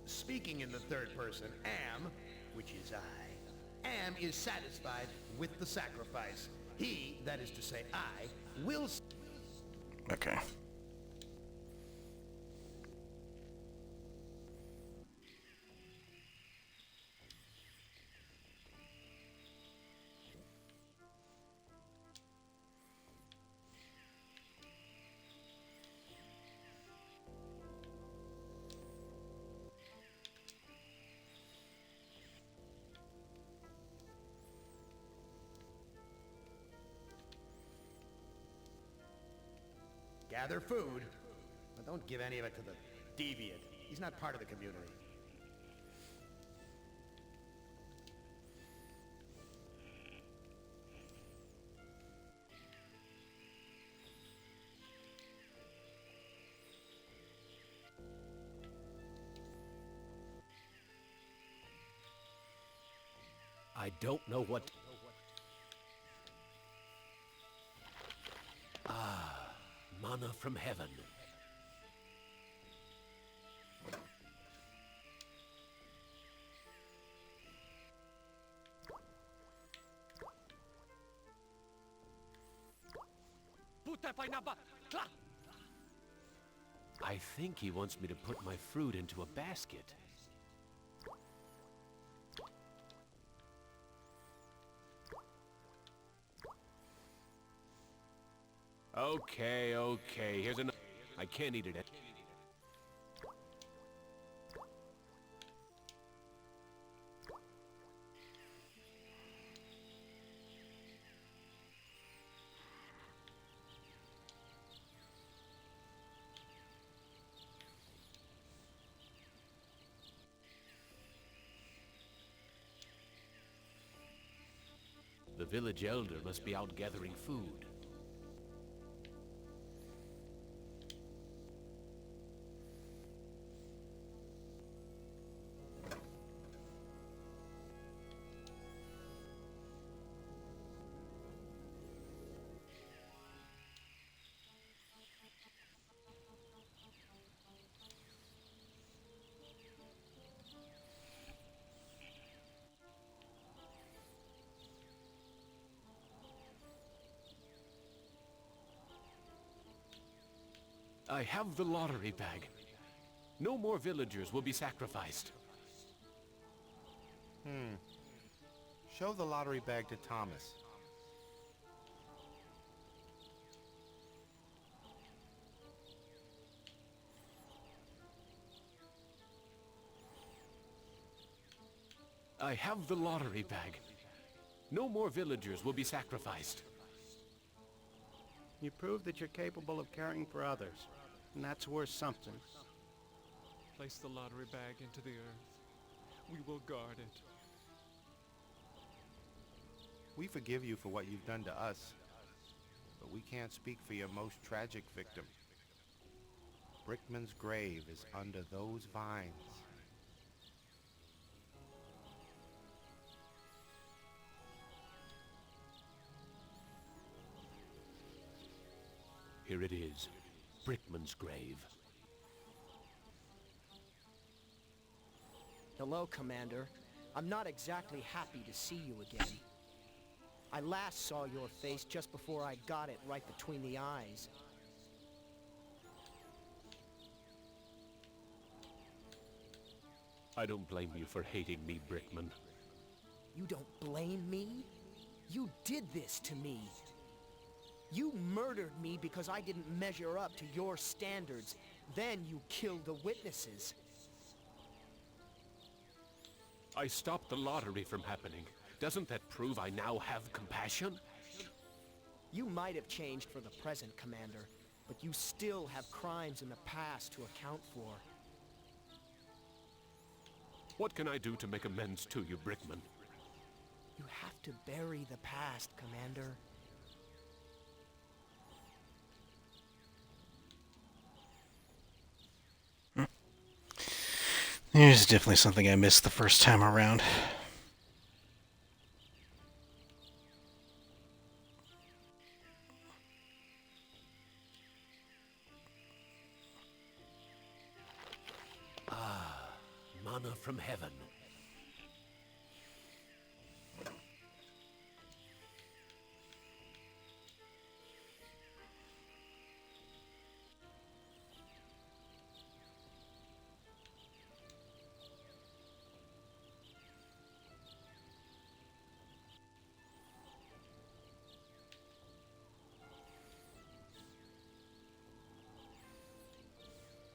Speaking in the third person, Am, which is I, Am is satisfied with the sacrifice. He, that is to say I, will... Okay. Gather food, but don't give any of it to the deviant. He's not part of the community. I don't know what... Ah, manna from heaven. I think he wants me to put my fruit into a basket. Okay, here's another. I can't eat it. The village elder must be out gathering food. I have the lottery bag. No more villagers will be sacrificed. Show the lottery bag to Thomas. I have the lottery bag. No more villagers will be sacrificed. You prove that you're capable of caring for others, and that's worth something. Place the lottery bag into the earth. We will guard it. We forgive you for what you've done to us, but we can't speak for your most tragic victim. Brickman's grave is under those vines. Here it is, Brickman's grave. Hello, Commander. I'm not exactly happy to see you again. I last saw your face just before I got it right between the eyes. I don't blame you for hating me, Brickman. You don't blame me? You did this to me. You murdered me because I didn't measure up to your standards. Then you killed the witnesses. I stopped the lottery from happening. Doesn't that prove I now have compassion? You might have changed for the present, Commander, but you still have crimes in the past to account for. What can I do to make amends to you, Brickman? You have to bury the past, Commander. There's definitely something I missed the first time around. Ah, manna from heaven.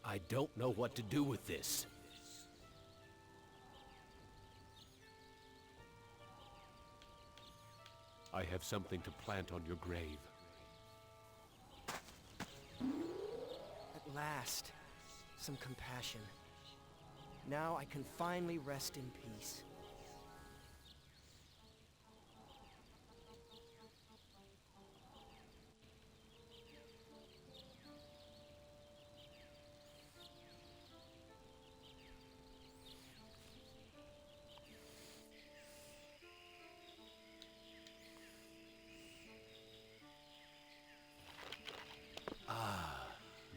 I don't know what to do with this. I have something to plant on your grave. At last, some compassion. Now I can finally rest in peace.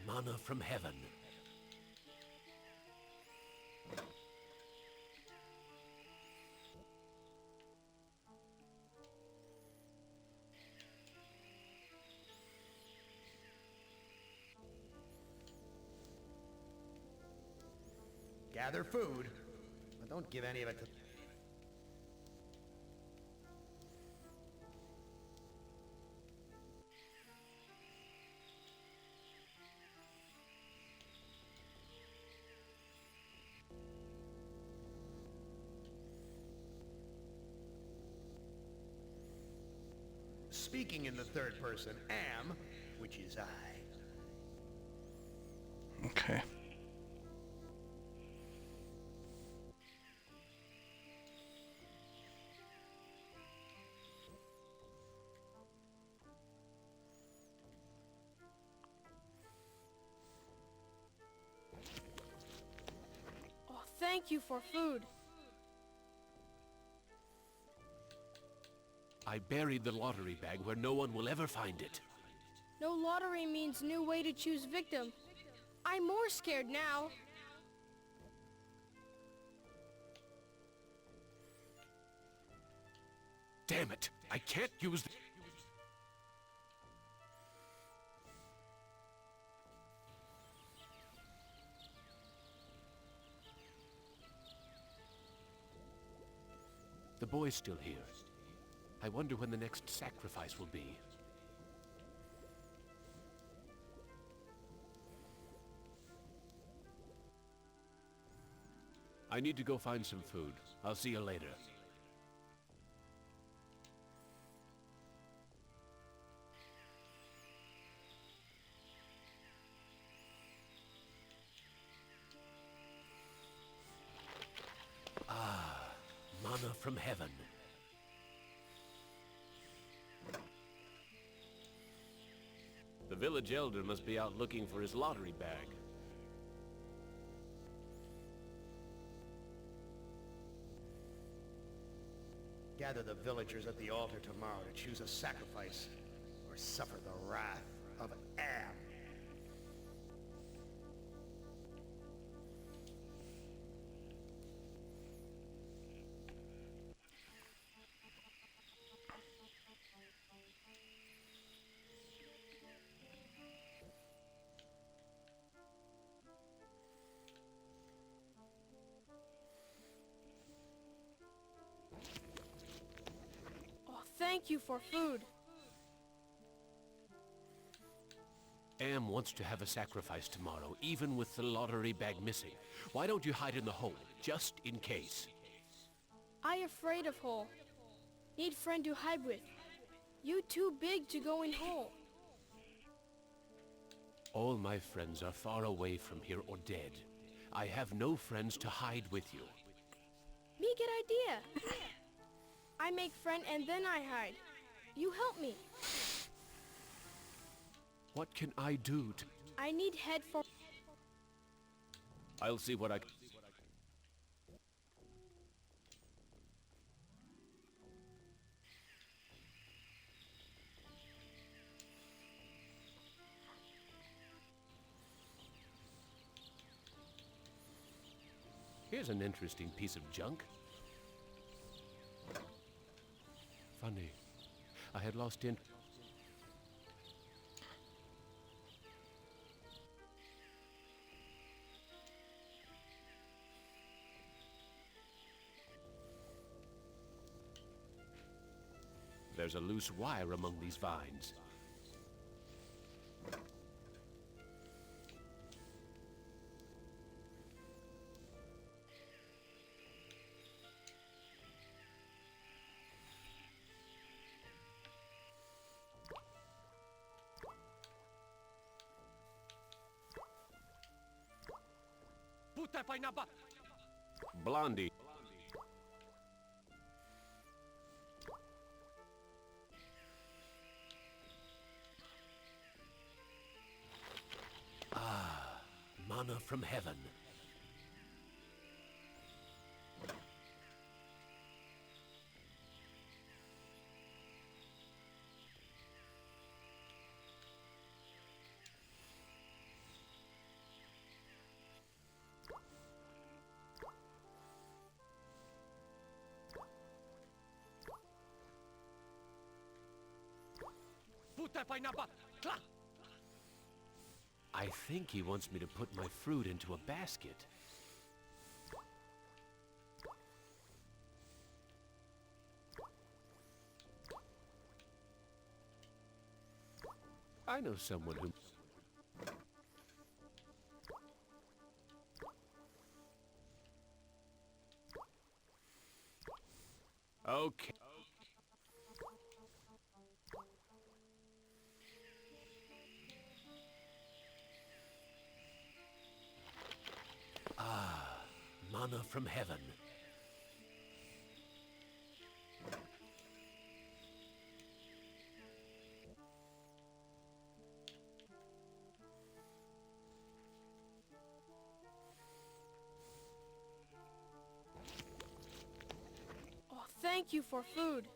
Manna from heaven. Gather food, but don't give any of it to... Speaking in the third person, am, which is I. Okay. Oh, thank you for food. I buried the lottery bag where no one will ever find it. No lottery means new way to choose victim. I'm more scared now. Damn it! I can't use the... The boy's still here. I wonder when the next sacrifice will be. I need to go find some food. I'll see you later. Ah, manna from heaven. The village elder must be out looking for his lottery bag. Gather the villagers at the altar tomorrow to choose a sacrifice or suffer the wrath of Am. Thank you for food. Am wants to have a sacrifice tomorrow, even with the lottery bag missing. Why don't you hide in the hole, just in case? I afraid of hole. Need friend to hide with. You too big to go in hole. All my friends are far away from here or dead. I have no friends to hide with you. Me good idea. I make friend and then I hide. You help me. What can I do to... I need head for... I'll see what I... Here's an interesting piece of junk. Funny. I had lost in... There's a loose wire among these vines. Blondie. Ah, manna from heaven. I think he wants me to put my fruit into a basket. I know someone who... Okay. Ah, manna from heaven. Oh, thank you for food.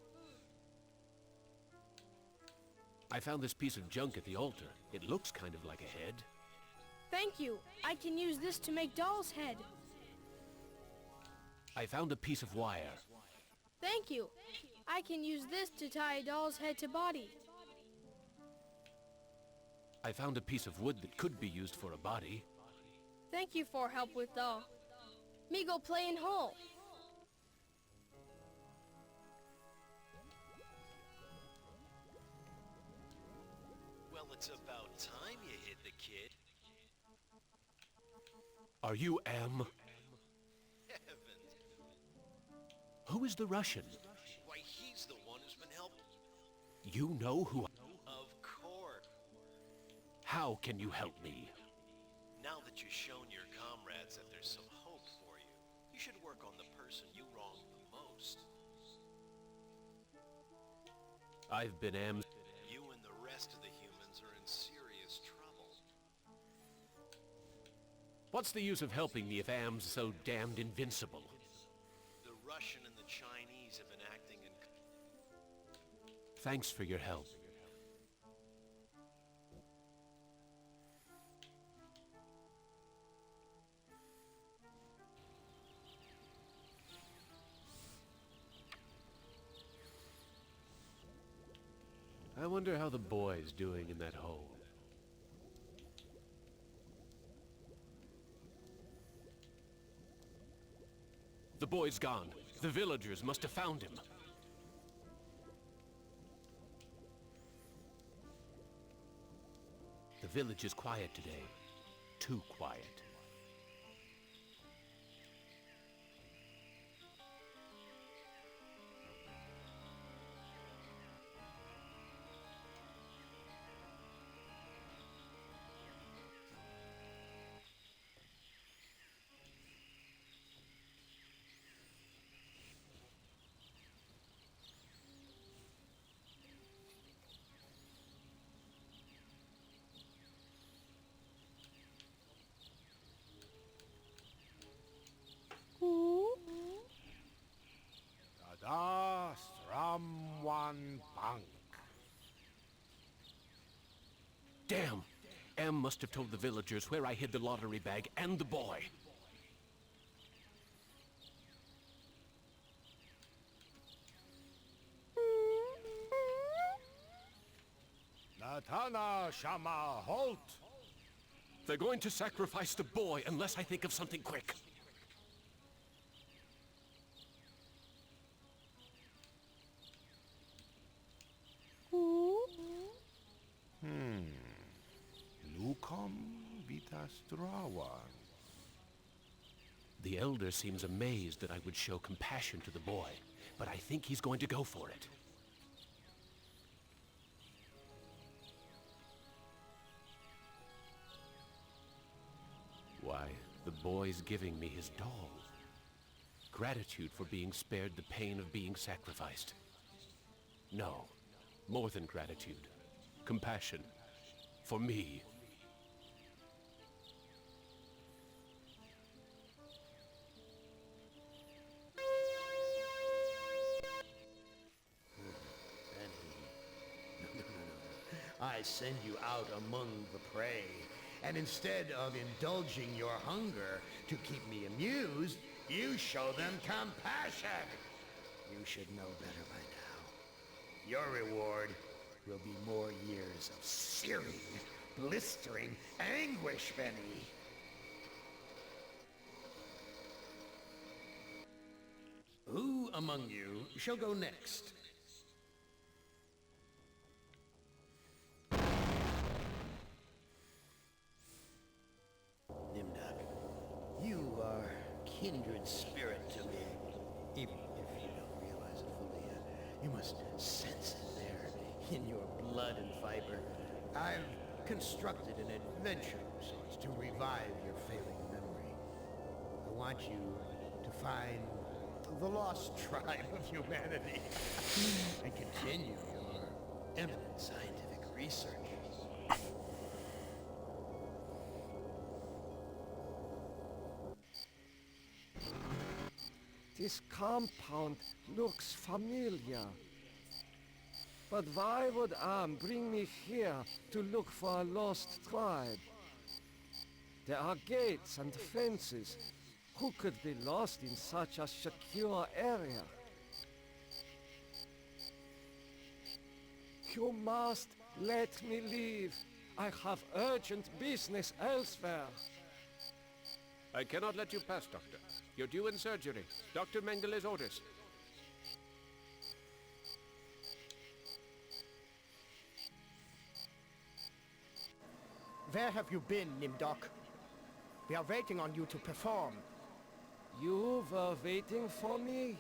I found this piece of junk at the altar. It looks kind of like a head. Thank you. I can use this to make doll's head. I found a piece of wire. Thank you. I can use this to tie a doll's head to body. I found a piece of wood that could be used for a body. Thank you for help with doll. Me go play in hole. Well, it's about time you hit the kid. Are you Am? Heavens. Who is the Russian? Why, he's the one who's been helping. You know who... Of course. How can you help me? Now that you've shown your comrades that there's some hope for you, you should work on the person you wronged the most. I've been Am... You and the rest of the humans are in serious trouble. What's the use of helping me if Am's so damned invincible? The Russian and the Chinese have been acting in... Thanks for your help. I wonder how the boy's doing in that hole. The boy's gone. The villagers must have found him. The village is quiet today. Too quiet. Tada Stramwan Bank. Damn! Am must have told the villagers where I hid the lottery bag and the boy. Natana Shama Halt. They're going to sacrifice the boy unless I think of something quick. Lukom Vitastrawan. The elder seems amazed that I would show compassion to the boy, but I think he's going to go for it. Why, the boy's giving me his doll. Gratitude for being spared the pain of being sacrificed. No, more than gratitude. Compassion. For me. I send you out among the prey, and instead of indulging your hunger to keep me amused, you show them compassion. You should know better by now. Your reward will be more years of searing, blistering anguish, Benny. Who among you shall go next? Nimdak, you are kindred spirit to me. Even if you don't realize it fully yet, you must sense it there in your blood and fiber. I've constructed an adventure of sorts to revive your failing memory. I want you to find the lost tribe of humanity and continue your eminent scientific research. This compound looks familiar. But why would Am bring me here to look for a lost tribe? There are gates and fences. Who could be lost in such a secure area? You must let me leave. I have urgent business elsewhere. I cannot let you pass, Doctor. You're due in surgery. Dr. Mengeles orders. Where have you been, Nimdok? We are waiting on you to perform. You were waiting for me?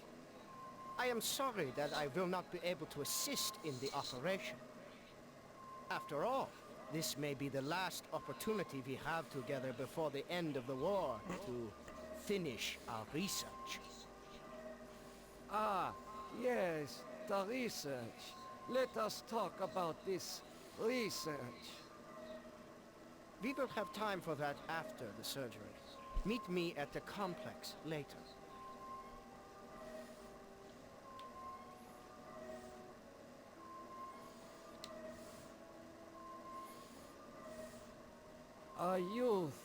I am sorry that I will not be able to assist in the operation. After all, this may be the last opportunity we have together before the end of the war to finish our research. Ah, yes, the research. Let us talk about this research. We will have time for that after the surgery. Meet me at the complex later. A youth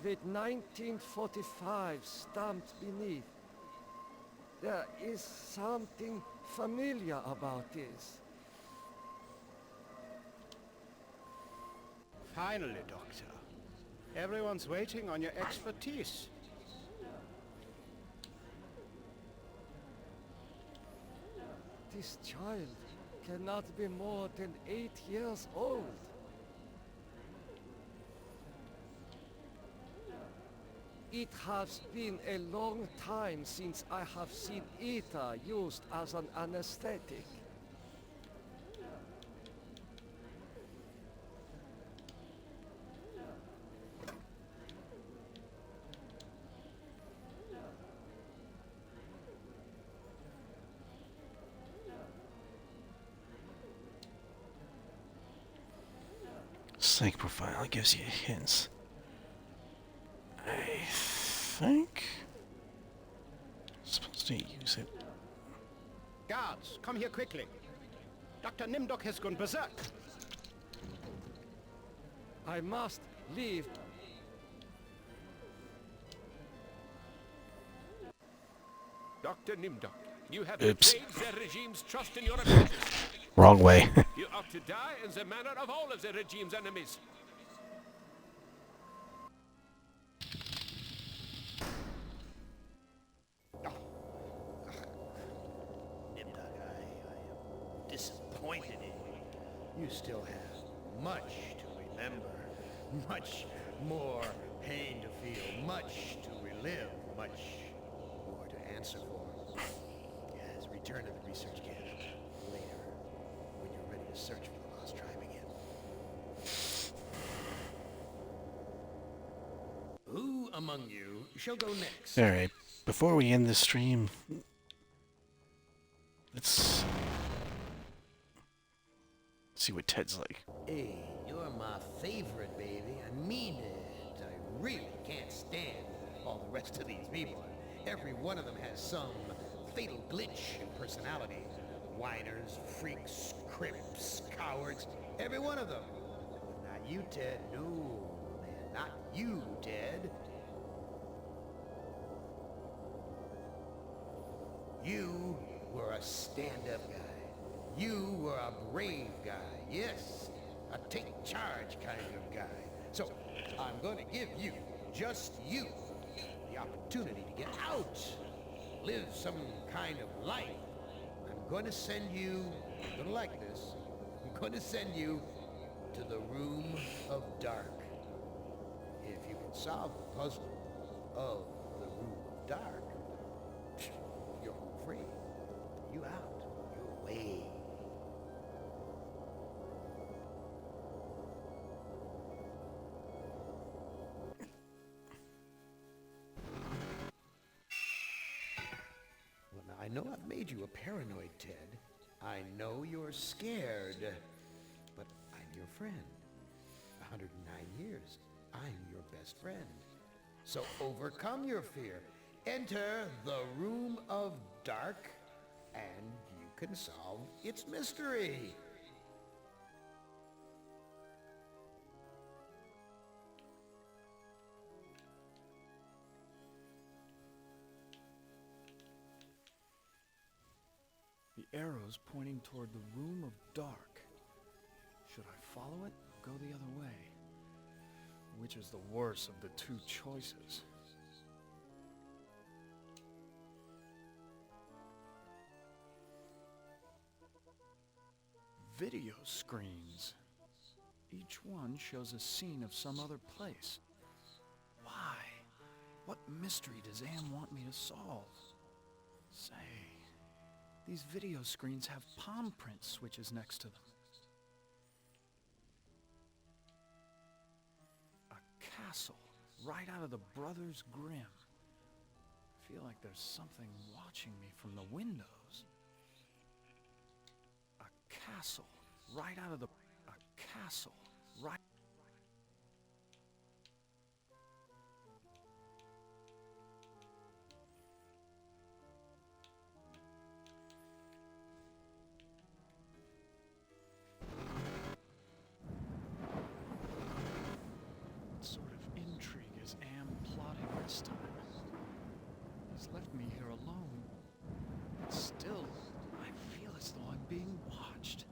with 1945 stamped beneath. There is something familiar about this. Finally, Doctor. Everyone's waiting on your expertise. This child cannot be more than 8 years old. It has been a long time since I have seen ether used as an anesthetic. Psych profile gives you hints. I think I'm supposed to use it. Guards, come here quickly. Dr. Nimdok has gone berserk. I must leave. Dr. Nimdok, you have Oops. betrayed the regime's trust in your abilities. Wrong way. You ought to die in the manner of all of the regime's enemies. Nimdok, I am disappointed in you. You still have much to remember, much more pain to feel, much to relive, much more to answer for. Yes, return to the research camp later, when you're ready to search for the lost tribe again. Who among you shall go next? Alright, before we end this stream, let's see what Ted's like. Hey, you're my favorite, baby. I mean it. I really can't stand all the rest of these people. Every one of them has some fatal glitch in personality. Whiners, freaks, crips, cowards. Every one of them. Not you, Ted. No, man. Not you, Ted. You were a stand-up guy. You were a brave guy. Yes, a take-charge kind of guy. So, I'm going to give you, just you, the opportunity to get out. Live some kind of life. I'm going to send you, you're going to like this, I'm going to send you to the Room of Dark. If you can solve the puzzle of the Room of Dark, you're home free. You out. You're away. Well, now, I know I've made you a paranoid, Ted. I know you're scared. But I'm your friend. 109 years. I'm your best friend. So overcome your fear. Enter the Room of Dark, and you can solve its mystery. The arrow's pointing toward the Room of Dark. Should I follow it or go the other way? Which is the worse of the two choices? Video screens. Each one shows a scene of some other place. Why? What mystery does Am want me to solve? Say, these video screens have palm print switches next to them. A castle, right out of the Brothers Grimm. I feel like there's something watching me from the windows. A castle, right out of the... A castle, right... What sort of intrigue is Am plotting this time? He's left me here alone. Still, I feel as though I'm being watched.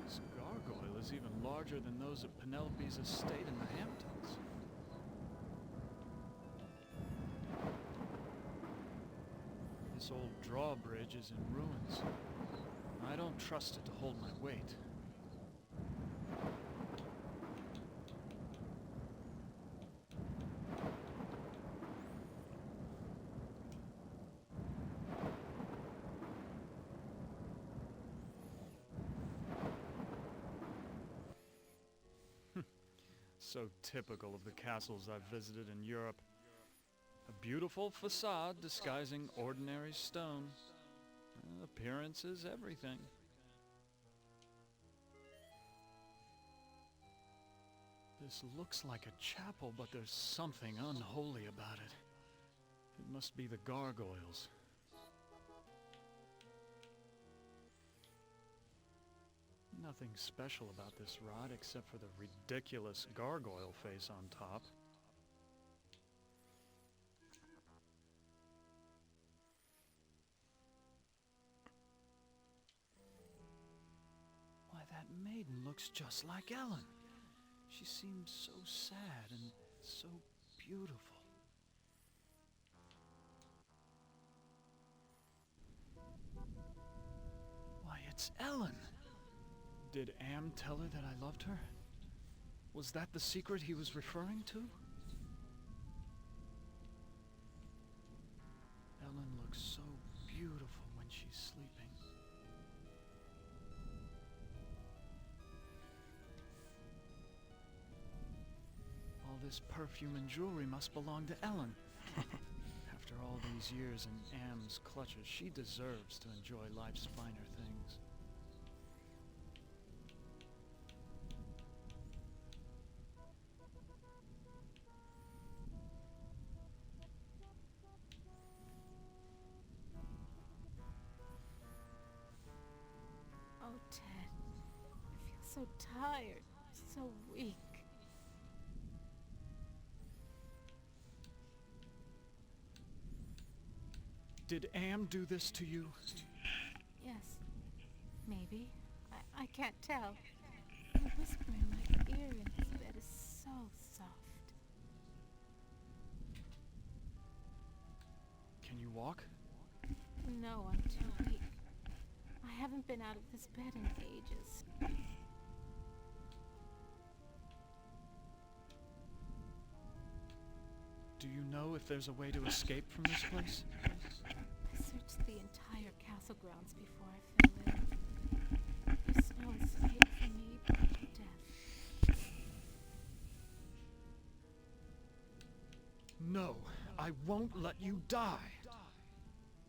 This gargoyle is even larger than those at Penelope's estate in the Hamptons. This old drawbridge is in ruins. I don't trust it to hold my weight. So typical of the castles I've visited in Europe. A beautiful facade disguising ordinary stone. Appearance is everything. This looks like a chapel, but there's something unholy about it. It must be the gargoyles. Nothing special about this rod except for the ridiculous gargoyle face on top. Why, that maiden looks just like Ellen. She seems so sad and so beautiful. Why, it's Ellen! Did Am tell her that I loved her? Was that the secret he was referring to? Ellen looks so beautiful when she's sleeping. All this perfume and jewelry must belong to Ellen. After all these years in Am's clutches, she deserves to enjoy life's finer things. Oh, Ted. I feel so tired, so weak. Did Am do this to you? Yes, maybe. I can't tell. The whisper in my ear in his bed is so soft. Can you walk? No, I'm too weak. I haven't been out of this bed in ages. Do you know if there's a way to escape from this place? I searched the entire castle grounds before I fell ill. There's no escape for me but death. No, I won't let you die.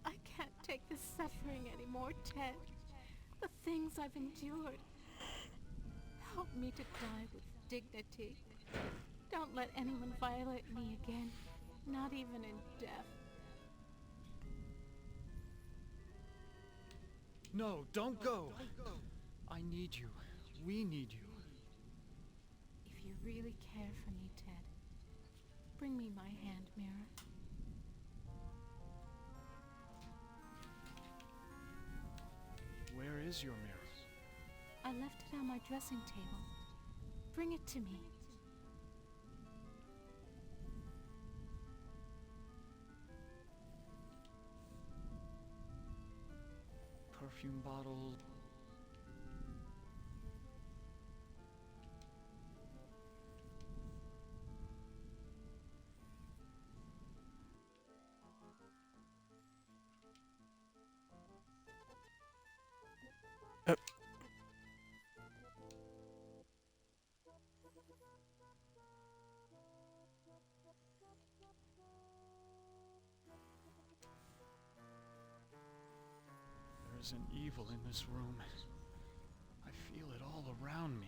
I can't take this suffering anymore, Ted. The things I've endured. Help me to die with dignity. Don't let anyone violate me again, not even in death. No, don't go. I need you. We need you. If you really care for me, Ted, bring me my hand mirror. Where is your mirror? I left it on my dressing table. Bring it to me. perfume bottles. There's an evil in this room. I feel it all around me.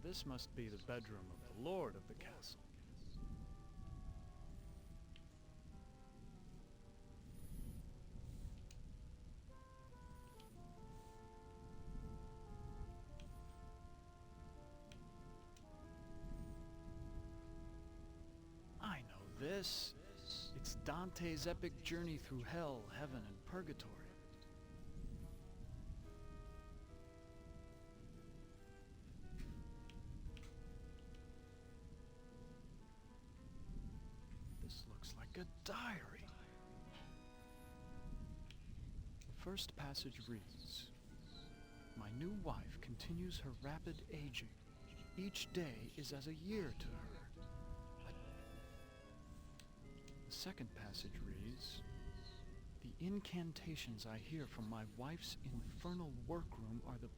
This must be the bedroom of the lord of the castle. I know this. It's Dante's epic journey through hell, heaven, and purgatory. This looks like a diary. The first passage reads, "My new wife continues her rapid aging. Each day is as a year to her." The second passage reads, "The incantations I hear from my wife's infernal workroom are the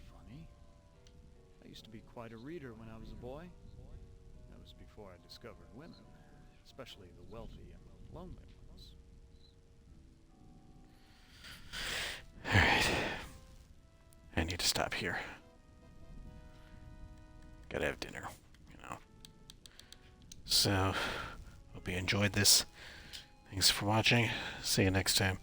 Funny. I used to be quite a reader when I was a boy. That was before I discovered women, especially the wealthy and lonely ones." Alright. I need to stop here. Gotta have dinner, you know. So, hope you enjoyed this. Thanks for watching. See you next time.